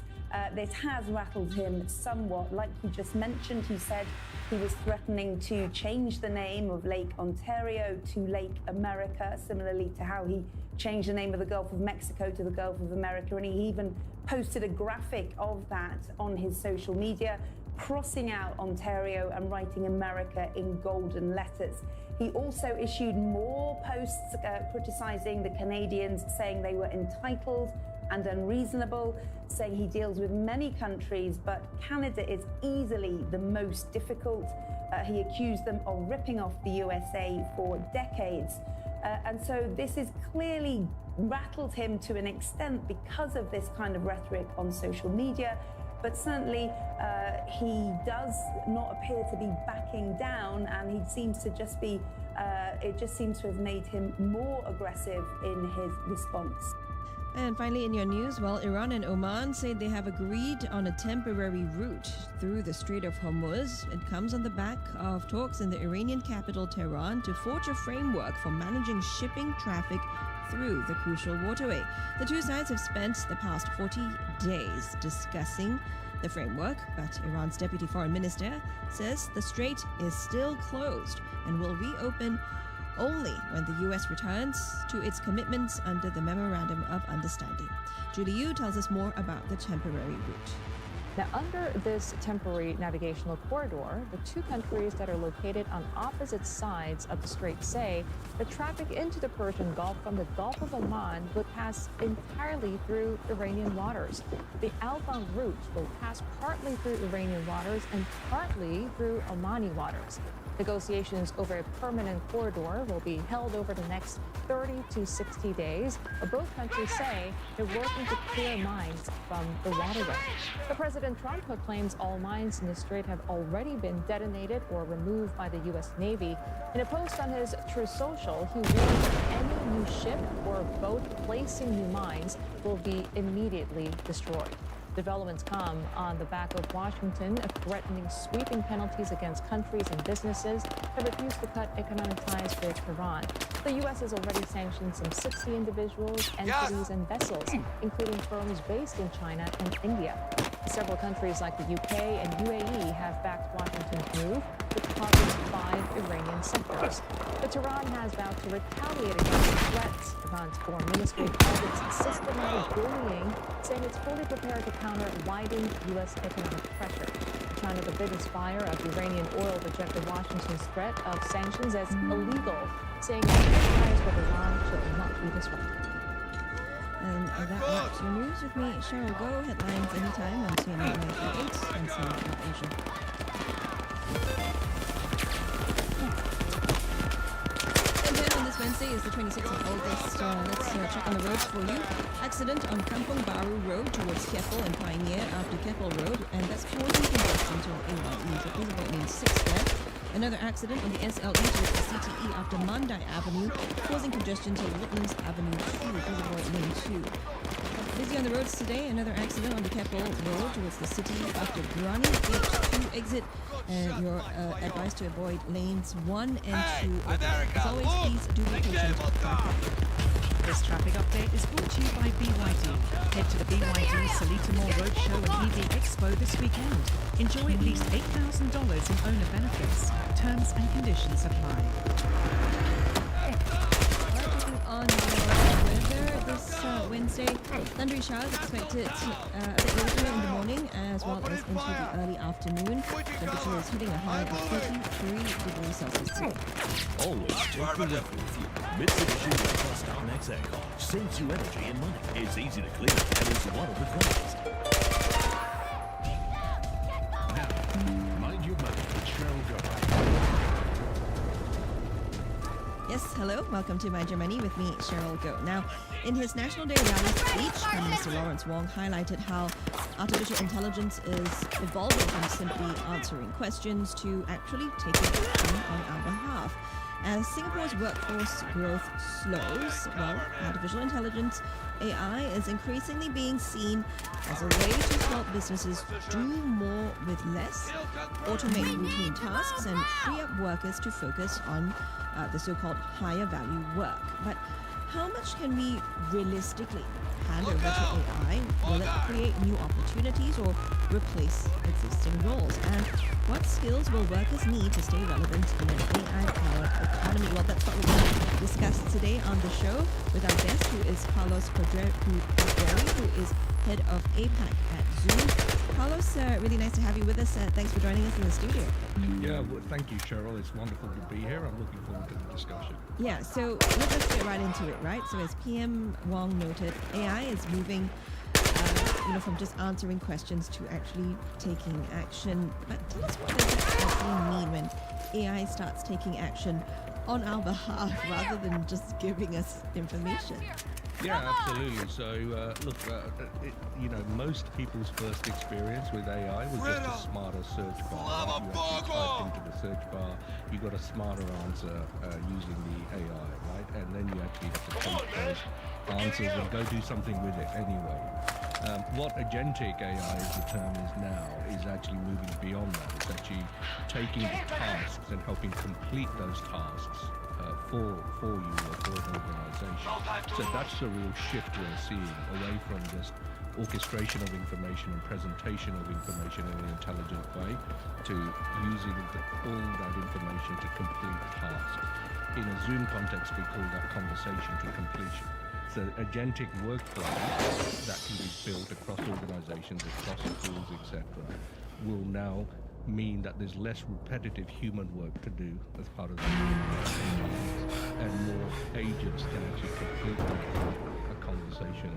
this has rattled him somewhat. Like you just mentioned, he said he was threatening to change the name of Lake Ontario to Lake America, similarly to how he changed the name of the Gulf of Mexico to the Gulf of America. And he even posted a graphic of that on his social media, crossing out Ontario and writing America in golden letters. He also issued more posts criticizing the Canadians, saying they were entitled and unreasonable, saying he deals with many countries, but Canada is easily the most difficult. He accused them of ripping off the USA for decades. And so this has clearly rattled him to an extent because of this kind of rhetoric on social media. But certainly he does not appear to be backing down, and he seems to just be, it just seems to have made him more aggressive in his response. And finally, in your news, well, Iran and Oman say they have agreed on a temporary route through the Strait of Hormuz. It comes on the back of talks in the Iranian capital, Tehran, to forge a framework for managing shipping traffic through the crucial waterway. The two sides have spent the past 40 days discussing the framework, but Iran's deputy foreign minister says the strait is still closed and will reopen only when the U.S. returns to its commitments under the Memorandum of Understanding. Julie Yu tells us more about the temporary route. Now, under this temporary navigational corridor, the two countries that are located on opposite sides of the strait say the traffic into the Persian Gulf from the Gulf of Oman would pass entirely through Iranian waters. The outbound route will pass partly through Iranian waters and partly through Omani waters. Negotiations over a permanent corridor will be held over the next 30 to 60 days. Both countries say they're working to clear mines from the waterway. But President Trump claims all mines in the strait have already been detonated or removed by the U.S. Navy. In a post on his Truth Social, he warned that any new ship or boat placing new mines will be immediately destroyed. Developments come on the back of Washington threatening sweeping penalties against countries and businesses that refuse to cut economic ties with Iran. The U.S. has already sanctioned some 60 individuals, entities, and vessels, including firms based in China and India. Several countries like the UK and UAE have backed Washington's move, which targets 5 Iranian sectors. force. But Tehran has vowed to retaliate against the threats. Iran's foreign ministry called it systematic bullying, saying it's fully prepared to counter widening U.S. economic pressure. China, the biggest buyer of Iranian oil, rejected Washington's threat of sanctions as illegal, saying that ties with Iran should not be disrupted. And that wraps your news with me, Cheryl Go. Headlines anytime on CNN 938 and CNN.Asia. And then on this Wednesday is the 26th of August. Let's check on the roads for you. Accident on Kampong Baru Road towards Keppel and Pioneer after Keppel Road, and that's causing congestion to A1E. So please avoid lane 6 there. Another accident on the SLE towards the CTE after Mandai Avenue, causing congestion to Woodlands Avenue 2. Please avoid lane 2. Busy on the roads today. Another accident on the Keppel Road towards the city after Brani Gate 2 exit. And you're advised to avoid lanes 1 and 2. As always, please do be patient. This traffic update is brought to you by BYD. Head to the BYD Seletar Mall Roadshow and EV Expo this weekend. Enjoy at least $8,000 in owner benefits. Terms and conditions apply. On the weather this Wednesday, thundery showers expected a bit later in the morning as well as into the early afternoon. Temperature is hitting a high of 33 degrees Celsius today. Always take the Recker with you. Mitsubishi Recker Style Next Aircon saves you energy and money. It's easy to clean and is one of the classes. Now, mind your money with Cheryl Go. Yes, hello. Welcome to Mind Your Money with me, Cheryl Go. Now, in his National Day rally speech, Prime Minister Lawrence Wong highlighted how artificial intelligence is evolving from simply answering questions to actually taking action on our behalf. As Singapore's workforce growth slows, well, artificial intelligence, AI, is increasingly being seen as a way to help businesses do more with less, automate routine tasks, and free up workers to focus on the so-called higher value work. But how much can we realistically hand over to AI? Will it create new opportunities or replace existing roles? And what skills will workers need to stay relevant in an AI-powered economy? Well, that's what we're going to discuss today on the show with our guest, who is Carlos Padre, who is head of APAC at Zoom. Carlos, really nice to have you with us. Thanks for joining us in the studio. Yeah, well, thank you, Cheryl. It's wonderful to be here. I'm looking forward to the discussion. Yeah, so let's get right into it, right? So as PM Wong noted, AI is moving from just answering questions to actually taking action. But tell us, what does that actually mean when AI starts taking action on our behalf rather than just giving us information? Yeah, absolutely. So, most people's first experience with AI was just a smarter search bar. Right? You actually typed into the search bar, you got a smarter answer using the AI, right? And then you actually have to take those answers and go do something with it anyway. What agentic AI, as the term is now, is actually moving beyond that. It's actually taking the tasks and helping complete those tasks for you or for an organization. So that's the real shift we're seeing, away from just orchestration of information and presentation of information in an intelligent way to using all that information to complete tasks. In a Zoom context, we call that conversation to completion. So agentic workflows that can be built across organizations, across tools, etc., will now mean that there's less repetitive human work to do as part of the and more agents can actually complete a conversation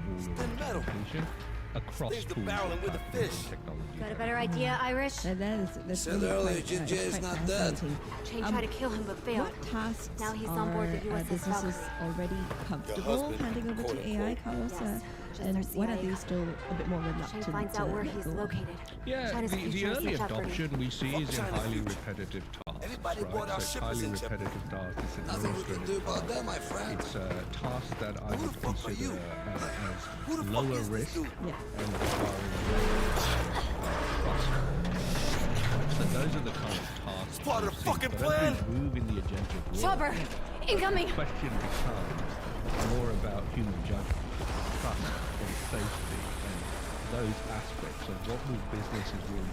or completion across tools and technology. Got a better idea, Irish? That's said really earlier, quite, Ginger is not dead. Chain tried to kill him but failed. What tasks now he's on board the USS businesses already comfortable handing over to AI, Carlos? And what are they still a bit more reluctant to finds out where he's located. Yeah, the early adoption we see is in highly repetitive tasks. Everybody bought our highly repetitive tasks. It's nothing we can do about that, my friend. It's tasks that I would consider as lower risk and so those are the kind of tasks. Part of the fucking plan. As we move in the agentic world, Chopper, incoming. The question becomes more about human judgment, trust, and safety, and those aspects of what will businesses really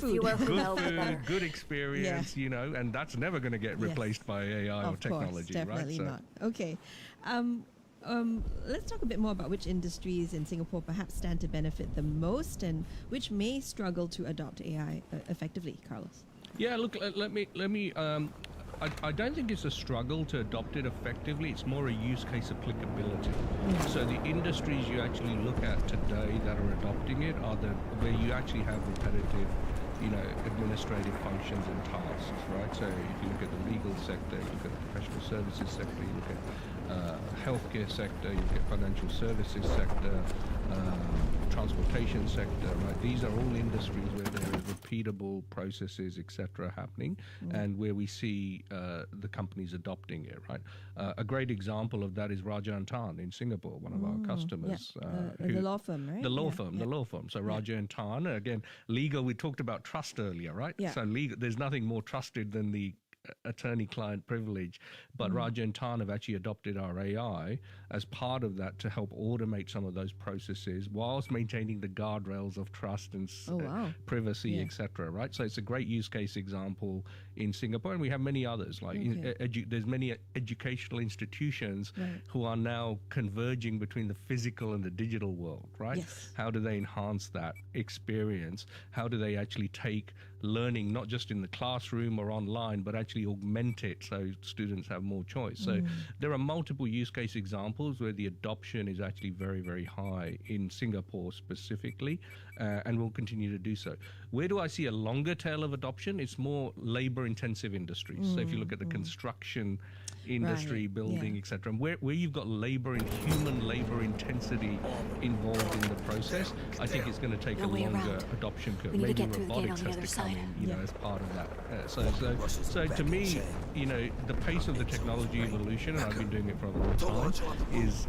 food. Fewer who Good know, the food, better. good experience, you know, and that's never going to get replaced by AI or Of course, technology, definitely right? not. Okay. Let's talk a bit more about which industries in Singapore perhaps stand to benefit the most and which may struggle to adopt AI effectively, Carlos. Yeah, look, let me. I don't think it's a struggle to adopt it effectively. It's more a use case applicability. So the industries you actually look at today that are adopting it are where you actually have repetitive, administrative functions and tasks, right? So if you look at the legal sector, you look at the professional services sector, you look at healthcare sector, you look at financial services sector, transportation sector, right? These are all industries where there is repeatable processes, etc., happening, and where we see the companies adopting it, right? A great example of that is Raja & Tan in Singapore, one of our customers. The law firm, right? The law firm. So Raja & Tan, again, legal, we talked about trust earlier, right? Yeah. So legal, there's nothing more trusted than the attorney-client privilege, but Raja and Tan have actually adopted our AI as part of that to help automate some of those processes whilst maintaining the guardrails of trust and privacy, etc. Right? So it's a great use case example in Singapore, and we have many others. Like there's many educational institutions who are now converging between the physical and the digital world. Right? Yes. How do they enhance that experience? How do they actually take learning not just in the classroom or online, but actually augment it so students have more choice? So there are multiple use case examples where the adoption is actually very, very high in Singapore specifically, and will continue to do so. Where do I see a longer tail of adoption? It's more labor intensive industries. So if you look at the construction industry, building, etc., and where you've got human labor intensity involved in the process, I think it's going to take a longer adoption curve. Maybe robotics has to come in, as part of that. So to me, the pace of the technology evolution, and I've been doing it for a long time, is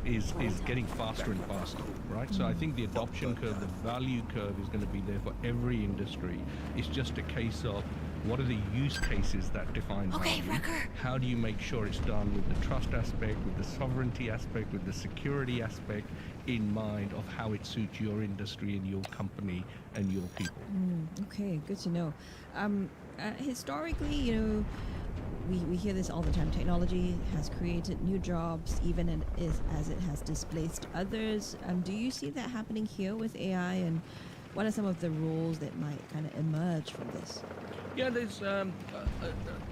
getting faster and faster, right? So I think the adoption curve, the value curve is going to be there for every industry. It's just a case of what are the use cases that define value? Recker. How do you make sure it's done with the trust aspect, with the sovereignty aspect, with the security aspect in mind of how it suits your industry and your company and your people? Okay, good to know. Historically, we hear this all the time. Technology has created new jobs, even as it has displaced others. Do you see that happening here with AI, and what are some of the roles that might kind of emerge from this? Yeah, there's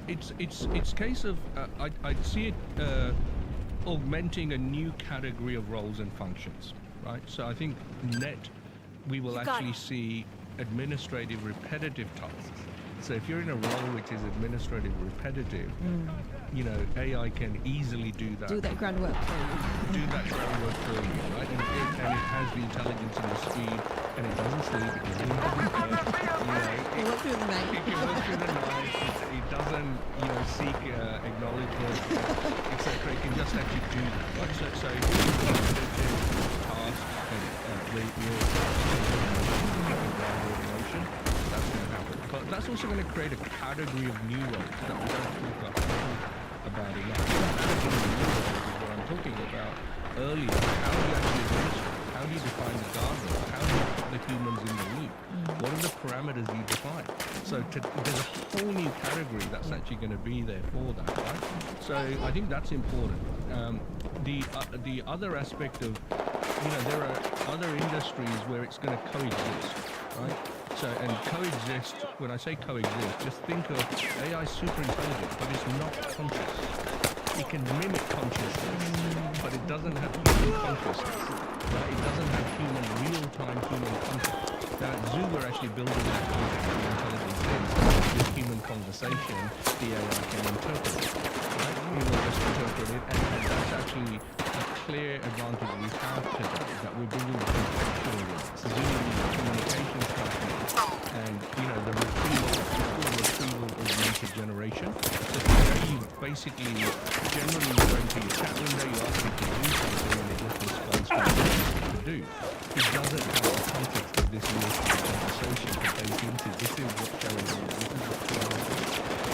it's case of I'd see it augmenting a new category of roles and functions, right? So I think we will actually see administrative repetitive tasks. So if you're in a role which is administrative repetitive, AI can easily do that. Do that groundwork for you. Right? And it has the intelligence and the speed, and it doesn't sleep, it doesn't It works through the night. It can work through the night. It doesn't, seek acknowledgement, etc. It can just actually do that. Right? So repetitive tasks that's going to happen. But that's also going to create a category of new roles that we don't talk about enough. What I'm talking about earlier, how do you actually administer? How do you define the guardrail? How do you put the humans in the loop? What are the parameters you define? So there's a whole new category that's actually going to be there for that, right? So I think that's important. The other aspect of, there are other industries where it's going to coexist, right? So, and coexist, when I say coexist, just think of AI super intelligent, but it's not conscious. It can mimic consciousness, but it doesn't have human consciousness. Right? It doesn't have real-time human consciousness. Now, at Zoo, we're actually building that artificial intelligence in. With human conversation, the AI can interpret it. Right? We will just interpret it, and that's actually a clear advantage we have today, that we're building a contextual unit. Zoo is a communications company, and the retrieval augmented generation. So today you basically generally go into your chat window, you ask it to do something, and it just responds to what you ask it to do. It doesn't have the context of this real conversation to bake into. This is what Sharon did, this is what Sharon did,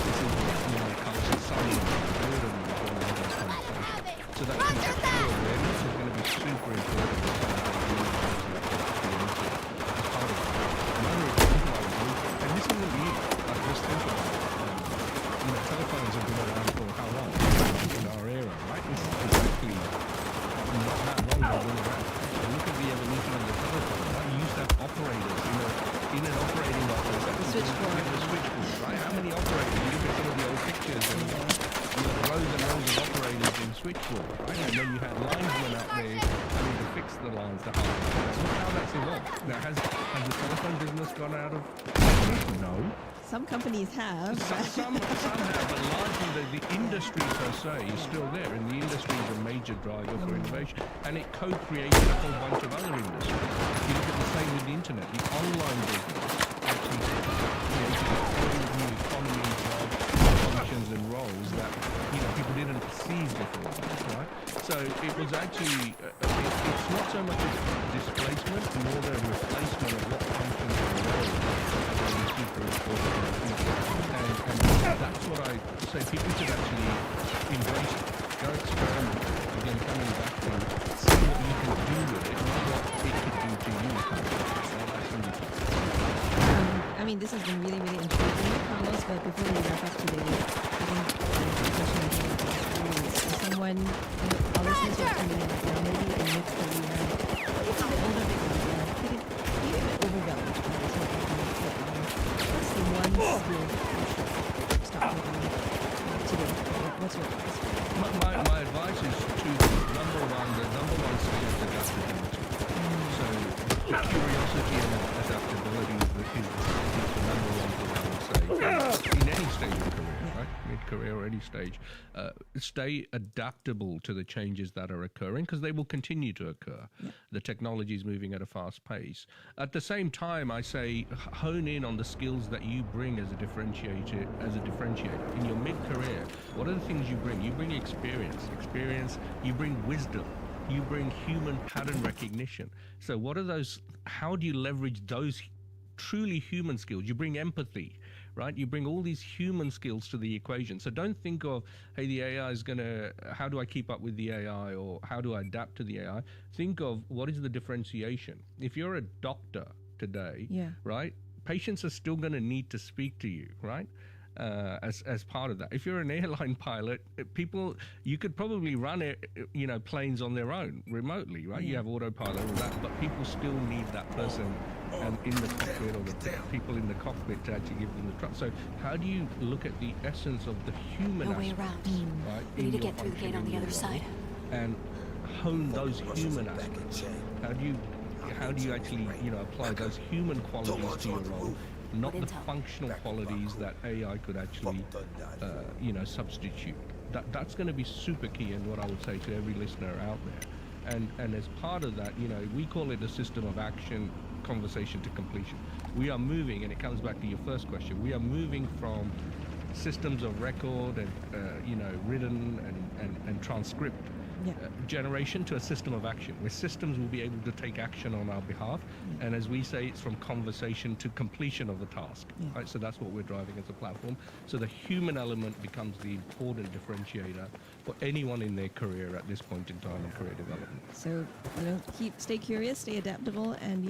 this is what Carson Simon did, and we're going to have a conversation. So that contextual awareness is going to be super important for some of the another example I would use, and this isn't new, just think about it. Telephones have been around for how long in our era, right? This is exactly switchboard, right? How many operators? You look at some of the old pictures and rows and rows of operators in switchboard, right? And then you had linesmen out there having to fix the lines to half. That's how that's evolved. Now, has the telephone business gone out of business? No. Some companies have. Some have, but largely the industry per se is still there, and the industry is a major driver for innovation, and it co-created a whole bunch of other industries. You look at the same with the internet, the online business actually created a whole new economy, jobs, functions, and roles that people didn't perceive before, right? So it was actually it's not so much a displacement, more a replacement of what functions and roles are super important in the future. And that's what I say people should actually embrace it. Go experiment. Again, coming back to see what you can do with it, not what it could do to you. I mean, this has been really, really intriguing, Carlos, but before we wrap up today, I think the question I think is someone, our listeners who are coming in right now, maybe in mid-career, it's a bit older, a bit younger, feeling a bit overwhelmed by this whole economic slowdown. What's the one skill that you should start working on today? What's your advice? My advice is to the number one skill is adaptability. So curiosity and adaptability is the number one thing I would say in any stage of career, right? Mid-career or any stage. Stay adaptable to the changes that are occurring because they will continue to occur. The technology is moving at a fast pace. At the same time, I say hone in on the skills that you bring as a differentiator. In your mid-career, what are the things you bring? You bring experience, you bring wisdom. You bring human pattern recognition. So what are those, how do you leverage those truly human skills? You bring empathy, right? You bring all these human skills to the equation. So don't think of, hey, the AI is how do I keep up with the AI or how do I adapt to the AI? Think of what is the differentiation. If you're a doctor today, right? Patients are still going to need to speak to you, right? As part of that. If you're an airline pilot, you could probably run planes on their own remotely, right? You have autopilot and all that, but people still need that person in the cockpit or the people in the cockpit to actually give them the trust. So how do you look at the essence of the human aspect, right? We need to get through the gate on the other side. And hone those human aspects. How do you actually apply those human qualities to your role? Not the functional qualities that AI could actually, substitute. That's going to be super key, and what I would say to every listener out there. And as part of that, we call it a system of action, conversation to completion. We are moving, and it comes back to your first question. We are moving from systems of record and written and transcript generation to a system of action, where systems will be able to take action on our behalf. And as we say, it's from conversation to completion of the task. Right? So that's what we're driving as a platform. So the human element becomes the important differentiator for anyone in their career at this point in time in career development. So stay curious, stay adaptable, and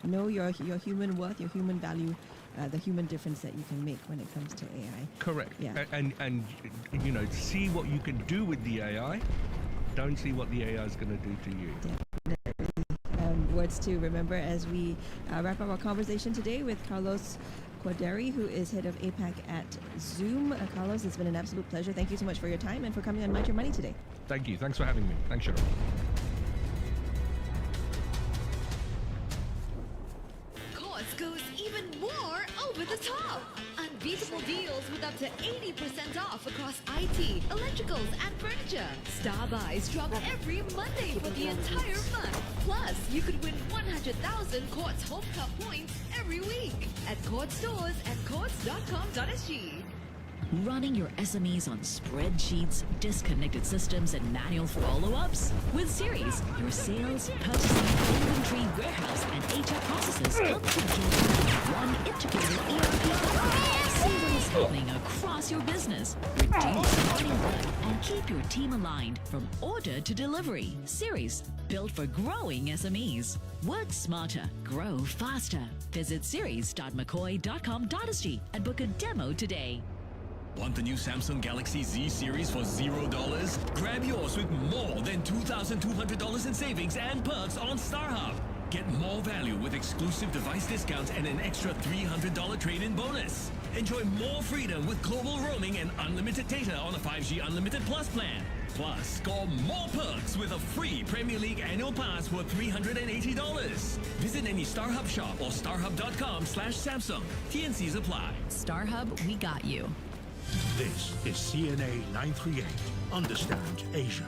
know your human worth, your human value, the human difference that you can make when it comes to AI. Correct. Yeah. And see what you can do with the AI. Don't see what the AI is going to do to you. Definitely. Words to remember as we wrap up our conversation today with Carlos Quaderi, who is head of APAC at Zoom. Carlos, it's been an absolute pleasure. Thank you so much for your time and for coming on Mind Your Money today. Thank you. Thanks for having me. Thanks, Cheryl. Quartz goes even more over the top. Unbeatable deals with up to 80% off across IT, electricals, and furniture. Star buys drop every Monday for the entire month. Plus, you could win 100,000 Quartz Home Cup points every week at Quartz stores and quartz.com.sg. Running your SMEs on spreadsheets, disconnected systems, and manual follow-ups? With Series, your sales, purchasing, inventory, warehouse, and HR processes come together in one integrated ERP. See what is happening across your business. Reduce manual work and keep your team aligned from order to delivery. Series, built for growing SMEs. Work smarter, grow faster. Visit series.mccoy.com.sg and book a demo today. Want the new Samsung Galaxy Z series for $0? Grab yours with more than $2,200 in savings and perks on StarHub. Get more value with exclusive device discounts and an extra $300 trade-in bonus. Enjoy more freedom with global roaming and unlimited data on a 5G Unlimited Plus plan. Plus, score more perks with a free Premier League annual pass for $380. Visit any StarHub shop or starhub.com/Samsung. TNCs apply. StarHub, we got you. This is CNA 938. Understand Asia.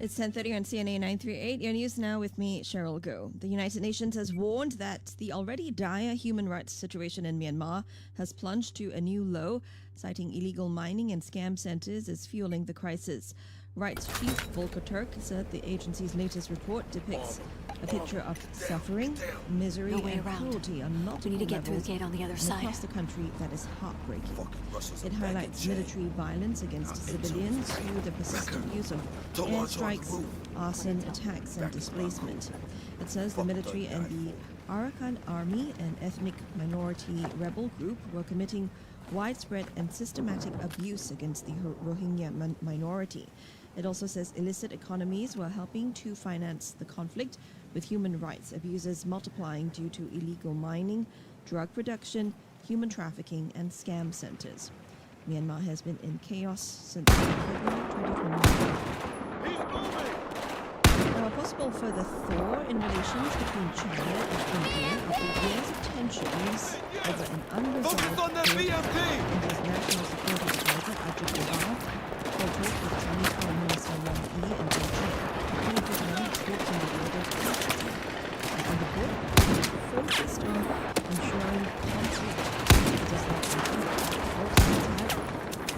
It's 10:30 on CNA 938. Your news now with me, Cheryl Goh. The United Nations has warned that the already dire human rights situation in Myanmar has plunged to a new low, citing illegal mining and scam centers as fueling the crisis. Rights Chief Volker Turk said the agency's latest report depicts a picture of suffering, misery, No way and around. cruelty on multiple We need to get through levels the gate on the other and side. across the country that is heartbreaking. It highlights military violence against civilians through the persistent use of airstrikes, arson, attacks, and displacement. It says the military and the Arakan Army, an ethnic minority rebel group, were committing widespread and systematic abuse against the Rohingya minority. It also says illicit economies were helping to finance the conflict, with human rights abuses multiplying due to illegal mining, drug production, human trafficking, and scam centers. Myanmar has been in chaos since February 2021. Now, a possible further thaw in relations between China and India after years of tensions over an unresolved India's national security advisor Ajit Doval held talks with Chinese Foreign Minister Wang Yi and Beijing. He began talks on the border capacity. And the book focused on ensuring conflict does not continue. Both sides have,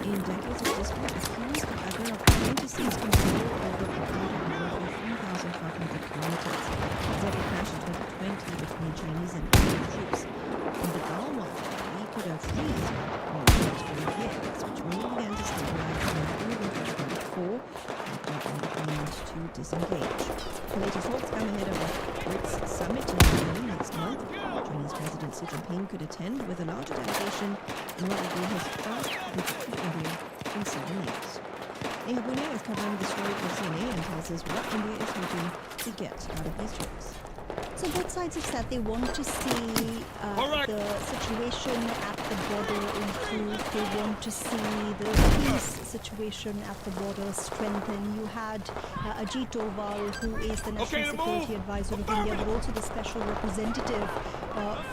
in decades of dispute, accused the other of trying to seize control over a border of roughly 3,500 kilometers. There was a crash in 2020 between Chinese and Indian troops. In the Gulf, he could have freeze relations for years, which really began to stabilize in early 2024 and brought on the government to disengage. The latest talks come ahead of a BRICS summit in Delhi next month. Chinese President Xi Jinping could attend with a larger delegation in what will be his first visit to India in 7 years. Neha Punia is covering the story for CNA and tells us what India is hoping to get out of these talks. So both sides have said they want to see the situation at the border improve. They want to see the peace situation at the border strengthen. You had Ajit Doval, who is the National Security Advisor of India, but also the special representative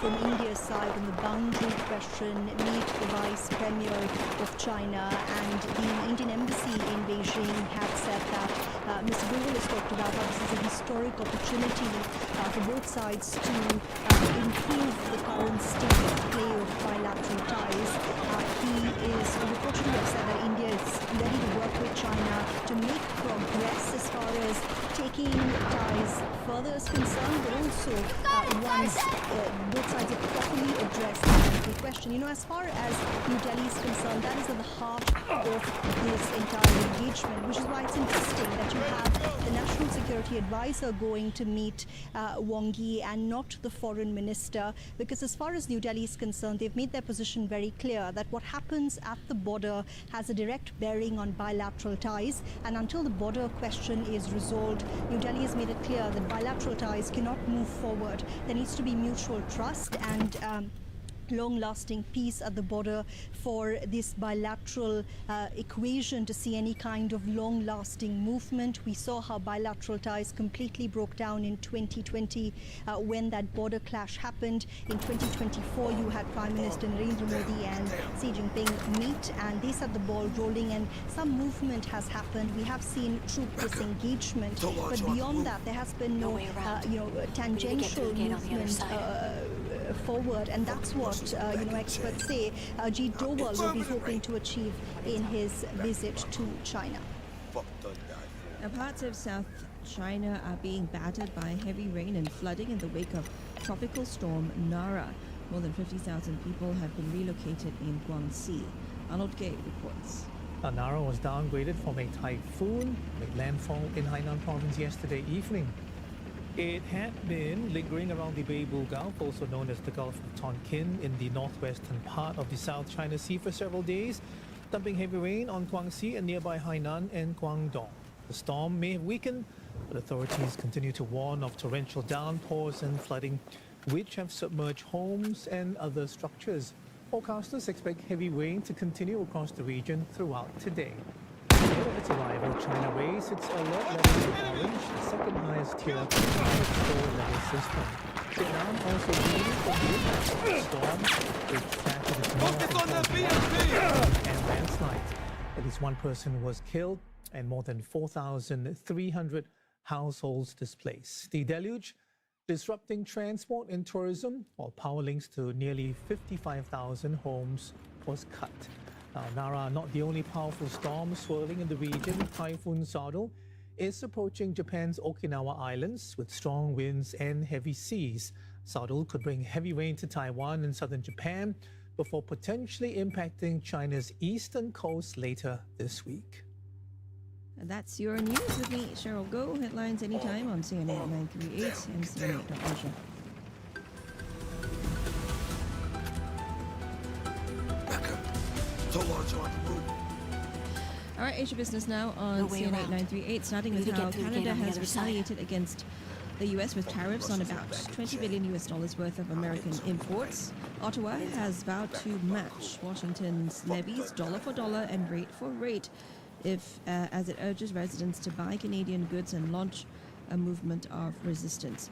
from India's side on the boundary question, meet the Vice Premier of China. And the Indian Embassy in Beijing had said that Mr. Doval has talked about how this is a historic opportunity for both sides to improve the current state of play of bilateral ties. He is reported to have said that India is ready to work with China to make progress as far as taking ties further is concerned, but also once both sides have properly addressed the boundary question. You know, as far as New Delhi is concerned, that is at the heart of this entire engagement, which is why it's interesting that you have the National Security Advisor going to meet Wang Yi and not the Foreign Minister, because as far as New Delhi is concerned, they've made their position very clear that what happens at the border has a direct bearing on bilateral ties, and until the border question is resolved, New Delhi has made it clear that bilateral ties cannot move forward. There needs to be mutual trust and long-lasting peace at the border for this bilateral equation to see any kind of long-lasting movement. We saw how bilateral ties completely broke down in 2020 when that border clash happened. In 2024, you had Prime Minister Narendra Modi and Xi Jinping meet, and they set the ball rolling, and some movement has happened. We have seen troop disengagement, but beyond that, there has been no tangential movement forward, and that's what experts say Ajit Doval will be hoping to achieve in his visit to China. Now, parts of South China are being battered by heavy rain and flooding in the wake of tropical storm Nara. More than 50,000 people have been relocated in Guangxi. Arnold Gay reports. Nara was downgraded from a typhoon with landfall in Hainan province yesterday evening. It had been lingering around the Beibu Gulf, also known as the Gulf of Tonkin, in the northwestern part of the South China Sea for several days, dumping heavy rain on Guangxi and nearby Hainan and Guangdong. The storm may have weakened, but authorities continue to warn of torrential downpours and flooding, which have submerged homes and other structures. Forecasters expect heavy rain to continue across the region throughout today. Ahead of its arrival, China raised its alert level to orange, the second highest tier of its 4-level system. Vietnam also dealing with the impact of the storm, which shattered its north and landslides. At least one person was killed and more than 4,300 households displaced. The deluge disrupting transport and tourism, while power links to nearly 55,000 homes was cut. Now, Nara, not the only powerful storm swirling in the region. Typhoon Sado is approaching Japan's Okinawa Islands with strong winds and heavy seas. Sado could bring heavy rain to Taiwan and southern Japan before potentially impacting China's eastern coast later this week. And that's your news with me, Cheryl Go. Headlines anytime on CNN 938 and CNN.Asia. All right, Asia Business now on CNN 938, starting with how Canada has retaliated against the U.S. with tariffs on about $20 billion worth of American imports. Ottawa has vowed to match Washington's levies dollar for dollar and rate for rate as it urges residents to buy Canadian goods and launch a movement of resistance.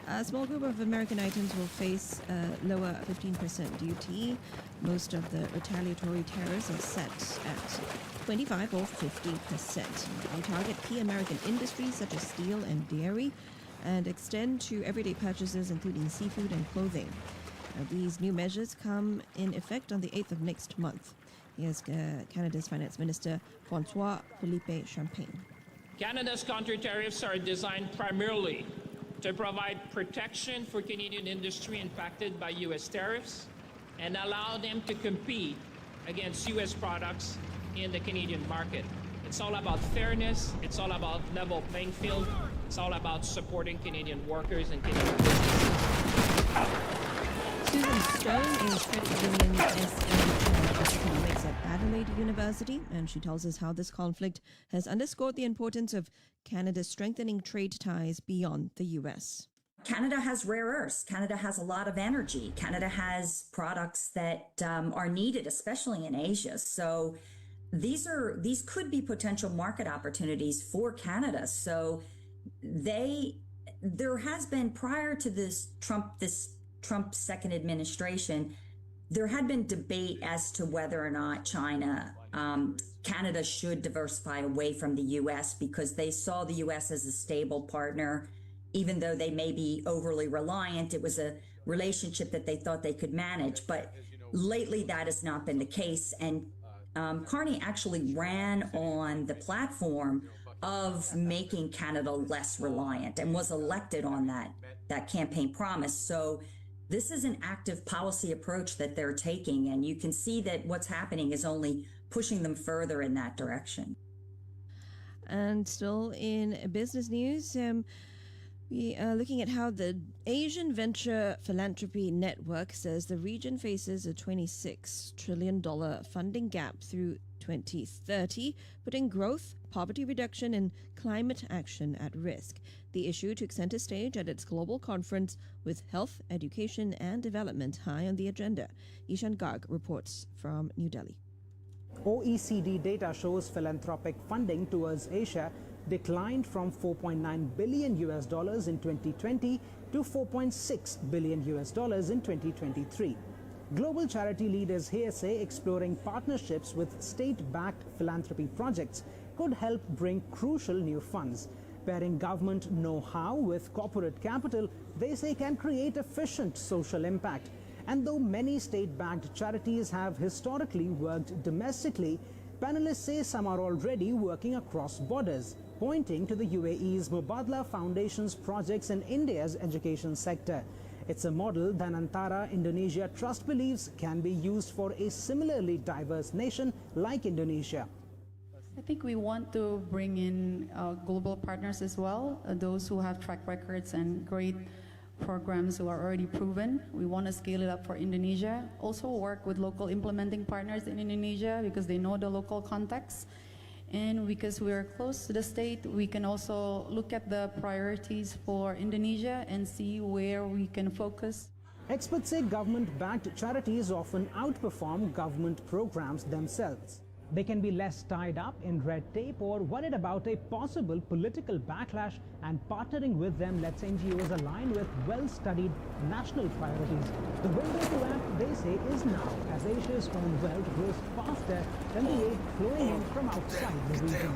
A small group of American items will face a lower 15% duty. Most of the retaliatory tariffs are set at 25 or 50%. They target key American industries such as steel and dairy and extend to everyday purchases including seafood and clothing. These new measures come in effect on the 8th of next month. Here's Canada's Finance Minister, François-Philippe Champagne. Canada's counter-tariffs are designed primarily to provide protection for Canadian industry impacted by U.S. tariffs and allow them to compete against U.S. products in the Canadian market. It's all about fairness, it's all about level playing field, it's all about supporting Canadian workers and Canadian businesses. Susan Stone is credit union SME economics at Adelaide University, and she tells us how this conflict has underscored the importance of Canada strengthening trade ties beyond the U.S. Canada has rare earths. Canada has a lot of energy. Canada has products that are needed, especially in Asia. So these could be potential market opportunities for Canada. So there has been, prior to this Trump second administration, there had been debate as to whether or not Canada should diversify away from the U.S. because they saw the U.S. as a stable partner. Even though they may be overly reliant, it was a relationship that they thought they could manage. But lately that has not been the case. And Carney actually ran on the platform of making Canada less reliant and was elected on that campaign promise. So this is an active policy approach that they're taking, and you can see that what's happening is only pushing them further in that direction. And still in business news, we are looking at how the Asian Venture Philanthropy Network says the region faces a $26 trillion funding gap through 2030, putting growth, poverty reduction, and climate action at risk. The issue took center stage at its global conference with health, education, and development high on the agenda. Ishan Garg reports from New Delhi. OECD data shows philanthropic funding towards Asia declined from $4.9 billion in 2020 to $4.6 billion in 2023. Global charity leaders here say exploring partnerships with state-backed philanthropy projects could help bring crucial new funds. Pairing government know-how with corporate capital, they say, can create efficient social impact. And though many state-backed charities have historically worked domestically, panelists say some are already working across borders, pointing to the UAE's Mubadala Foundation's projects in India's education sector. It's a model that Antara Indonesia Trust believes can be used for a similarly diverse nation like Indonesia. I think we want to bring in global partners as well, those who have track records and great programs who are already proven. We want to scale it up for Indonesia. Also work with local implementing partners in Indonesia because they know the local context. And because we are close to the state, we can also look at the priorities for Indonesia and see where we can focus. Experts say government-backed charities often outperform government programs themselves. They can be less tied up in red tape or worried about a possible political backlash, and partnering with them lets NGOs align with well-studied national priorities. The window to act, they say, is now, as Asia's own wealth grows faster than the aid flowing in from outside the region.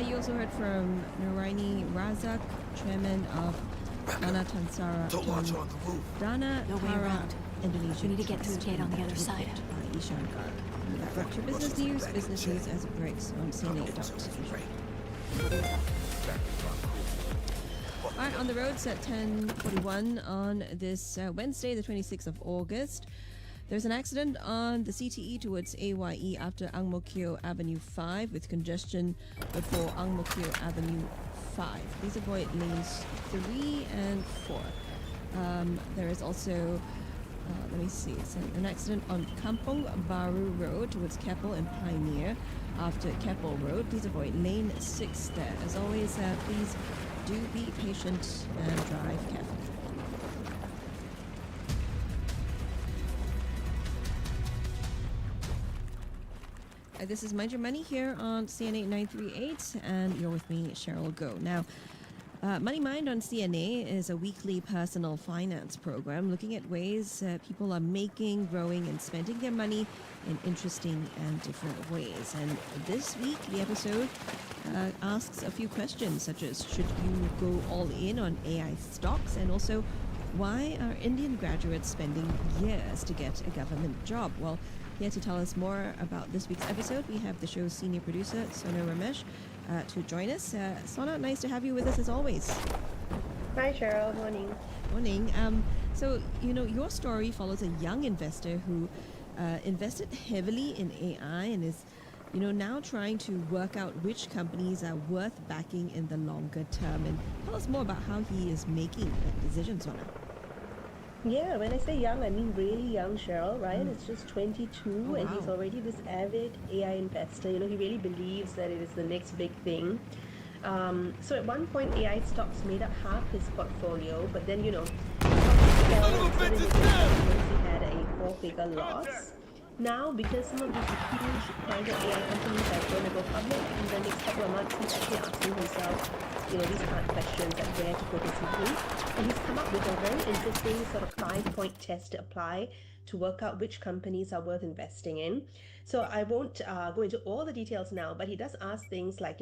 You also heard from Nuraini Razak, chairman of Dana Tansara Dana Tara Indonesia. We need to get through the gate on the other side. Ishankar. Back to business news as it breaks on CNA.asia. All right, on the roads at 10:41 on this Wednesday, the 26th of August. There's an accident on the CTE towards AYE after Ang Mo Kio Avenue 5 with congestion before Ang Mo Kio Avenue 5. Please avoid lanes 3 and 4. There is also let me see, it's an accident on Kampong Baru Road towards Keppel and Pioneer after Keppel Road. Please avoid lane 6 there. As always, please do be patient and drive carefully. This is Mind Your Money here on CNA 938, and you're with me, Cheryl Go. Now, Money Mind on CNA is a weekly personal finance program looking at ways people are making, growing, and spending their money in interesting and different ways. And this week, the episode asks a few questions, such as should you go all in on AI stocks, and also why are Indian graduates spending years to get a government job? Well, here to tell us more about this week's episode, we have the show's senior producer, Sona Ramesh, to join us. Sona, nice to have you with us as always. Hi, Cheryl. Morning. Morning. So, your story follows a young investor who invested heavily in AI and is, now trying to work out which companies are worth backing in the longer term. And tell us more about how he is making that decision, Sona. Yeah, when I say young, I mean really young, Cheryl. Ryan is just 22 and he's already this avid AI investor. He really believes that it is the next big thing. So at one point, AI stocks made up half his portfolio, but then, he had a 4-figure loss. Now, because some of these huge private AI companies are going to go public in the next couple of months, he's actually asking himself, these hard questions like where to put his money. And he's come up with a very interesting sort of 5-point test to apply to work out which companies are worth investing in. So I won't go into all the details now, but he does ask things like,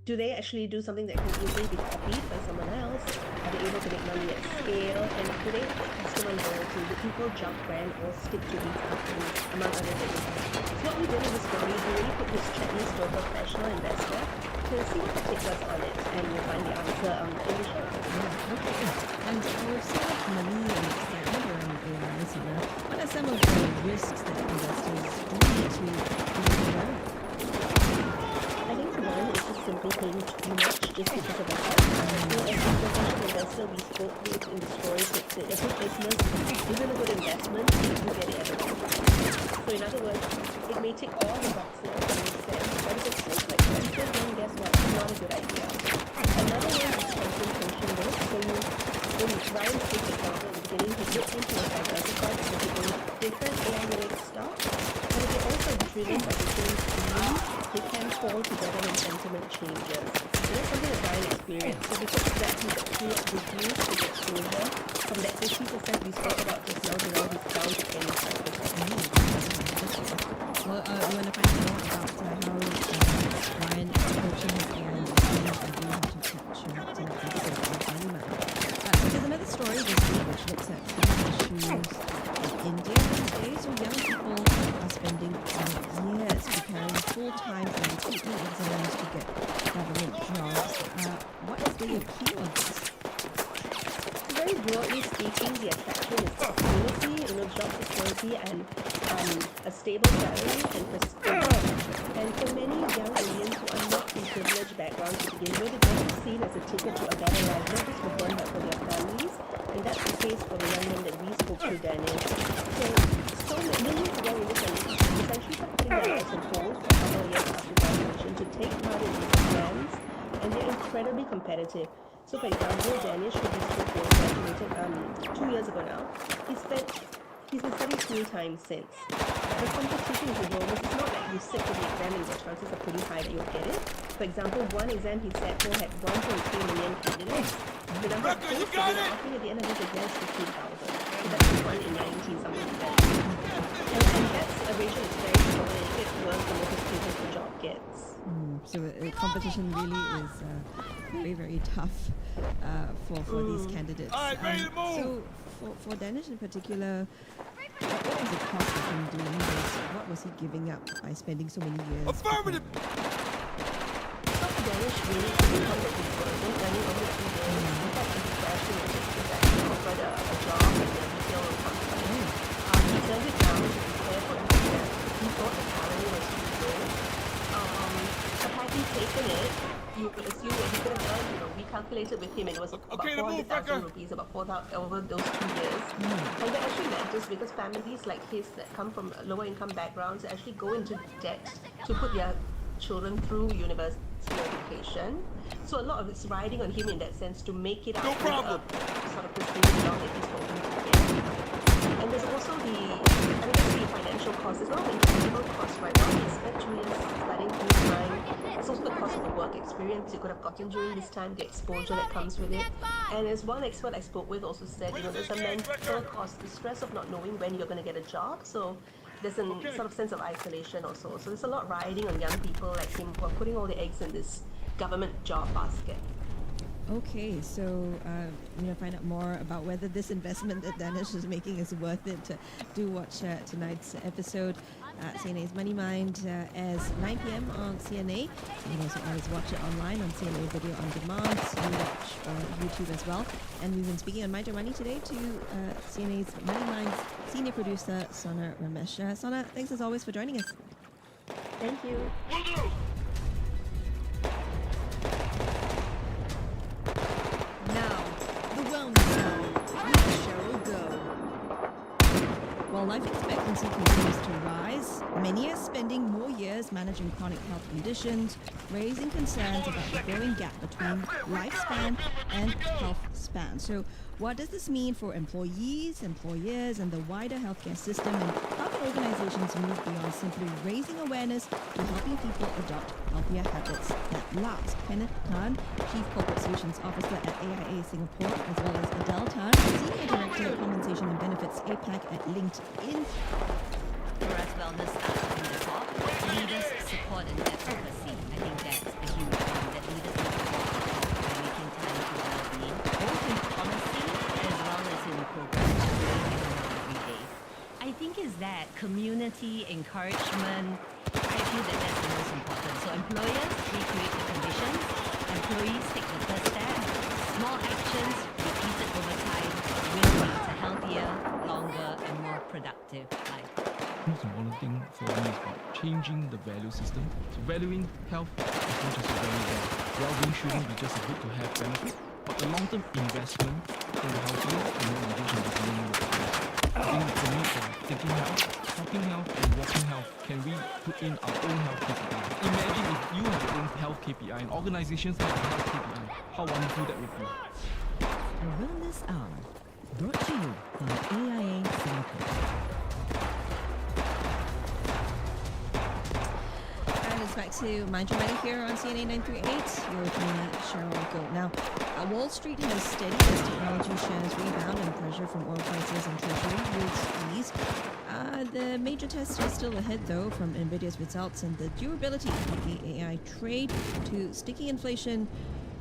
do they actually do something that can easily be copied by someone else? Are they able to make money at scale? And do they have customer loyalty? Do people jump brand or stick to these companies, among other things? So what we did in this story is we really put this checklist to a professional investor to see what the take was on it, and you'll find the answer in the show. Yeah, okay. And we've so much money and excitement around AI, Sona. What are some of the risks that investors do need to be aware of? I think one is just simply paying too much just because of a hype. As a professional investor we spoke with in the story, puts it, a good business isn't a good investment if you get it at the wrong price. So in other words, it may tick all the boxes that make sense, but if it's so expensive, then guess what? It's not a good idea. Another one is concentration risk. So in Ryan's case example at the beginning, he looked into a diversified different AI-related stocks, but if they're also driven by the same theme, they can fall together when sentiment changes. And that's something that Ryan experienced. So because of that, he's actually reduced his exposure from that 50% we spoke about just now to now he's down to 25%. Well, we want to find out more about how Ryan is approaching his AI investing, and we have to capture that episode of Money Mind. There's another story this week which looks at issues in India these days. So young people are spending years preparing full-time for recruitment exams to get government jobs. What is the appeal of this? Very broadly speaking, the attraction is stability, job security, and a stable salary and prestige. And for many young Indians who are not from privileged backgrounds to begin with, it's also seen as a ticket to a better life, not just for them but for their families. And that's the case for the young men that we spoke to, Daniel. So millions of young Indians are essentially putting their lives on hold for a couple of years after and to take part in these programs, and they're incredibly competitive. So, for example, Danish, who just graduated 2 years ago now, he's been studying full time since. The competition is enormous. It's not like you sit for the exam and your chances are pretty high that you'll get it. For example, one exam he sat for had 1.3 million candidates. The number of posts that they were offering at the end of this exam is 15,000. So that's 1 in 19 something like that. And that's a ratio that's very strong, and it gets worse the more prestigious the job gets. So competition really is very, very tough for these candidates. So for Danish in particular, what was the cost of him doing this? What was he giving up by spending so many years? Affirmative! So for Danish, really, to become the person, earning over 2 years, in fact, his passion was just to offer a job in the retail company. He turned it down to prepare for the exam. He thought the salary was too low. But had he taken it, you would assume that he could have earned, we calculated with him, and it was about 400,000 rupees, about 4,000 over those 2 years. And that actually meant just because families like his that come from lower income backgrounds actually go into debt to put their children through university education. So a lot of it's riding on him in that sense to make it up with a sort of prestigious job that he's hoping to get. And there's also the financial cost as well, the intangible cost, right? Now he spent 2 years studying full time. It's also the cost of the work experience you could have gotten during this time, the exposure that comes with it. And as one expert I spoke with also said, there's a mental cost, the stress of not knowing when you're going to get a job. So there's a sort of sense of isolation also. So there's a lot riding on young people like him who are putting all the eggs in this government job basket. Okay, so find out more about whether this investment that Danish is making is worth it. Do watch tonight's episode. CNA's Money Mind as 9 p.m. on CNA. You can also always watch it online on CNA Video on Demand. You watch on YouTube as well. And we've been speaking on Mind Your Money today to CNA's Money Mind's senior producer, Sona Ramesh. Sona, thanks as always for joining us. Thank you. Now, the Wellness Zone with Cheryl Go. While life expectancy continues to rise, many are spending more years managing chronic health conditions, raising concerns about the growing gap between lifespan and health span. So what does this mean for employees, employers, and the wider healthcare system, and how can organizations move beyond simply raising awareness to helping people adopt healthier habits that last? Kenneth Tan, Chief Corporate Solutions Officer at AIA Singapore, as well as Adele Tan, Senior Director of Compensation and Benefits APAC at LinkedIn. For us, wellness starts from the top. Leaders support and advocacy. I think that's a huge one that leaders need to walk the talk by making time for well-being, both in policy as well as in programs every day. I think is that community encouragement. I feel that that's the most important. So employers, we create the conditions. Employees take the first step. Small actions repeated over time will lead to healthier, longer, and more productive life. The most important thing for me is about changing the value system. So valuing health is not just a value that well-being shouldn't be just a good to have benefit, but a long-term investment in the healthier and more engaged and resilient workplace. I think the need for thinking health, talking health, and walking health can we put in our own health KPI. Imagine if you have your own health KPI and organizations have a health KPI, how wonderful that would be. The Wellness Hour, brought to you by AIA Singapore. It's back to Mind Your Money here on CNA 938. You're with me, Cheryl Go. Now, Wall Street has steadied as technology shares rebound and pressure from oil prices and treasury yields ease. The major test is still ahead, though, from NVIDIA's results and the durability of the AI trade to sticky inflation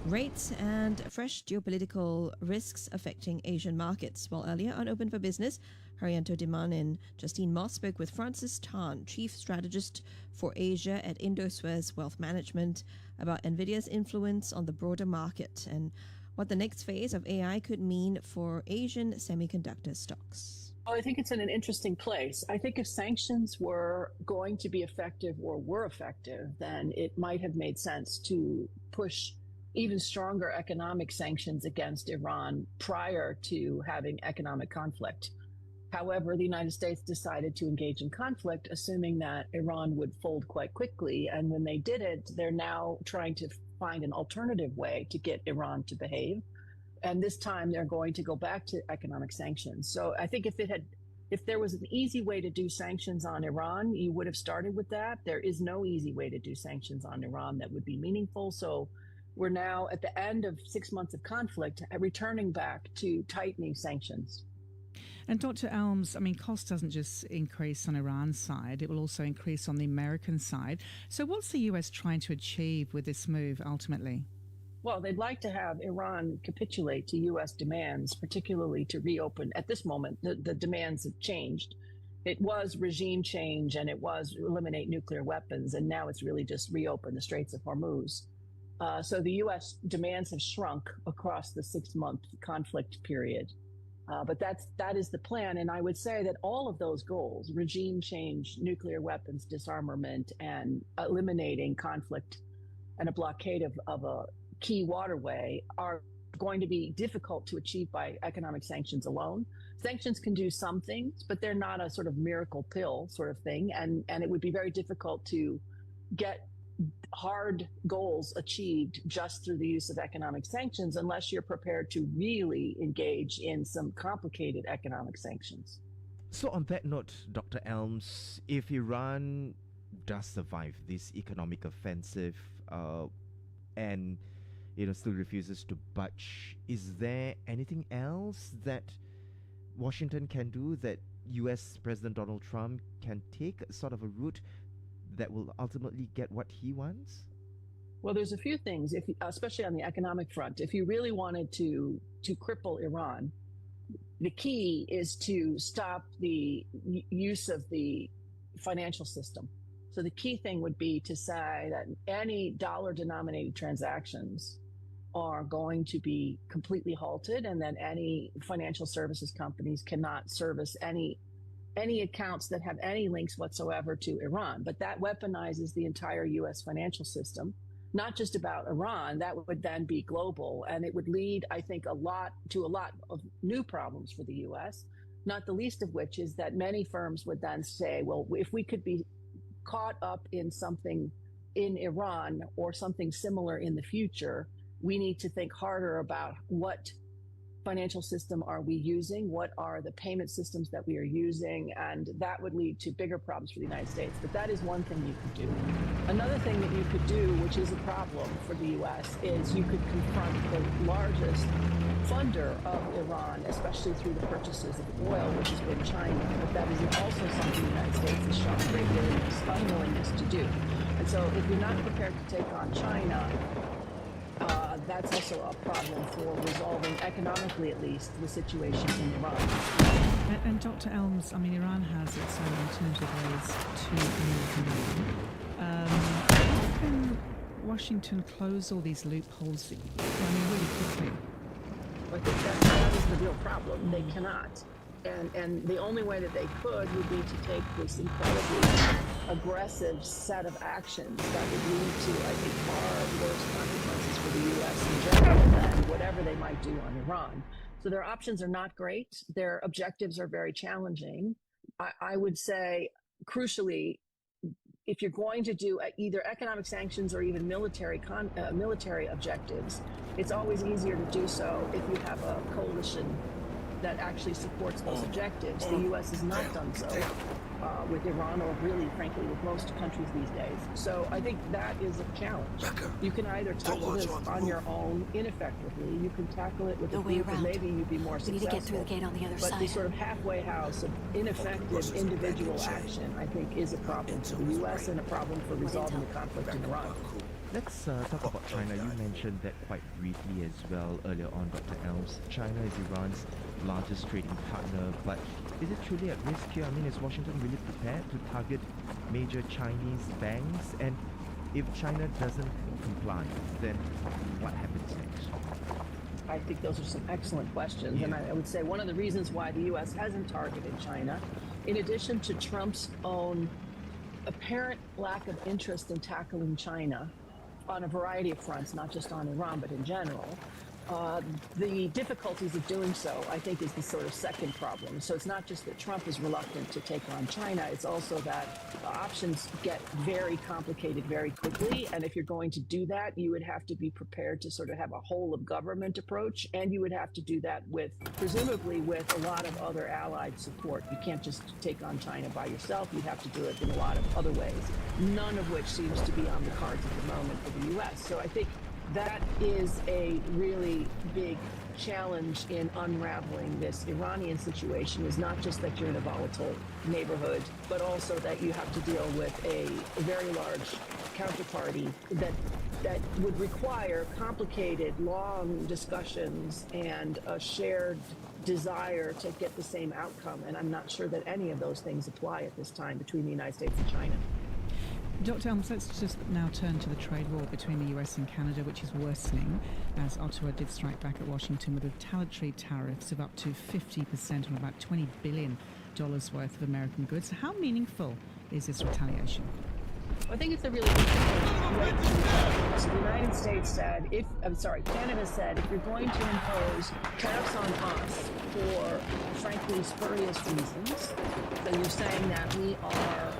rates and fresh geopolitical risks affecting Asian markets. While earlier on Open for Business, Haryanto Diman and Justine Moss spoke with Francis Tan, Chief Strategist for Asia at Indo-Suez Wealth Management, about NVIDIA's influence on the broader market and what the next phase of AI could mean for Asian semiconductor stocks. Well, I think it's in an interesting place. I think if sanctions were going to be effective or were effective, then it might have made sense to push even stronger economic sanctions against Iran prior to having economic conflict. However, the United States decided to engage in conflict, assuming that Iran would fold quite quickly. And when they did it, they're now trying to find an alternative way to get Iran to behave. And this time they're going to go back to economic sanctions. So I think if there was an easy way to do sanctions on Iran, you would have started with that. There is no easy way to do sanctions on Iran that would be meaningful. So we're now at the end of 6 months of conflict, returning back to tightening sanctions. And Dr. Elms, I mean, cost doesn't just increase on Iran's side, it will also increase on the American side. So what's the US trying to achieve with this move ultimately? Well, they'd like to have Iran capitulate to U.S. demands, particularly to reopen. At this moment, the demands have changed. It was regime change and it was eliminate nuclear weapons, and now it's really just reopen the Straits of Hormuz. So the U.S. demands have shrunk across the 6-month conflict period. But that is the plan. And I would say that all of those goals, regime change, nuclear weapons disarmament, and eliminating conflict and a blockade of a key waterway, are going to be difficult to achieve by economic sanctions alone. Sanctions can do some things, but they're not a sort of miracle pill sort of thing. And it would be very difficult to get hard goals achieved just through the use of economic sanctions unless you're prepared to really engage in some complicated economic sanctions. So on that note, Dr. Elms, if Iran does survive this economic offensive and still refuses to budge, is there anything else that Washington can do, that US President Donald Trump can take sort of a route that will ultimately get what he wants? Well, there's a few things, especially on the economic front. If you really wanted to cripple Iran, the key is to stop the use of the financial system. So the key thing would be to say that any dollar-denominated transactions are going to be completely halted, and that any financial services companies cannot service any accounts that have any links whatsoever to Iran. But that weaponizes the entire U.S. financial system, not just about Iran. That would then be global, and it would lead, I think, a lot of new problems for the U.S., not the least of which is that many firms would then say, well, if we could be caught up in something in Iran or something similar in the future, we need to think harder about what financial system are we using, what are the payment systems that we are using, and that would lead to bigger problems for the United States. But that is one thing you could do. Another thing that you could do, which is a problem for the U.S., is you could confront the largest funder of Iran, especially through the purchases of oil, which has been China. But that is also something the United States has shown great unwillingness to do. And so if you're not prepared to take on China, that's also a problem for resolving, economically at least, the situation in Iran. And Dr. Elms, I mean, Iran has its own alternative ways to move around. How can Washington close all these loopholes, really quickly? I think that is the real problem. They cannot. And the only way that they could would be to take this incredibly aggressive set of actions that would lead to, I think, far worse consequences for the U.S. in general than whatever they might do on Iran. So their options are not great. Their objectives are very challenging. I would say, crucially, if you're going to do either economic sanctions or even military objectives, it's always easier to do so if you have a coalition that actually supports those objectives. The U.S. has not done so with Iran, or really, frankly, with most countries these days. So I think that is a challenge. You can either tackle this on your own ineffectively, you can tackle it with a group, and maybe you'd be more successful. We need to get through the gate on the other side. But the sort of halfway house of ineffective individual action, I think, is a problem for the U.S. and a problem for resolving the conflict in Iran. Let's talk about China. You mentioned that quite briefly as well earlier on, Dr. Elms. China is Iran's largest trading partner, but is it truly at risk here? I mean, is Washington really prepared to target major Chinese banks? And if China doesn't comply, then what happens next? I think those are some excellent questions. Yeah. And I would say one of the reasons why the U.S. hasn't targeted China, in addition to Trump's own apparent lack of interest in tackling China, on a variety of fronts, not just on Iran, but in general, The difficulties of doing so, I think, is the sort of second problem. So it's not just that Trump is reluctant to take on China, it's also that options get very complicated very quickly. And if you're going to do that, you would have to be prepared to sort of have a whole of government approach. And you would have to do that with, presumably, with a lot of other allied support. You can't just take on China by yourself. You'd have to do it in a lot of other ways, none of which seems to be on the cards at the moment for the U.S. So I think that is a really big challenge in unraveling this Iranian situation, is not just that you're in a volatile neighborhood, but also that you have to deal with a very large counterparty that would require complicated, long discussions and a shared desire to get the same outcome. And I'm not sure that any of those things apply at this time between the United States and China. Dr. Elms, let's just now turn to the trade war between the US and Canada, which is worsening, as Ottawa did strike back at Washington with retaliatory tariffs of up to 50% on about $20 billion worth of American goods. How meaningful is this retaliation? I think it's a really interesting way to do that. So the United States said, Canada said, if you're going to impose tariffs on us for, frankly, spurious reasons, so you're saying that we are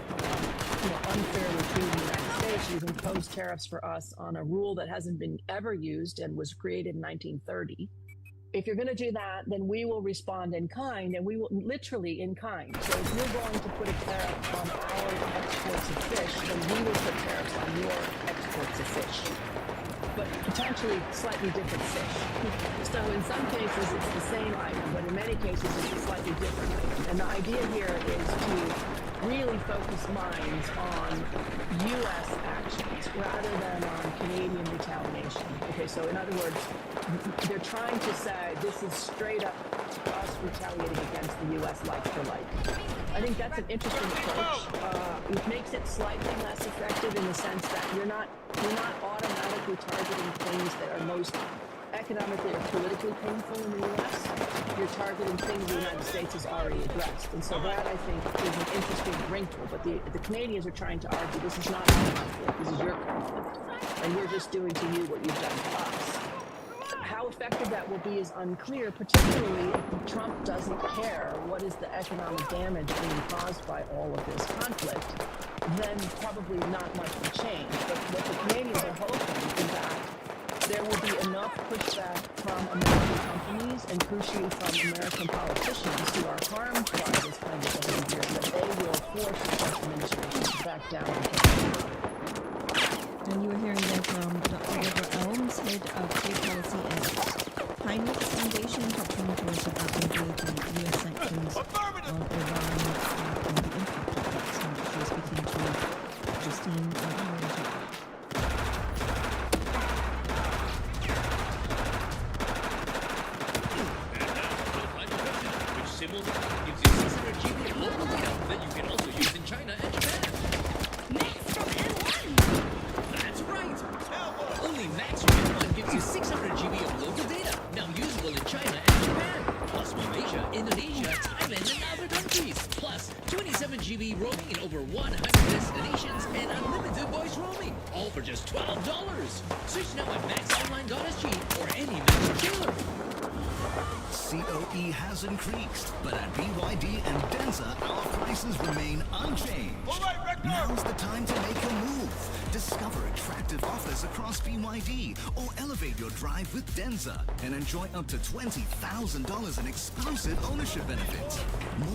unfairly treating the United States, you've imposed tariffs for us on a rule that hasn't been ever used and was created in 1930. If you're going to do that, then we will respond in kind, and we will literally in kind. So if you're going to put a tariff on our exports of fish, then we will put tariffs on your exports of fish, but potentially slightly different fish. So in some cases it's the same item, but in many cases it's a slightly different item. And the idea here is to really focus minds on U.S. actions rather than on Canadian retaliation. Okay, so in other words, they're trying to say this is straight up us retaliating against the U.S. like for like. I think that's an interesting approach. It makes it slightly less effective in the sense that you're not automatically targeting things that are most economically or politically painful in the U.S. You're targeting things the United States has already addressed. And so that, I think, is an interesting wrinkle. But the Canadians are trying to argue this is not our conflict, this is your conflict. And we're just doing to you what you've done to us. How effective that will be is unclear, particularly if Trump doesn't care what is the economic damage being caused by all of this conflict, then probably not much will change. But what the Canadians are hoping is that there will be enough pushback from American companies and crucially from American politicians who are harmed by this kind of behavior that they will force the Trump administration to back down on Canada. And you were hearing there from Dr. Deborah Elms, head of trade policy at Heinrich Foundation, talking to us about the U.S. sanctions of Iran and the impact of that. So she was speaking to Justine Gives you 600 GB of local data that you can also use in China and Japan. Max from N1! That's right! Only Max from N1 gives you 600 GB of local data, now usable in China and Japan, plus Malaysia, Indonesia, Thailand, and other countries, plus 27 GB roaming in over 100 destinations and unlimited voice roaming, all for just $12. Switch now at maxonline.sg or any Max dealer. COE has increased, but at BYD and Denza, our prices remain unchanged. All right, Recker! Now's the time to make a move. Discover attractive offers across BYD or elevate your drive with Denza and enjoy up to $20,000 in exclusive ownership benefits.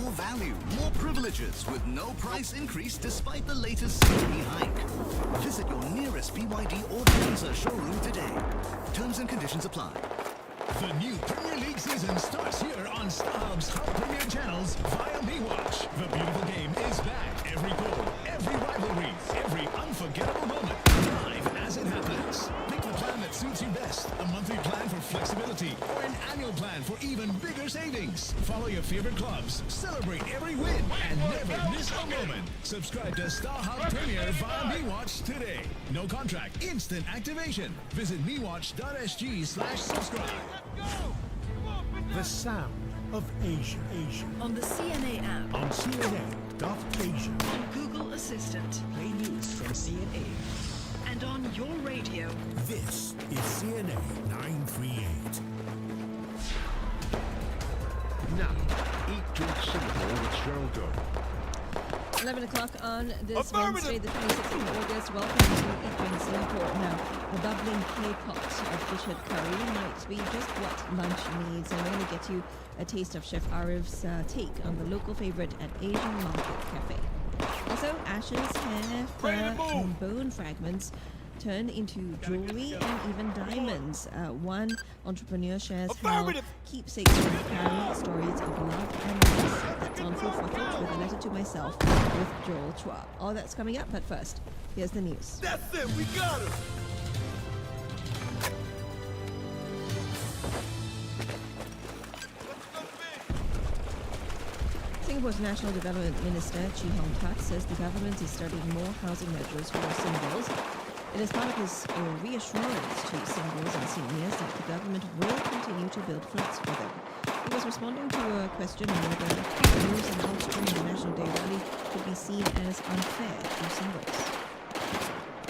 More value, more privileges with no price increase despite the latest COE hike. Visit your nearest BYD or Denza showroom today. Terms and conditions apply. The new Premier League season starts here on StarHub's Hub Premier channels via MeWatch. The beautiful game is back. Every goal, every rivalry, every unforgettable moment, live as it happens. Pick the plan that suits you best. A monthly plan for flexibility or an annual plan for even bigger savings. Follow your favorite clubs, celebrate every win, and never miss a moment. Subscribe to StarHub Premier via MeWatch today. No contract, instant activation. Visit mewatch.sg/subscribe. The sound of Asia. On the CNA app. On CNN.Asia. On Google Assistant. Play news from CNA. And on your radio. This is CNA 938. Now, Eat Drink Singapore with Cheryl Go. 11 o'clock on this Wednesday, the 26th of August. Welcome to Eat Drink Singapore. Now, a bubbling clay pot of fish-head curry might be just what lunch needs, and we're going to get you a taste of Chef Arif's take on the local favorite at Asian Market Cafe. Also, ashes, hair, fur, and bone fragments turn into jewelry and even diamonds. One entrepreneur shares how keepsakes can carry stories of love and loss. That's on Food for Thought with a letter to myself with Joel Chua. All that's coming up, but first, here's the news. That's it, we got him! Singapore's National Development Minister Chee Hong Tat says the government is studying more housing measures for singles. It is part of his reassurance to singles and seniors that the government will continue to build flats for them. He was responding to a question on whether the news announced during the National Day rally could be seen as unfair to singles.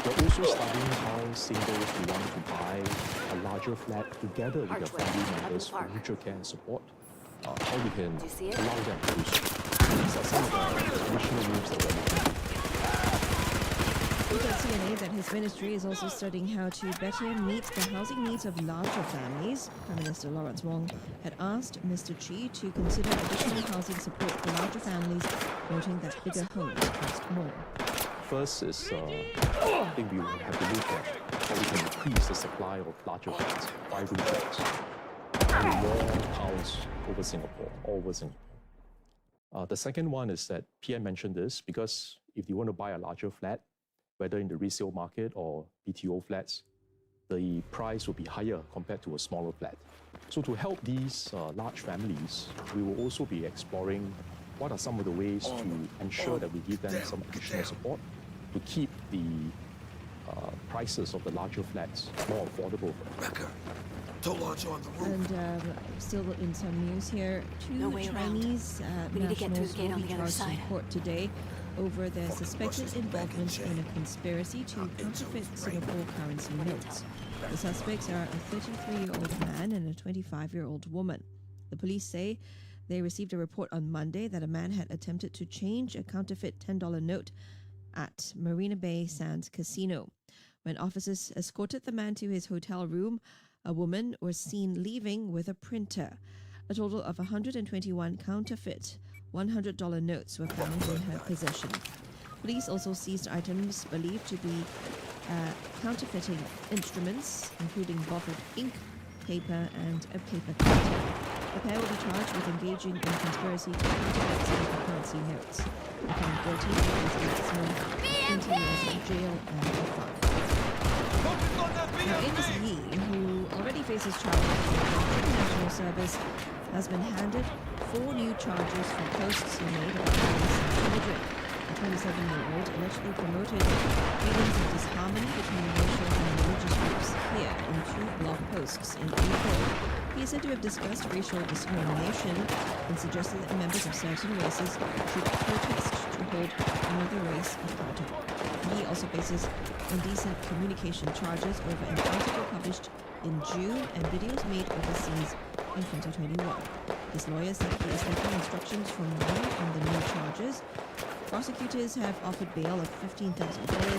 We're also studying how singles who want to buy a larger flat together with their family members for mutual care and support, how we can allow them to do so. These are some of the additional moves that we're looking at. He told CNA that his ministry is also studying how to better meet the housing needs of larger families. Prime Minister Lawrence Wong had asked Mr. Chee to consider additional housing support for larger families, noting that bigger homes cost more. First is, I think we will have to look at how we can increase the supply of larger flats, 5-room flats, and more house over Singapore, all over Singapore. The second one is that PM mentioned this because if you want to buy a larger flat, whether in the resale market or BTO flats, the price will be higher compared to a smaller flat. So to help these large families, we will also be exploring what are some of the ways to ensure that we give them some additional support to keep the prices of the larger flats more affordable for them. Recker, Tolar's on the roof. And still in some news here, two Chinese nationals will be charged in court today over their suspected involvement in a conspiracy to counterfeit Singapore currency notes. The suspects are a 33-year-old man and a 25-year-old woman. The police say they received a report on Monday that a man had attempted to change a counterfeit $10 note at Marina Bay Sands Casino. When officers escorted the man to his hotel room, a woman was seen leaving with a printer. A total of 121 counterfeit $100 notes were found in her possession. Police also seized items believed to be counterfeiting instruments, including bottled ink, paper, and a paper cutter. The pair will be charged with engaging in conspiracy to counterfeit Singapore currency notes. They found guilty of maximum 20 years in jail and a fine. Now, Amos Yee, who already faces charges for international service, has been handed 4 new charges for posts he made about children. The 27-year-old allegedly promoted feelings of disharmony between racial and religious groups here in 2 blog posts in April. He is said to have discussed racial discrimination and suggested that members of certain races should protest to hold another race accountable. He also faces indecent communication charges over an article published in June and videos made overseas in 2021. His lawyer said he is taking instructions from Yee on the new charges. Prosecutors have offered bail of $15,000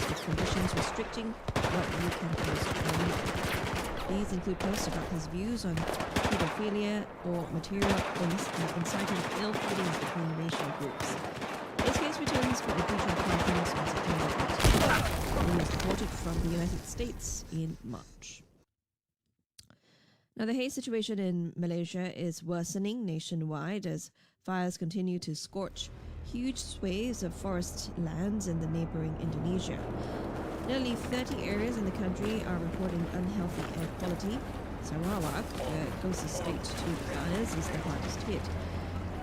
with conditions restricting what Yee can post online. These include posts about his views on pedophilia or material inciting ill feelings between racial groups. His case returns for a pretrial conference on September 18th. He was deported from the United States in March. Now, the haze situation in Malaysia is worsening nationwide as fires continue to scorch huge swathes of forest lands in the neighboring Indonesia. Nearly 30 areas in the country are reporting unhealthy air quality. Sarawak, the closest state to fires, is the hardest hit.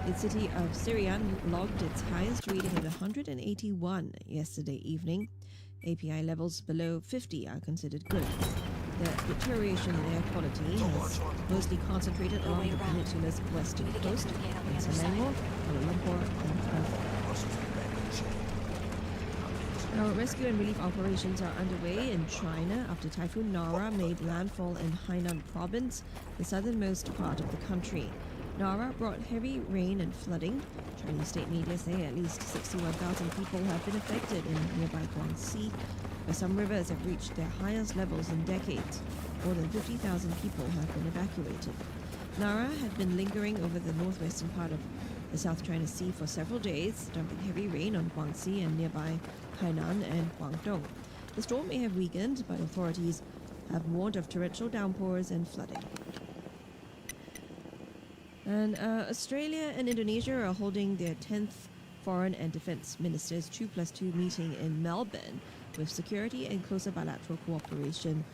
The city of Sirian logged its highest reading of 181 yesterday evening. API levels below 50 are considered good. The deterioration in air quality has mostly concentrated along the peninsula's western coast, in Selangor, Kuala Lumpur, and Kuala. Now, rescue and relief operations are underway in China after Typhoon Nara made landfall in Hainan province, the southernmost part of the country. Nara brought heavy rain and flooding. Chinese state media say at least 61,000 people have been affected in nearby Guangxi, where some rivers have reached their highest levels in decades. More than 50,000 people have been evacuated. Nara had been lingering over the northwestern part of the South China Sea for several days, dumping heavy rain on Guangxi and nearby Hainan and Guangdong. The storm may have weakened, but authorities have warned of torrential downpours and flooding. And Australia and Indonesia are holding their 10th Foreign and Defence Ministers 2+2 meeting in Melbourne, with security and closer bilateral cooperation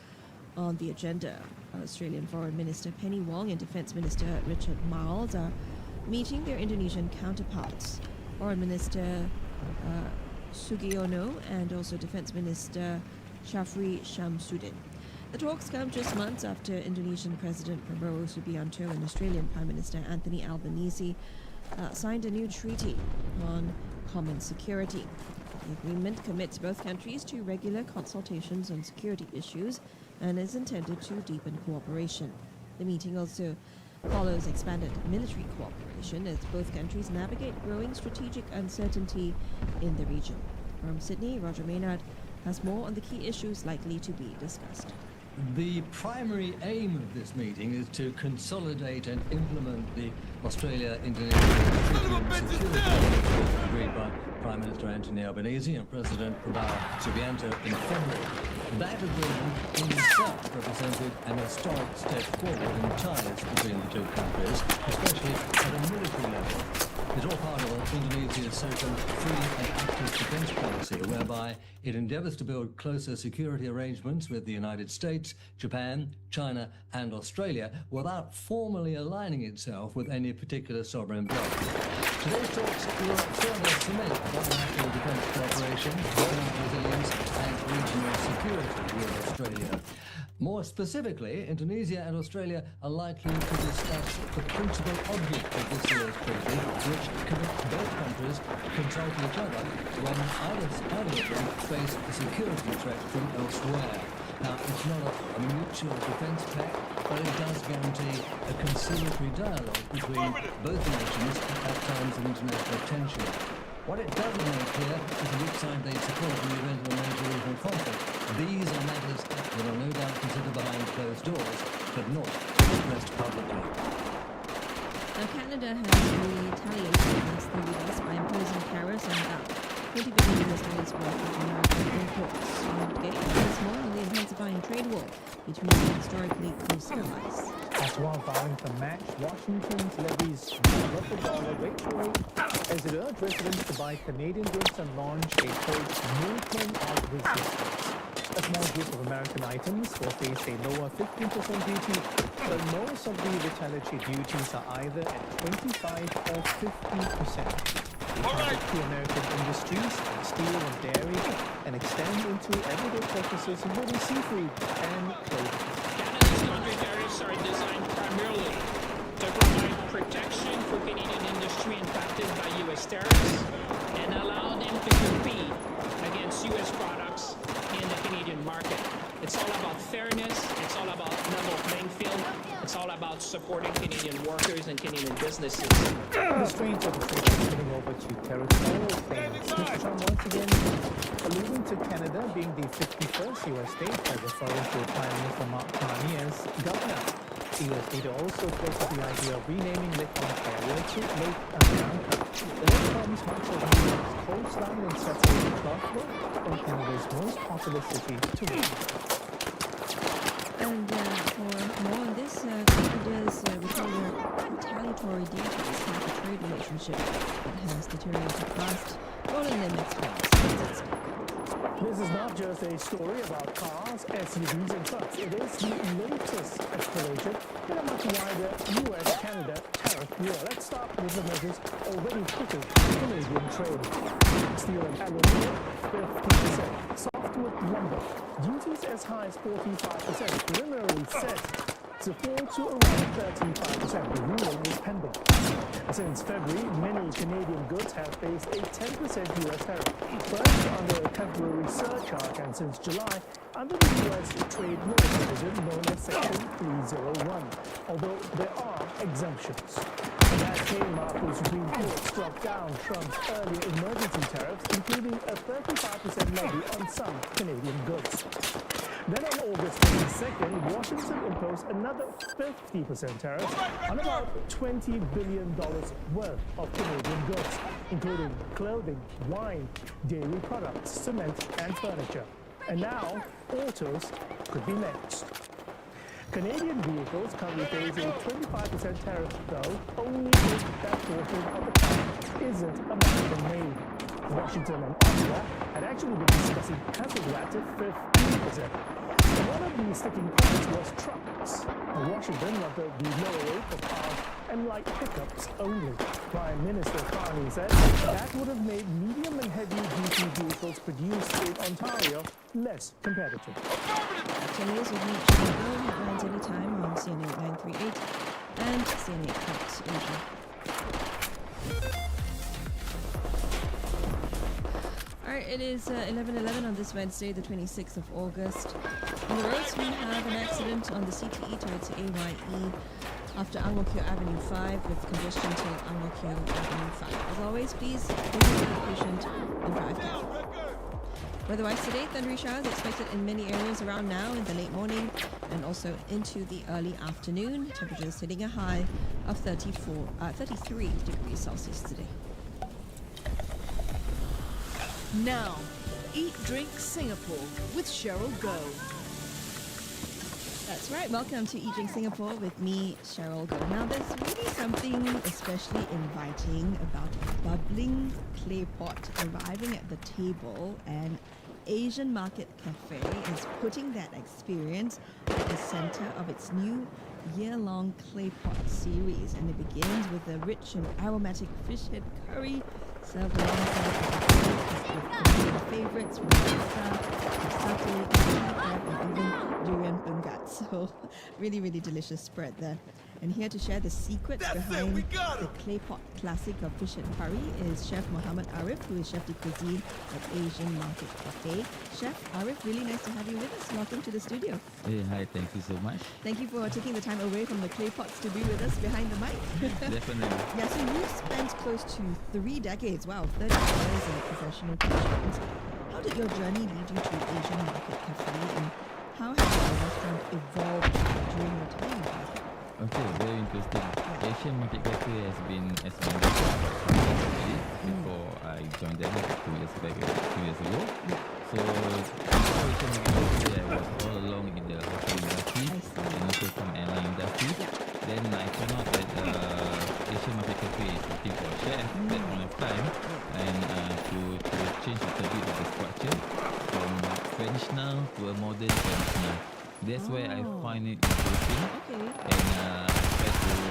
on the agenda. Australian Foreign Minister Penny Wong and Defence Minister Richard Marles are meeting their Indonesian counterparts, Foreign Minister Sugiono and also Defence Minister Shafri Shamsuddin. The talks come just months after Indonesian President Prabowo Subianto and Australian Prime Minister Anthony Albanese signed a new treaty on common security. The agreement commits both countries to regular consultations on security issues and is intended to deepen cooperation. The meeting also follows expanded military cooperation as both countries navigate growing strategic uncertainty in the region. From Sydney, Roger Maynard has more on the key issues likely to be discussed. The primary aim of this meeting is to consolidate and implement the Australia-Indonesia Treaty on Security agreed by Prime Minister Anthony Albanese and President Prabowo Subianto in February. That agreement in itself represented an historic step forward in ties between the two countries, especially at a military level. It's all part of Indonesia's so-called free and active defense policy, whereby it endeavors to build closer security arrangements with the United States, Japan, China, and Australia without formally aligning itself with any particular sovereign bloc. Today's talks will further cement bilateral defense cooperation, border resilience, and regional security with Australia. More specifically, Indonesia and Australia are likely to discuss the principal object of this year's treaty, which commits both countries to consult each other when either of them face a security threat from elsewhere. Now, it's not a mutual defense pact, but it does guarantee a conciliatory dialogue between both nations at times of international tension. What it doesn't make clear is which side they support in the event of a major regional conflict. These are matters that are no doubt considered behind closed doors, but not expressed publicly. Now, Canada has retaliated against the US by imposing tariffs on about $20 billion worth of American imports. Getting us more on the intensifying trade war between the historically close allies. As well vowing to match Washington's levies dollar-for-dollar rate for rate, as it urged residents to buy Canadian goods and launch a quote movement of resistance. A small group of American items will face a lower 15% duty, but most of the retaliatory duties are either at 25 or 50%. They target key American industries, steel and dairy, and extend into everyday purchases including seafood and clothing. Canada's country tariffs are designed primarily to provide protection for Canadian industry impacted by U.S. tariffs and allow them to compete against U.S. products in the Canadian market. It's all about fairness, it's all about level playing field, it's all about supporting Canadian workers and Canadian businesses. The strains of the trade moving over to territorial claims. Mr. Trump once again alluding to Canada being the 51st U.S. state by referring to Prime Minister Mark Carney as governor. The U.S. leader also floated the idea of renaming Lake Ontario to Lake America. The lake comes much of New York's coastline and separating Clarksville from Canada's most populous city, Toronto. And for more on this, Canada's retaliatory duties have a trade relationship that has deteriorated fast, rolling limits fast. This is not just a story about cars, SUVs, and trucks. It is the latest escalation in a much wider U.S.-Canada tariff war. Let's start with the measures already hitting Canadian trade. Steel and aluminum, 50%. Softwood lumber, duties as high as 45%, preliminarily set to fall to around 35%. The ruling is pending. Since February, many Canadian goods have faced a 10% US tariff. First under a temporary surcharge, and since July, under the US trade law provision known as Section 301, although there are exemptions. And that came after the Supreme Court struck down Trump's earlier emergency tariffs, including a 35% levy on some Canadian goods. Then on August 22nd, Washington imposed another 50% tariff on about $20 billion worth of Canadian goods, including clothing, wine, dairy products, cement, and furniture. And now, autos could be next. Canadian vehicles currently face a 25% tariff, though only if that portion of the tariff isn't American-made. Washington and Ottawa had actually been discussing cutting that to 15%. One of the sticking points was trucks. Washington wanted the lower rate for cars and light pickups only. Prime Minister Carney said that would have made medium and heavy-duty vehicles produced in Ontario less competitive. 10 years with me, Cheryl Go, headlines anytime on CNA 938 and CNA Cuts Asia. Alright, it is 11:11 on this Wednesday, the 26th of August. On the roads, we have an accident on the CTE towards AYE after Ang Mo Kio Avenue 5 with congestion till Ang Mo Kio Avenue 5. As always, please be patient and drive carefully. Weather-wise today, thundery showers expected in many areas around now in the late morning and also into the early afternoon. Temperatures hitting a high of 33 degrees Celsius today. Now, Eat Drink Singapore with Cheryl Go. That's right. Welcome to Eat Drink Singapore with me, Cheryl Go. Now, there's really something especially inviting about a bubbling clay pot arriving at the table, and Asian Market Cafe is putting that experience at the center of its new year-long clay pot series, and it begins with a rich and aromatic fish head curry served alongside with favorites from pasta, satay, crab, and even durian pengat. So, really, really delicious spread there. And here to share the secrets behind the clay pot classic of fish and curry is Chef Muhammad Arif, who is Chef de Cuisine at Asian Market Cafe. Chef Arif, really nice to have you with us. Welcome to the studio. Hey, hi, thank you so much. Thank you for taking the time away from the clay pots to be with us behind the mic. Definitely. Yeah, so you've spent close to 3 decades, wow, 30 years in professional kitchens. How did your journey lead you to Asian Market Cafe, and how has the restaurant evolved during your time? Okay, very interesting. Asian Market Cafe has been before I joined them 2 years ago. So before Asian Market Cafe, I was all along in the hotel industry and also some airline industry. Then I found out that Asian Market Cafe is looking for a chef at that point of time, and to change a bit of the structure from traditional to a modern traditional. That's where I find it interesting, and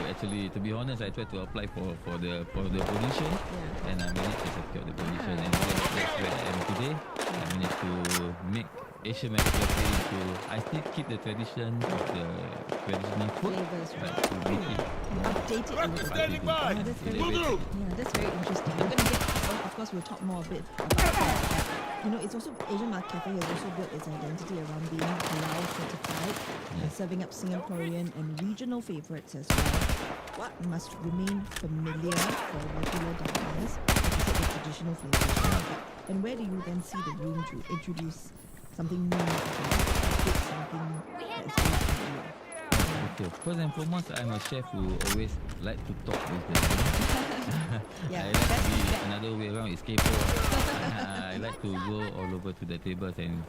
I try to be honest, I tried to apply for the position, and I managed to secure the position, and that's where I am today. I managed to make Asian Market Cafe into, I still keep the tradition of the traditional food, but to make it update it a little bit. That's very interesting. We're going to get, of course, we'll talk more a bit about that. You know, it's also, Asian Market Cafe has also built its identity around being halal certified and serving up Singaporean and regional favorites as well. What must remain familiar for regular diners, like you said, the traditional flavors. And where do you then see the room to introduce something new, something that is very familiar? Okay, first and foremost, I'm a chef who always like to talk with them. I like to be another way around, it's K-pop. I like to go all over to the tables and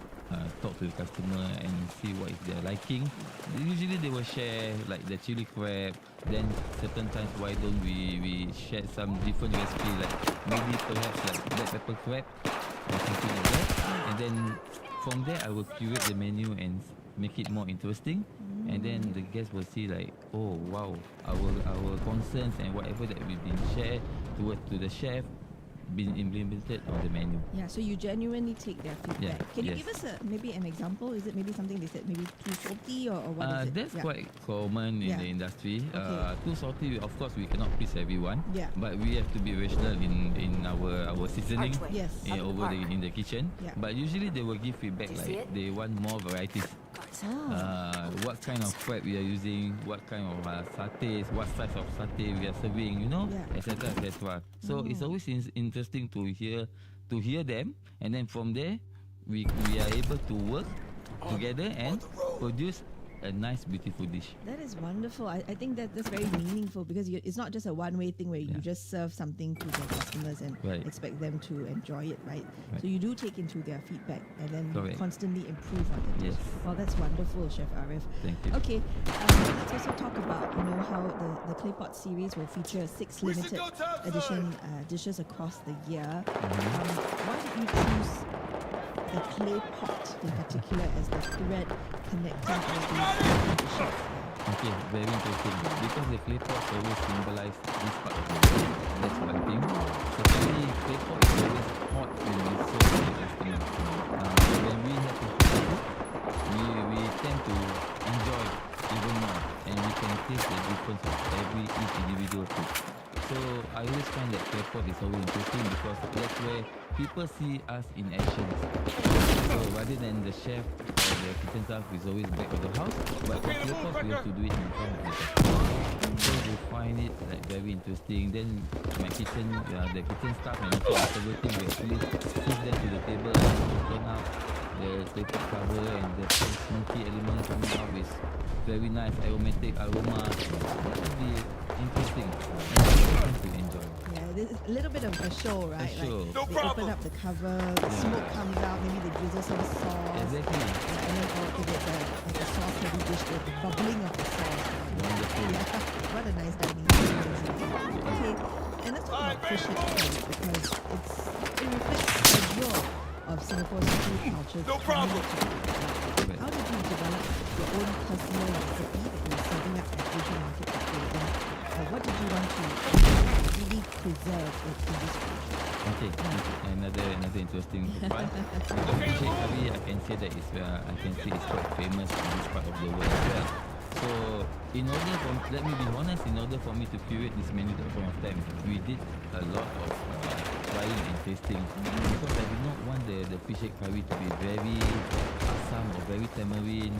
talk to the customer and see what is their liking. Usually they will share like the chili crab, then certain times why don't we share some different recipe, like maybe perhaps like black pepper crab or something like that. And then from there I will curate the menu and make it more interesting. And then the guests will see like, oh wow, our concerns and whatever that we've been shared towards to the chef been implemented on the menu. Yeah, so you genuinely take their feedback. Can you yes. give us maybe an example? Is it maybe something they said maybe too salty or what is it? That's quite common in Yeah. the industry. Okay. Too salty, of course, we cannot please everyone. Yeah. But we have to be rational in our seasoning. Yes. In the kitchen. Yeah. But usually they will give feedback Do you see like it? they want more varieties. What kind of prep we are using, what kind of satays, what size of satay we are serving, etc., etc. So it's always interesting to hear them, and then from there we are able to work together and produce a nice, beautiful dish. That is wonderful. I think that's very meaningful because it's not just a one-way thing where you just serve something to the customers and expect them to enjoy it, right? So you do take into their feedback and then constantly improve on it. Yes. Well, that's wonderful, Chef Arif. Thank you. Okay, let's also talk about how the clay pot series will feature 6 limited edition dishes across the year. Why did you choose the clay pot in particular as the thread connecting all these dishes? Okay, very interesting. Because the clay pot always symbolize this part of the world. That's one thing. Secondly, clay pot is always hot when we serve to the customer. When we have to cook, we tend to enjoy even more, and we can taste the difference of each individual food. So I always find that clay pot is always interesting because that's where people see us in action. So rather than the chef or the kitchen staff is always back of the house, but for clay pot we have to do it in front of the customer. So they find it like very interesting. Then my kitchen, the kitchen staff and also the server team will actually sit them to the table and open up the clay pot cover, and the smoky element coming out is very nice aromatic aroma. That will be interesting and to enjoy. Yeah, there's a little bit of a show, right? show. Like they open up the cover, the smoke comes out, maybe they drizzle some sauce. Exactly. And then if it's like a sauce heavy dish, the bubbling of the sauce. Wonderful. Yeah, what a nice dining experience. Okay, and let's talk about fish head curry because it reflects the draw of Singapore's food culture. No problem. How did you develop your own personal recipe that you're serving up at Asian market today? And what did you want to really preserve in this food? Okay, another interesting part. Fish head curry, I can say that I can say it's quite famous in this part of the world as well. So, let me be honest, in order for me to curate this menu at the point of time, we did a lot of trying and tasting because I did not want the fish head curry to be very asam or very tamarind.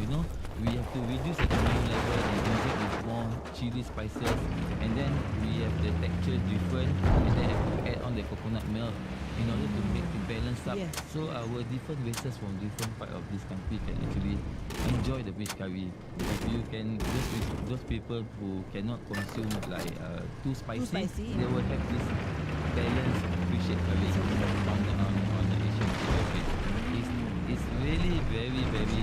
We have to reduce the tamarind level and use it with more chili spices, and then we have the texture different, and then have to add on the coconut milk in order to make it balance up. Yes. So our different races from different part of this country can actually enjoy the fish curry. If you can, those people who cannot consume like too spicy, they will have this balanced fish head curry on the Asian table. It's really very, very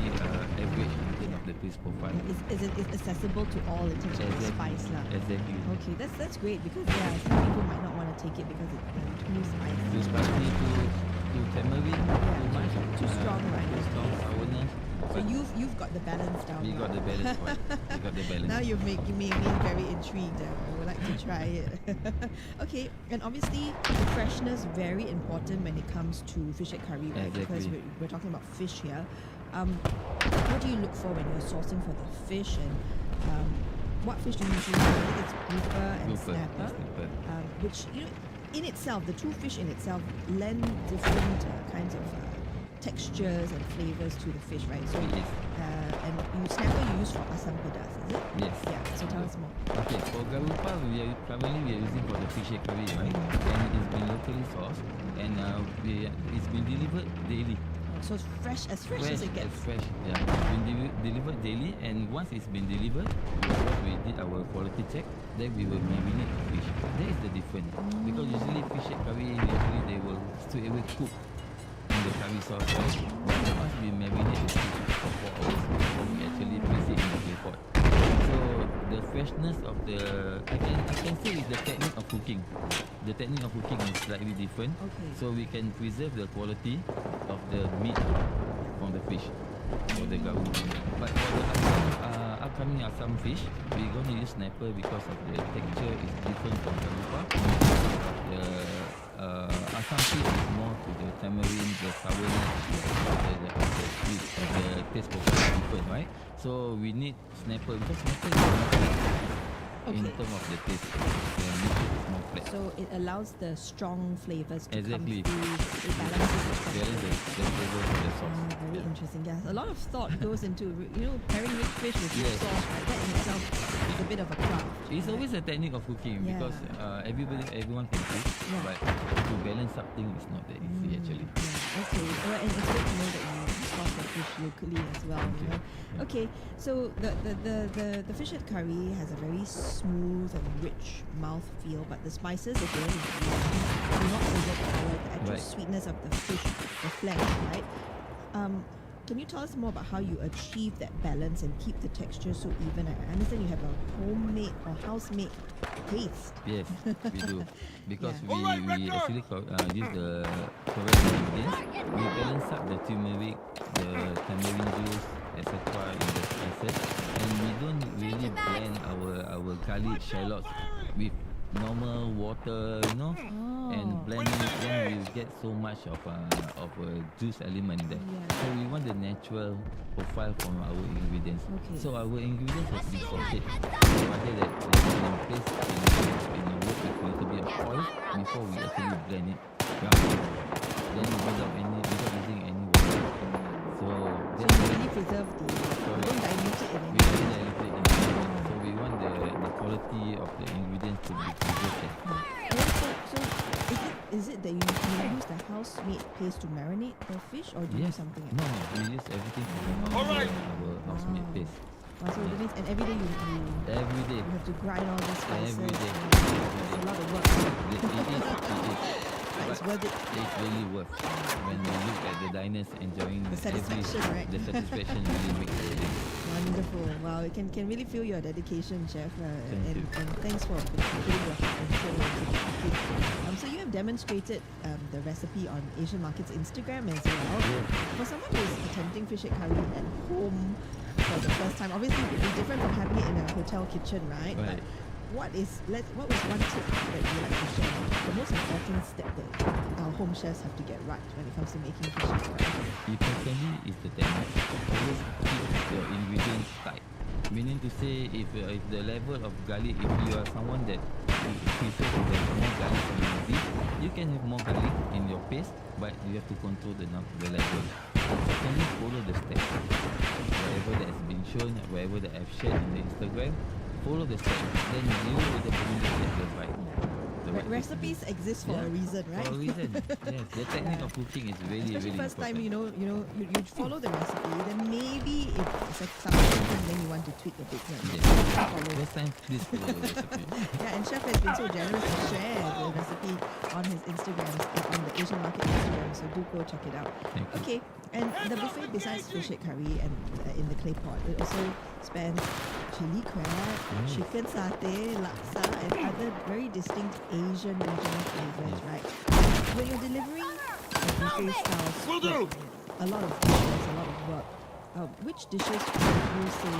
average in terms of the taste profile. It's accessible to all in terms of the spice lah. Exactly. Okay, that's great because some people might not want to take it because it's too spicy. Too spicy, too tamarind, too much. Too strong, right? Too strong sourness. So you've got the balance down. We got the balance point. We got the balance. Now you make me very intrigued. I would like to try it. Okay, and obviously the freshness very important when it comes to fish head curry, right? Because we're talking about fish here. What do you look for when you're sourcing for the fish, and what fish do you usually use? It's grouper and snapper, which in itself, the two fish in itself lend different kinds of textures and flavors to the fish, right? So, and snapper you use for asam pedas, is it? Yes. Yeah. So tell us more. Okay, for garupa, currently we are using for the fish head curry, right? And it's been locally sourced, and it's been delivered daily. So it's fresh as it gets. As fresh, yeah. It's been delivered daily, and once it's been delivered, we did our quality check. Then we will marinate the fish. That is the difference. Because usually fish head curry, they will straight away cook in the curry sauce, right? But once we marinate the fish for 4 hours before we actually place it in the clay pot. So the freshness of I can say it's the technique of cooking. The technique of cooking is slightly different. Okay. So we can preserve the quality of the meat from the fish or the garu. But for the asam, up coming Assam fish, we're going to use snapper because of the texture is different from Garupa. The Assam fish is more to the tamarind, the sourness, the sweet, the taste profile is different, right? So we need snapper because snapper is more flat in terms of the taste. The meat is more flat. So it allows the strong flavors to Exactly. come through. It balances the Balance the flavor of the sauce. Very interesting. Yes, a lot of thought goes into pairing rich fish with rich Yes. sauce. Right? That in itself is a bit of a craft. It's always a technique of cooking Yeah. because everyone can cook, Yeah. but to balance something is not that easy actually. Okay, well, and it's good to know that you source your fish locally as well. You know? Okay, so the fish head curry has a very smooth and rich mouth feel, but the spices again do not overpower the actual Right. sweetness of the fish, the flesh, right? Can you tell us more about how you achieve that balance and keep the texture so even? I understand you have a homemade or house-made paste. Yes, we do. Because Yeah. we actually use the correct ingredients. We balance up the turmeric, the tamarind juice, etc. in the spices. And we don't really blend our garlic shallots with normal water, and blend it, then we get so much of a juice element there. So we want the natural profile from our ingredients. Okay. So our ingredients has been sauteed. Rather that they can place in a wok with a little bit of oil before we actually blend it. Then without using any water. So So that's you really preserve the, you don't dilute it in we any don't dilute it in any way. So we want the quality of the ingredients to be preserved there. And then so is it that you use the house-made paste to marinate the fish, or do you use something else? No, we use everything from our house-made paste. So that means, and every day Every day. you have to grind all these spices. Every day. It's a lot of work. It is. But it's worth it. It's really worth. When you look at the diners enjoying The satisfaction, right? the satisfaction really makes the day. Wonderful. Wow, it can really feel your dedication, Chef. Thank you. And thanks for putting your heart and soul into the cooking. So you have demonstrated the recipe on Asian Market's Instagram as well. For someone who is attempting fish head curry at home for the first time, obviously it would be different from having it in a hotel kitchen, right? Right. But what was one tip that you like to share? The most important step that our home chefs have to get right when it comes to making fish head curry. Importantly is the technique. Always keep your ingredients tight. Meaning to say, if the level of garlic, if you are someone that prefers to have more garlic in your dish, you can have more garlic in your paste, but you have to control the level. Secondly, follow the steps. Whatever that has been shown, whatever that I've shared in the Instagram, follow the steps. Then you will definitely get the right. Recipes exist for a reason, right? For a reason. Yes, the technique of cooking is really, Especially really first time, important. you follow the recipe, then maybe if it's like something, then you want to tweak a bit. Next time, please follow the recipe. Yeah, and Chef has been so generous to share the recipe on his Instagram, on the Asian Market Instagram, so do go check it out. Thank you. Okay, and the buffet, besides fish head curry and in the clay pot, it also spans chili crab, chicken satay, laksa, and other very distinct Asian regional flavors, right? When you're delivering a buffet style spread, a lot of dishes, a lot of work. Which dishes would you say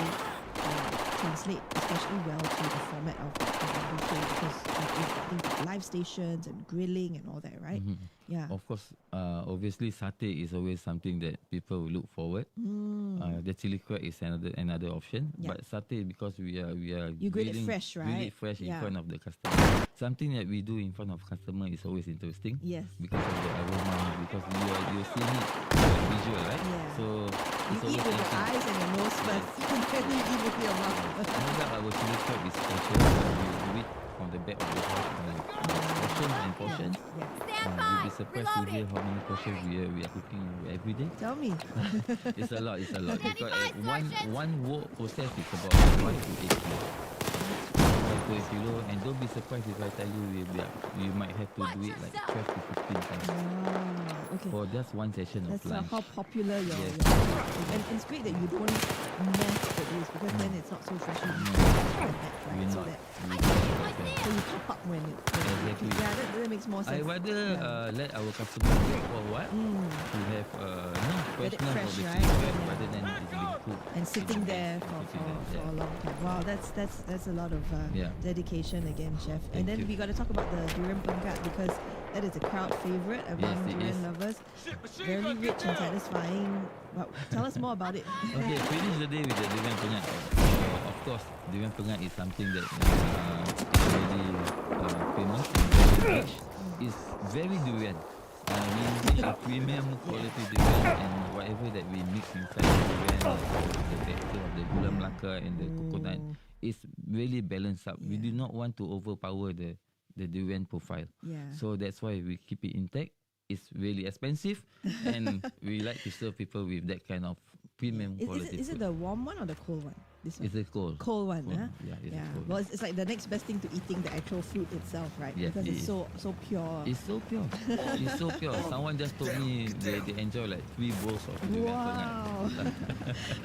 translate especially well to the format of the buffet? Because I think live stations and grilling and all that, right? Yeah. Of course, obviously satay is always something that people will look forward. The chili crab is another option. Yeah. But satay, because we are You grill it fresh, grill right? it fresh in Yeah. front of the customer. Something that we do in front of customer is always interesting. Yes. Because of the aroma, because you're seeing it visual, right? Yeah. So You it's eat always with your interesting. eyes and your nose first, and then you eat with your mouth. No doubt our chili crab is special. We do it from the back of the house, portions and portions. You'll be surprised to hear how many portions we are cooking every day. Tell me. It's a lot. Because one wok process is about 1 to 8 kilos. 5 to 8 kilo, and don't be surprised if I tell you we might have to do it like 12 to 15 times. Okay. For just one session That's of lunch. how popular your Yes. and it's great that you don't mass produce because then it's not so freshly We're right? So not. that We don't So you top up when it. Exactly. Yeah, that makes more sense. I rather let our customers wait for a while to have Get it freshness fresh, of the right? chicken rather than it's being cooked. And sitting there for a long time. Wow, that's a lot of dedication again, chef. And then we got to talk about the durian pengat because that is a crowd favorite among durian lovers. Very rich and satisfying. Well, tell us more about it. Okay, finish the day with the durian pengat. Of course, durian pengat is something that is really famous and very rich. It's very durian. We use a premium quality durian, and whatever that we mix inside the durian, the texture of the gula melaka and the coconut, is really balanced up. We do not want to overpower the durian profile. So that's why we keep it intact. It's really expensive, and we like to serve people with that kind of premium quality. Is it the warm one or the cold one? This one? It's a cold. Cold one, huh? Yeah, it's cold. Well, it's like the next best thing to eating the actual fruit itself, right? Yes, because it's so pure. It's so pure. It's so pure. Someone just told me they enjoy like 3 bowls of durian pengat.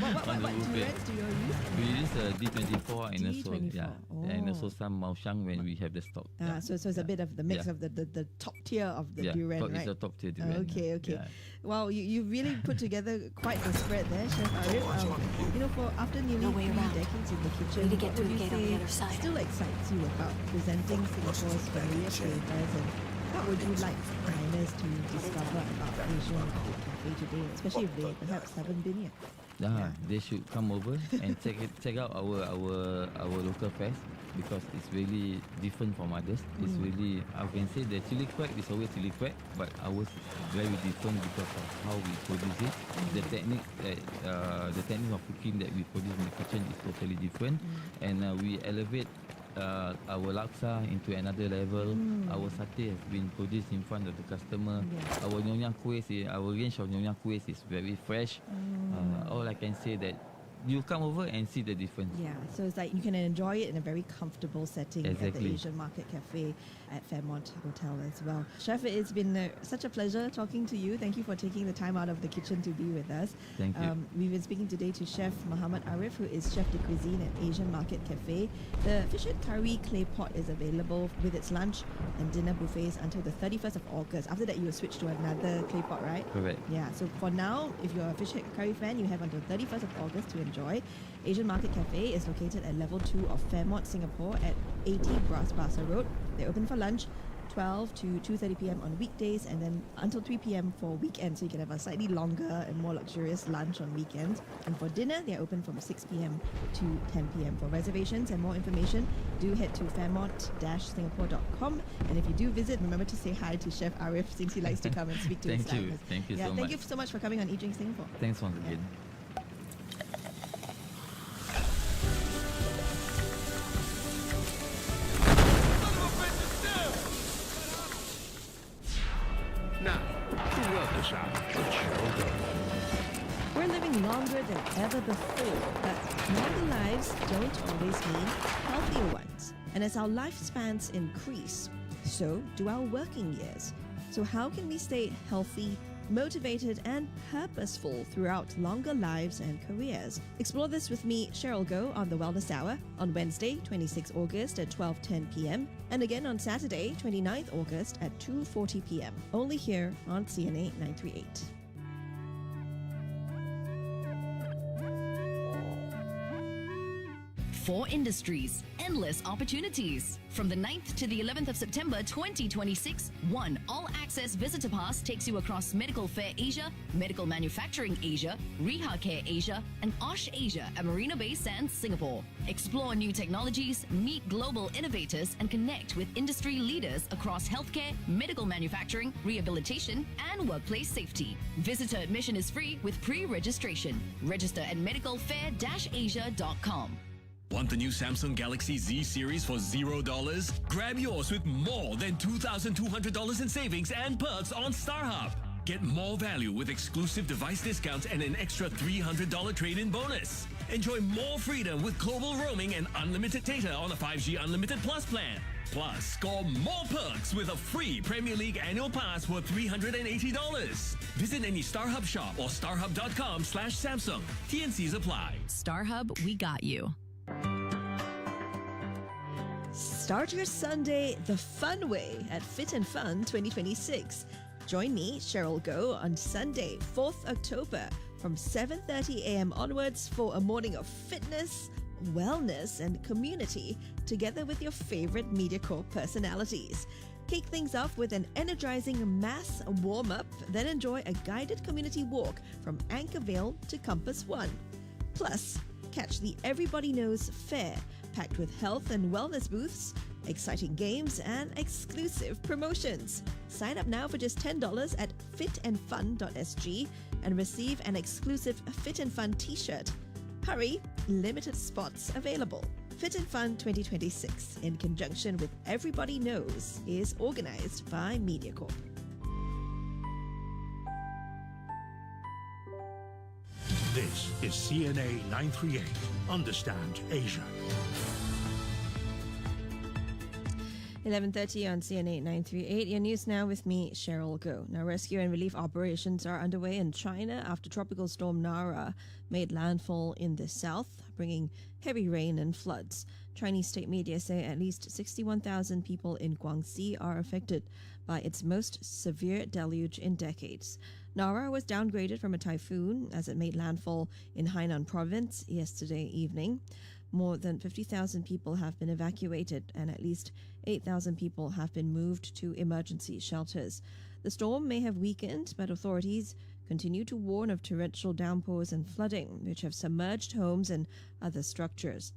What durians do you use? We use D24 and also and also some Maoshang when we have the stock. So it's a bit of the mix of the top tier of the durian, right? It's the top tier durian. Okay. Well, you really put together quite the spread there, Chef Arif. For after nearly 3 decades in the kitchen, what would you say still excites you about presenting Singapore's various flavors, and what would you like diners to discover about Asian Market Cafe today, especially if they perhaps haven't been yet? They should come over and check out our local fest, because it's really different from others. It's really, I can say the chili crab is always chili crab, but ours is very different because of how we produce it. The technique of cooking that we produce in the kitchen is totally different, and we elevate our laksa into another level. Our satay has been produced in front of the customer. Our nyonya kueh, our range of nyonya kueh is very fresh. All I can say that you come over and see the difference. Yeah, so it's like you can enjoy it in a very comfortable setting at the Asian Market Cafe at Fairmont Hotel as well. Chef, it's been such a pleasure talking to you. Thank you for taking the time out of the kitchen to be with us. Thank you. We've been speaking today to Chef Muhammad Arif, who is Chef de Cuisine at Asian Market Cafe. The fish head curry clay pot is available with its lunch and dinner buffets until the 31st of August. After that, you will switch to another clay pot, right? Correct. Yeah, so for now, if you're a fish head curry fan, you have until 31st of August to enjoy. Asian Market Cafe is located at level 2 of Fairmont, Singapore at 80 Bras Basah Road. They're open for lunch 12 to 2:30 p.m. on weekdays, and then until 3 p.m. for weekends, so you can have a slightly longer and more luxurious lunch on weekends. And for dinner, they're open from 6 p.m. to 10 p.m. For reservations and more information, do head to fairmont-singapore.com. And if you do visit, remember to say hi to Chef Arif, since he likes to come and speak to his diners. Thank you so much. Thank you so much for coming on Eat Drink Singapore. Thanks once again. We're living longer than ever before, but longer lives don't always mean healthier ones. And as our lifespans increase, so do our working years. So how can we stay healthy, motivated and purposeful throughout longer lives and careers? Explore this with me, Cheryl Goh, on the Wellness Hour on Wednesday, 26 August at 12:10 p.m. and again on Saturday, 29th August at 2:40 p.m. Only here on CNA 938. For industries, endless opportunities. From the 9th to the 11th of September 2026, one all-access visitor pass takes you across Medical Fair Asia, Medical Manufacturing Asia, Reha Care Asia, and OSH Asia at Marina Bay Sands, Singapore. Explore new technologies, meet global innovators, and connect with industry leaders across healthcare, medical manufacturing, rehabilitation, and workplace safety. Visitor admission is free with pre-registration. Register at medicalfair-asia.com. Want the new Samsung Galaxy Z series for $0? Grab yours with more than $2,200 in savings and perks on StarHub. Get more value with exclusive device discounts and an extra $300 trade-in bonus. Enjoy more freedom with global roaming and unlimited data on a 5G Unlimited Plus plan. Plus, score more perks with a free Premier League annual pass worth $380. Visit any StarHub shop or starhub.com/Samsung. TNCs apply. StarHub, we got you. Start your Sunday the fun way at Fit and Fun 2026. Join me, Cheryl Go, on Sunday, 4th October from 7:30 a.m. onwards for a morning of fitness, wellness, and community together with your favorite MediaCorp personalities. Kick things off with an energizing mass warm-up, then enjoy a guided community walk from Anchorvale to Compass One. Plus, catch the Everybody Knows Fair, packed with health and wellness booths, exciting games, and exclusive promotions. Sign up now for just $10 at fitandfun.sg and receive an exclusive Fit and Fun t-shirt. Hurry, limited spots available. Fit and Fun 2026, in conjunction with Everybody Knows, is organized by MediaCorp. This is CNA 938. Understand Asia. 11:30 on CNA 938. Your news now with me, Cheryl Go. Now, rescue and relief operations are underway in China after tropical storm Nara made landfall in the south, bringing heavy rain and floods. Chinese state media say at least 61,000 people in Guangxi are affected by its most severe deluge in decades. Nara was downgraded from a typhoon as it made landfall in Hainan province yesterday evening. More than 50,000 people have been evacuated and at least 8,000 people have been moved to emergency shelters. The storm may have weakened, but authorities continue to warn of torrential downpours and flooding, which have submerged homes and other structures.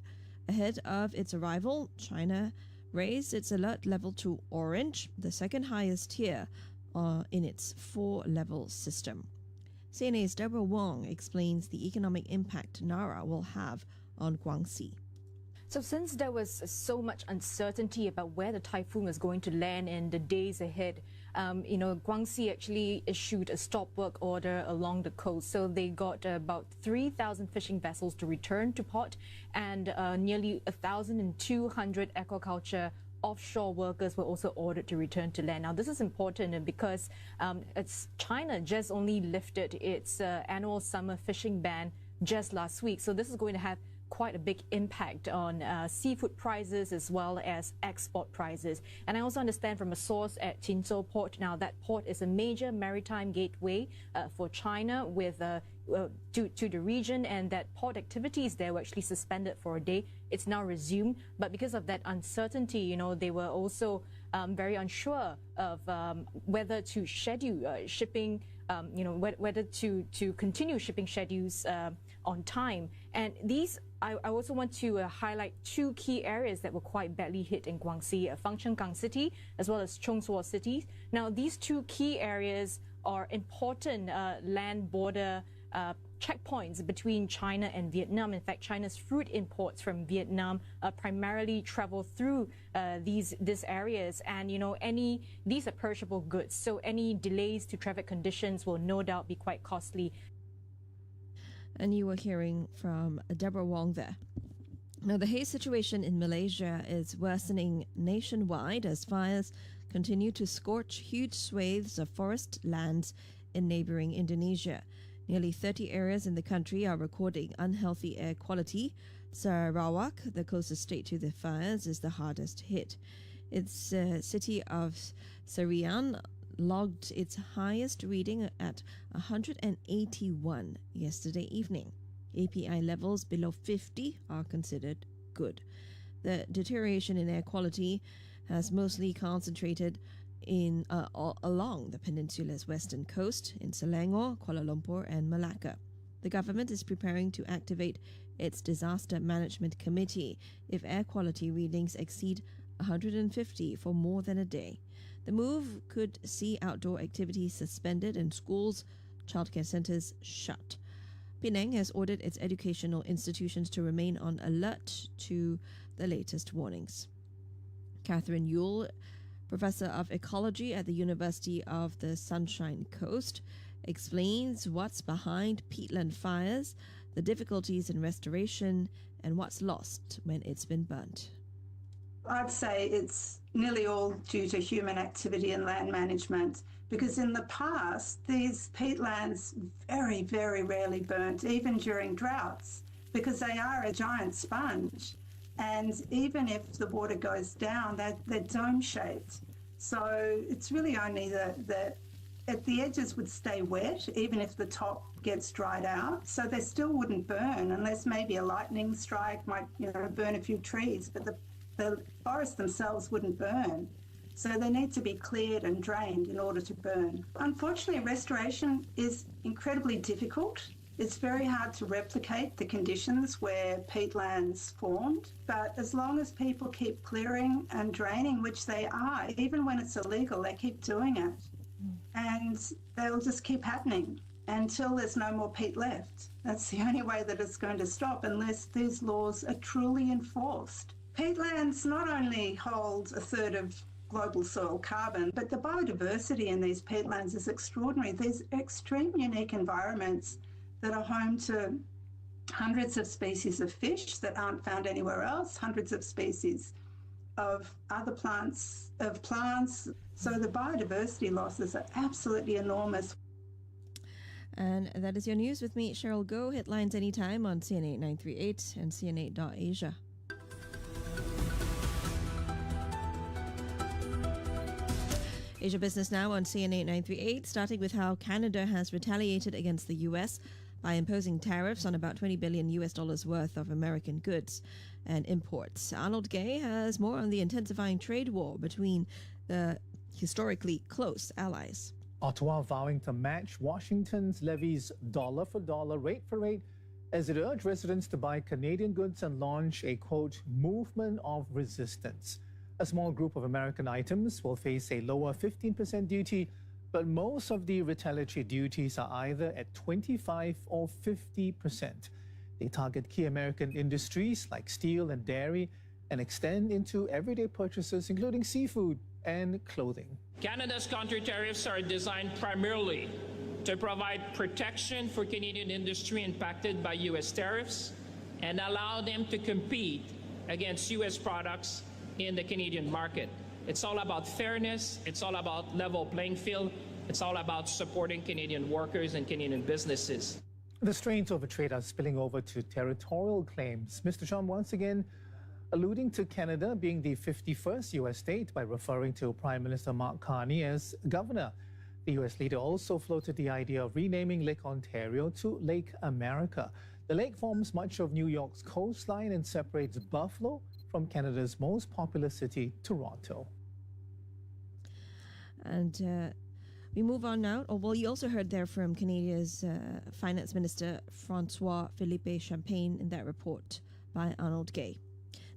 Ahead of its arrival, China raised its alert level to orange, the second highest tier in its 4-level system. CNA's Deborah Wong explains the economic impact Nara will have on Guangxi. So since there was so much uncertainty about where the typhoon was going to land in the days ahead, Guangxi actually issued a stop work order along the coast. So they got about 3,000 fishing vessels to return to port, and nearly 1,200 aquaculture offshore workers were also ordered to return to land. Now, this is important because China just only lifted its annual summer fishing ban just last week. So this is going to have quite a big impact on seafood prices as well as export prices. And I also understand from a source at Qinzhou Port, now that port is a major maritime gateway for China with to the region, and that port activities there were actually suspended for a day. It's now resumed, but because of that uncertainty, they were also very unsure of whether to schedule shipping, whether to continue shipping schedules on time. And these, I also want to highlight two key areas that were quite badly hit in Guangxi, Fangchenggang City as well as Chongsua City. Now, these two key areas are important land border checkpoints between China and Vietnam. In fact, China's fruit imports from Vietnam primarily travel through these areas, and these are perishable goods. So any delays to traffic conditions will no doubt be quite costly. And you were hearing from Deborah Wong there. Now, the haze situation in Malaysia is worsening nationwide as fires continue to scorch huge swathes of forest lands in neighboring Indonesia. Nearly 30 areas in the country are recording unhealthy air quality. Sarawak, the closest state to the fires, is the hardest hit. Its city of Serian logged its highest reading at 181 yesterday evening. API levels below 50 are considered good. The deterioration in air quality has mostly concentrated along the peninsula's western coast in Selangor, Kuala Lumpur, and Malacca. The government is preparing to activate its disaster management committee if air quality readings exceed 150 for more than a day. The move could see outdoor activities suspended and schools, childcare centers shut. Penang has ordered its educational institutions to remain on alert to the latest warnings. Catherine Yule, professor of ecology at the University of the Sunshine Coast, explains what's behind peatland fires, the difficulties in restoration, and what's lost when it's been burnt. I'd say it's nearly all due to human activity and land management, because in the past, these peatlands very, very rarely burnt, even during droughts, because they are a giant sponge. And even if the water goes down, they're dome-shaped. So it's really only the at the edges would stay wet, even if the top gets dried out. So they still wouldn't burn unless maybe a lightning strike might, burn a few trees, but the forests themselves wouldn't burn. So they need to be cleared and drained in order to burn. Unfortunately, restoration is incredibly difficult. It's very hard to replicate the conditions where peatlands formed, but as long as people keep clearing and draining, which they are, even when it's illegal, they keep doing it. And they'll just keep happening until there's no more peat left. That's the only way that it's going to stop, unless these laws are truly enforced. Peatlands not only hold a third of global soil carbon, but the biodiversity in these peatlands is extraordinary. These extreme unique environments that are home to hundreds of species of fish that aren't found anywhere else, hundreds of species of other plants. So the biodiversity losses are absolutely enormous. And that is your news with me, Cheryl Goh. Headlines anytime on CNA 938 and CNA.Asia. Asia Business Now on CNA 938, starting with how Canada has retaliated against the US by imposing tariffs on about $20 billion worth of American goods and imports. Arnold Gay has more on the intensifying trade war between the historically close allies. Ottawa vowing to match Washington's levies dollar for dollar, rate for rate, as it urged residents to buy Canadian goods and launch a, quote, movement of resistance. A small group of American items will face a lower 15% duty, but most of the retaliatory duties are either at 25 or 50%. They target key American industries like steel and dairy and extend into everyday purchases, including seafood and clothing. Canada's counter-tariffs are designed primarily to provide protection for Canadian industry impacted by U.S. tariffs and allow them to compete against U.S. products in the Canadian market. It's all about fairness, it's all about level playing field, it's all about supporting Canadian workers and Canadian businesses. The strains over trade are spilling over to territorial claims. Mr. Trump once again alluding to Canada being the 51st U.S. state by referring to Prime Minister Mark Carney as governor. The U.S. leader also floated the idea of renaming Lake Ontario to Lake America. The lake forms much of New York's coastline and separates Buffalo from Canada's most popular city, Toronto. And we move on now. You also heard there from Canada's Finance Minister Francois Philippe Champagne in that report by Arnold Gay.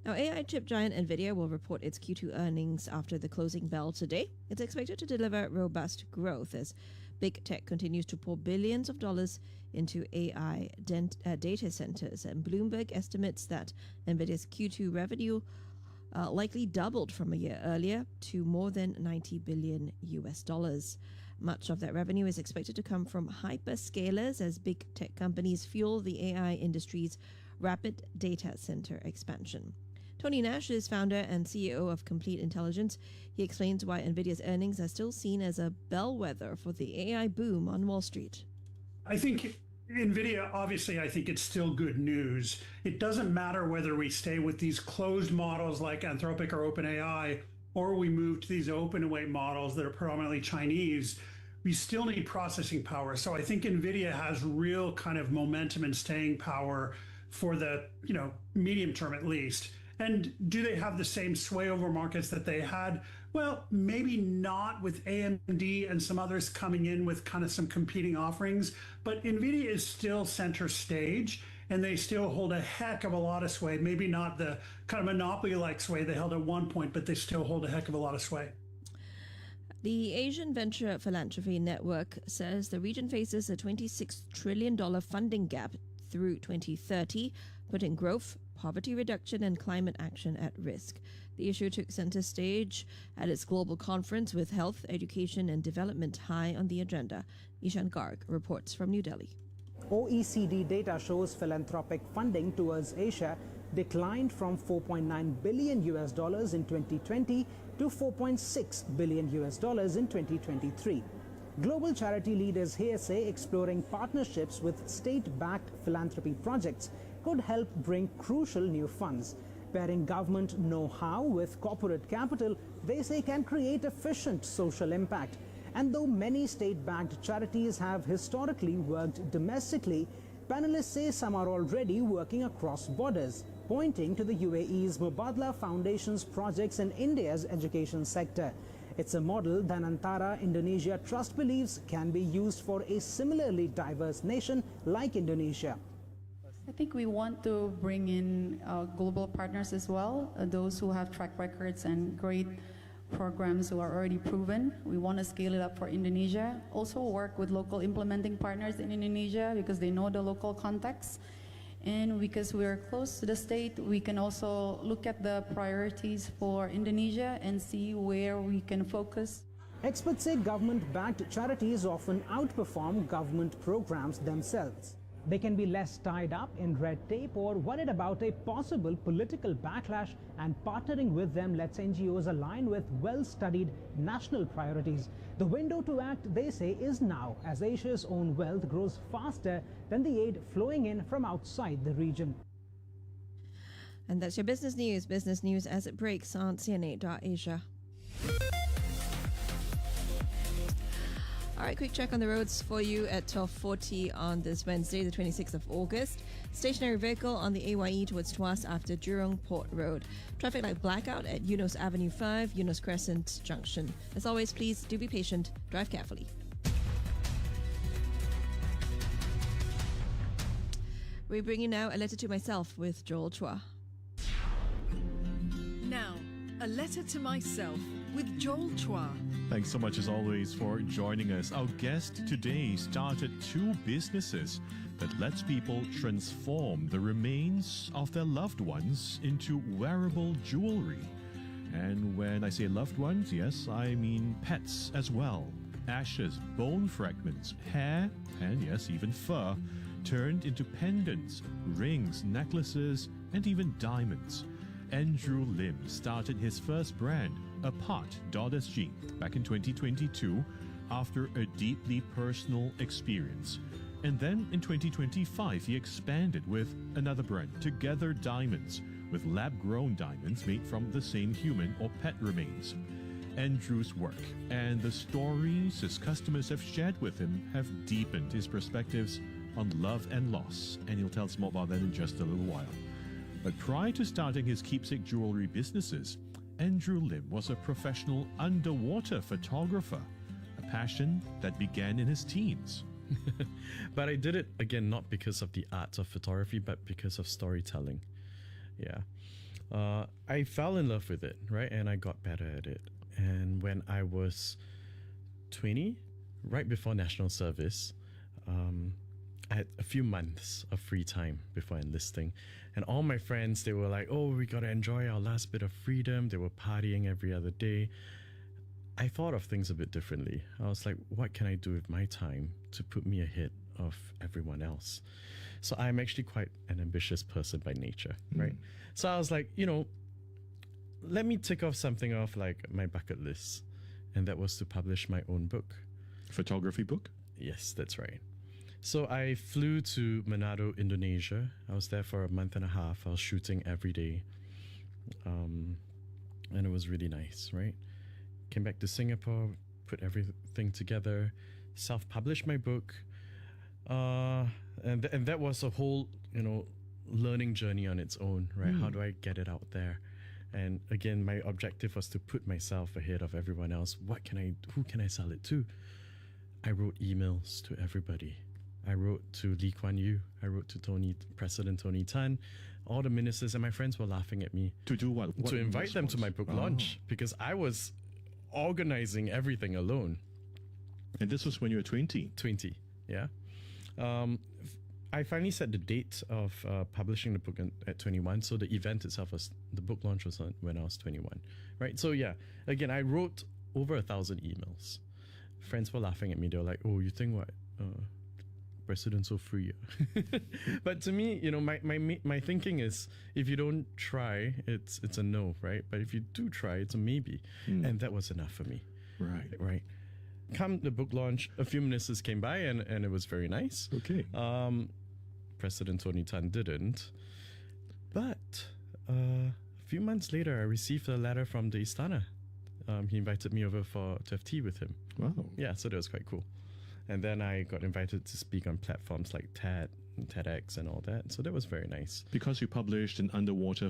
Now, AI chip giant NVIDIA will report its Q2 earnings after the closing bell today. It's expected to deliver robust growth as big tech continues to pour billions of dollars into AI data centers. And Bloomberg estimates that NVIDIA's Q2 revenue likely doubled from a year earlier to more than $90 billion. Much of that revenue is expected to come from hyperscalers as big tech companies fuel the AI industry's rapid data center expansion. Tony Nash is founder and CEO of Complete Intelligence. He explains why NVIDIA's earnings are still seen as a bellwether for the AI boom on Wall Street. I think NVIDIA, obviously, I think it's still good news. It doesn't matter whether we stay with these closed models like Anthropic or OpenAI, or we move to these open weight models that are predominantly Chinese. We still need processing power. So I think NVIDIA has real kind of momentum and staying power for the medium term at least. And do they have the same sway over markets that they had? Well, maybe not with AMD and some others coming in with kind of some competing offerings, but NVIDIA is still center stage and they still hold a heck of a lot of sway. Maybe not the kind of monopoly-like sway they held at one point, but they still hold a heck of a lot of sway. The Asian Venture Philanthropy Network says the region faces a $26 trillion funding gap through 2030, putting growth, poverty reduction, and climate action at risk. The issue took center stage at its global conference with health, education, and development high on the agenda. Ishan Garg reports from New Delhi. OECD data shows philanthropic funding towards Asia declined from $4.9 billion in 2020 to $4.6 billion in 2023. Global charity leaders here say exploring partnerships with state-backed philanthropy projects could help bring crucial new funds. Pairing government know-how with corporate capital, they say, can create efficient social impact. And though many state-backed charities have historically worked domestically, panelists say some are already working across borders, pointing to the UAE's Mubadala Foundation's projects in India's education sector. It's a model that Antara Indonesia Trust believes can be used for a similarly diverse nation like Indonesia. I think we want to bring in global partners as well, those who have track records and great programs who are already proven. We want to scale it up for Indonesia. Also work with local implementing partners in Indonesia because they know the local context. And because we're close to the state, we can also look at the priorities for Indonesia and see where we can focus. Experts say government-backed charities often outperform government programs themselves. They can be less tied up in red tape or worried about a possible political backlash, and partnering with them lets NGOs align with well-studied national priorities. The window to act, they say, is now, as Asia's own wealth grows faster than the aid flowing in from outside the region. And that's your business news as it breaks on CNA.Asia. All right, quick check on the roads for you at 12:40 on this Wednesday, the 26th of August. Stationary vehicle on the AYE towards Tuas after Jurong Port Road. Traffic light blackout at Eunos Avenue 5, Eunos Crescent Junction. As always, please do be patient. Drive carefully. We bring you now a letter to myself with Joel Chua. Now, a letter to myself with Joel Chua. Thanks so much as always for joining us. Our guest today started two businesses that lets people transform the remains of their loved ones into wearable jewelry. And when I say loved ones, yes, I mean pets as well. Ashes, bone fragments, hair, and yes, even fur, turned into pendants, rings, necklaces, and even diamonds. Andrew Lim started his first brand, Apart.sg, back in 2022 after a deeply personal experience. And then in 2025, he expanded with another brand, Together Diamonds, with lab-grown diamonds made from the same human or pet remains. Andrew's work and the stories his customers have shared with him have deepened his perspectives on love and loss, and he'll tell us more about that in just a little while. But prior to starting his keepsake jewelry businesses, Andrew Lim was a professional underwater photographer, a passion that began in his teens. But I did it, again, not because of the art of photography, but because of storytelling. Yeah. I fell in love with it, right? And I got better at it. And when I was 20, right before national service, I had a few months of free time before enlisting. And all my friends, they were like, oh, we got to enjoy our last bit of freedom. They were partying every other day. I thought of things a bit differently. I was like, what can I do with my time to put me ahead of everyone else? So I'm actually quite an ambitious person by nature, right? So I was like, let me tick off something off like my bucket list. And that was to publish my own book. Photography book? Yes, that's right. So I flew to Manado, Indonesia. I was there for a month and a half. I was shooting every day. And it was really nice, right? Came back to Singapore, put everything together, self-published my book. And that was a whole, learning journey on its own, right? How do I get it out there? And again, my objective was to put myself ahead of everyone else. Who can I sell it to? I wrote emails to everybody. I wrote to Lee Kuan Yew. I wrote to President Tony Tan. All the ministers and my friends were laughing at me. To do what? To invite them to my book launch, because I was organizing everything alone. And this was when you were 20? 20, yeah. I finally set the date of publishing the book at 21. So the event itself the book launch was when I was 21, right? So yeah, again, I wrote over 1,000 emails. Friends were laughing at me. They were like, oh, you think what? President so free. But to me, my thinking is, if you don't try, it's a no, right? But if you do try, it's a maybe. And that was enough for me. Right. Come the book launch, a few ministers came by and it was very nice. Okay. President Tony Tan didn't. But A few months later, I received a letter from the Istana. He invited me over to have tea with him. Wow. Yeah, so that was quite cool. And then I got invited to speak on platforms like TED and TEDx and all that. So that was very nice. Because you published an underwater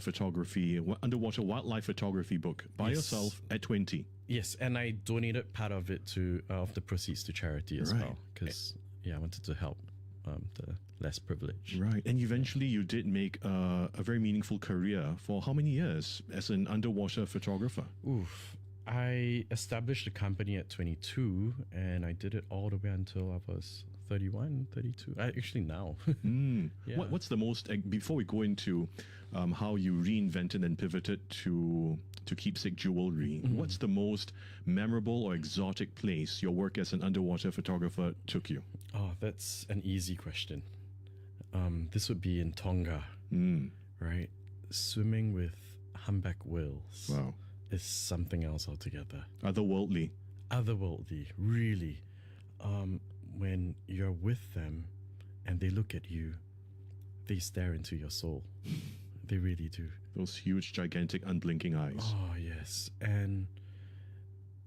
wildlife photography book by yourself at 20. Yes, and I donated part of it of the proceeds to charity as well. Because, I wanted to help the less privileged. Right. And eventually you did make a very meaningful career for how many years as an underwater photographer? Oof. I established a company at 22 and I did it all the way until I was 31, 32. Actually now. Yeah. What's the most, before we go into how you reinvented and pivoted to keepsake jewelry, what's the most memorable or exotic place your work as an underwater photographer took you? Oh, that's an easy question. This would be in Tonga, right? Swimming with humpback whales. Wow. Is something else altogether. Otherworldly, really. When you're with them and they look at you, they stare into your soul. They really do. Those huge, gigantic, unblinking eyes. Oh, yes. And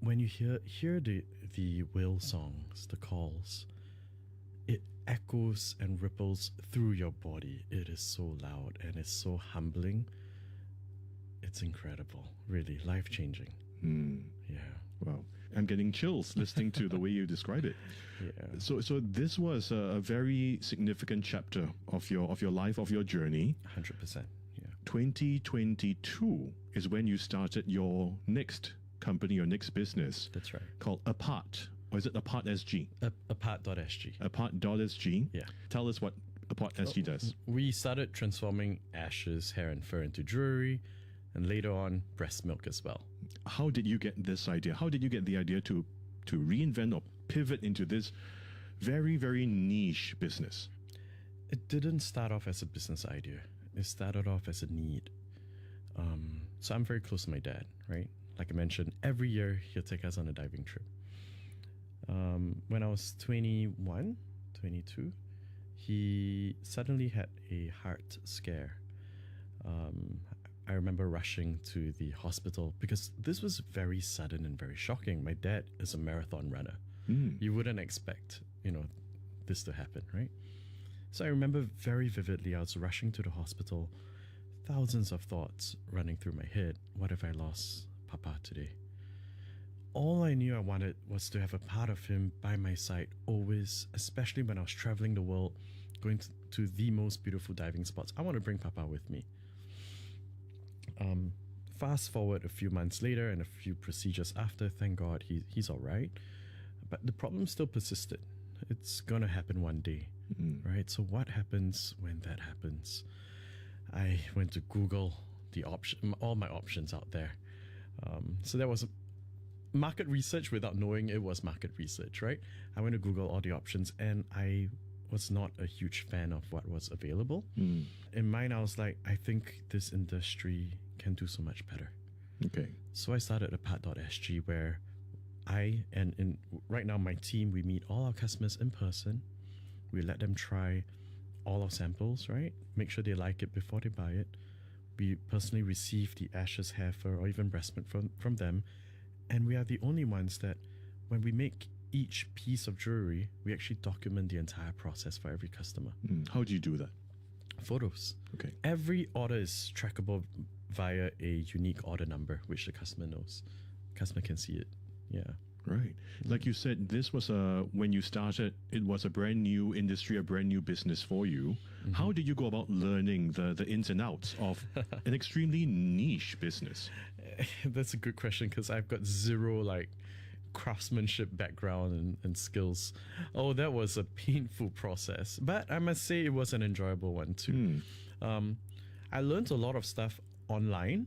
when you hear the whale songs, the calls, it echoes and ripples through your body. It is so loud and it's so humbling. It's incredible, really life-changing. Yeah. Wow. I'm getting chills listening to the way you describe it. Yeah. So this was a very significant chapter of your life, of your journey. 100%. Yeah. 2022 is when you started your next company, your next business. That's right. Called Apart. Or is it Apart SG? Apart.sg. Apart.sg. Yeah. Tell us what Apart SG does. We started transforming ashes, hair and fur into jewelry, and later on breast milk as well. How did you get this idea? How did you get the idea to reinvent or pivot into this very, very niche business? It didn't start off as a business idea. It started off as a need. So I'm very close to my dad, right? Like I mentioned, every year he'll take us on a diving trip. When I was 21, 22, he suddenly had a heart scare. I remember rushing to the hospital because this was very sudden and very shocking. My dad is a marathon runner. You wouldn't expect, this to happen, right? So I remember very vividly, I was rushing to the hospital, thousands of thoughts running through my head. What if I lost Papa today? All I knew I wanted was to have a part of him by my side always, especially when I was traveling the world, going to the most beautiful diving spots. I want to bring Papa with me. Fast forward a few months later and a few procedures after, thank God he's all right. But the problem still persisted. It's going to happen one day, right? So what happens when that happens? I went to Google all my options out there. So there was market research without knowing it was market research, right? I went to Google all the options and I was not a huge fan of what was available. In mine, I was like, I think this industry can do so much better. Okay. So I started Apart.sg where right now my team, we meet all our customers in person. We let them try all our samples, right? Make sure they like it before they buy it. We personally receive the ashes, hair, fur, or even breast milk from them. And we are the only ones that when we make each piece of jewelry, we actually document the entire process for every customer. How do you do that? Photos. Okay. Every order is trackable via a unique order number, which the customer knows. Customer can see it. Yeah. Right. Like you said, this was when you started, it was a brand new industry, a brand new business for you. How did you go about learning the ins and outs of an extremely niche business? That's a good question because I've got zero craftsmanship background and skills. Oh, that was a painful process, but I must say it was an enjoyable one too. I learned a lot of stuff online,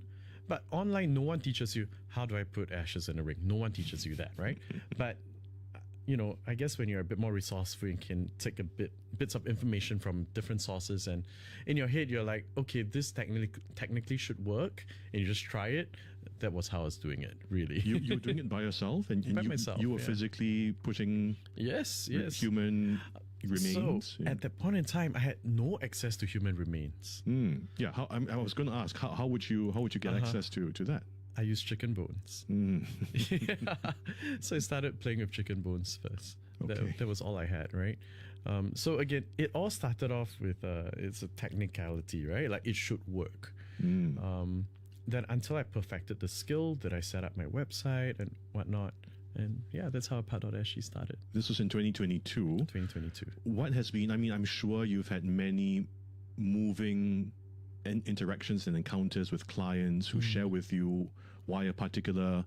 but online no one teaches you how do I put ashes in a ring. No one teaches you that, right? But I guess when you're a bit more resourceful, you can take bits of information from different sources, and in your head you're like, okay, this technically should work, and you just try it. That was how I was doing it, really. You were doing it by yourself, and by myself. You were physically putting yes human remains. So at that point in time, I had no access to human remains. Yeah, I was going to ask, how would you get access to that? I used chicken bones. Yeah. So I started playing with chicken bones first. Okay. That was all I had, right? So again, it all started off with it's a technicality, right? Like it should work. Then until I perfected the skill, that I set up my website and whatnot. And yeah, that's how Pad.SG started. This was in 2022. 2022. What has been, I mean, I'm sure you've had many moving interactions and encounters with clients who share with you why a particular,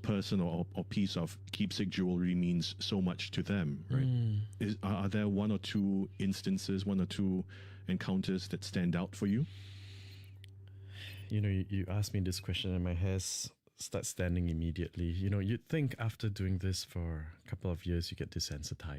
person or piece of keepsake jewelry means so much to them, right? Are there one or two instances, one or two encounters that stand out for you? You asked me this question and my hair starts standing immediately. You'd think after doing this for a couple of years, you get desensitized.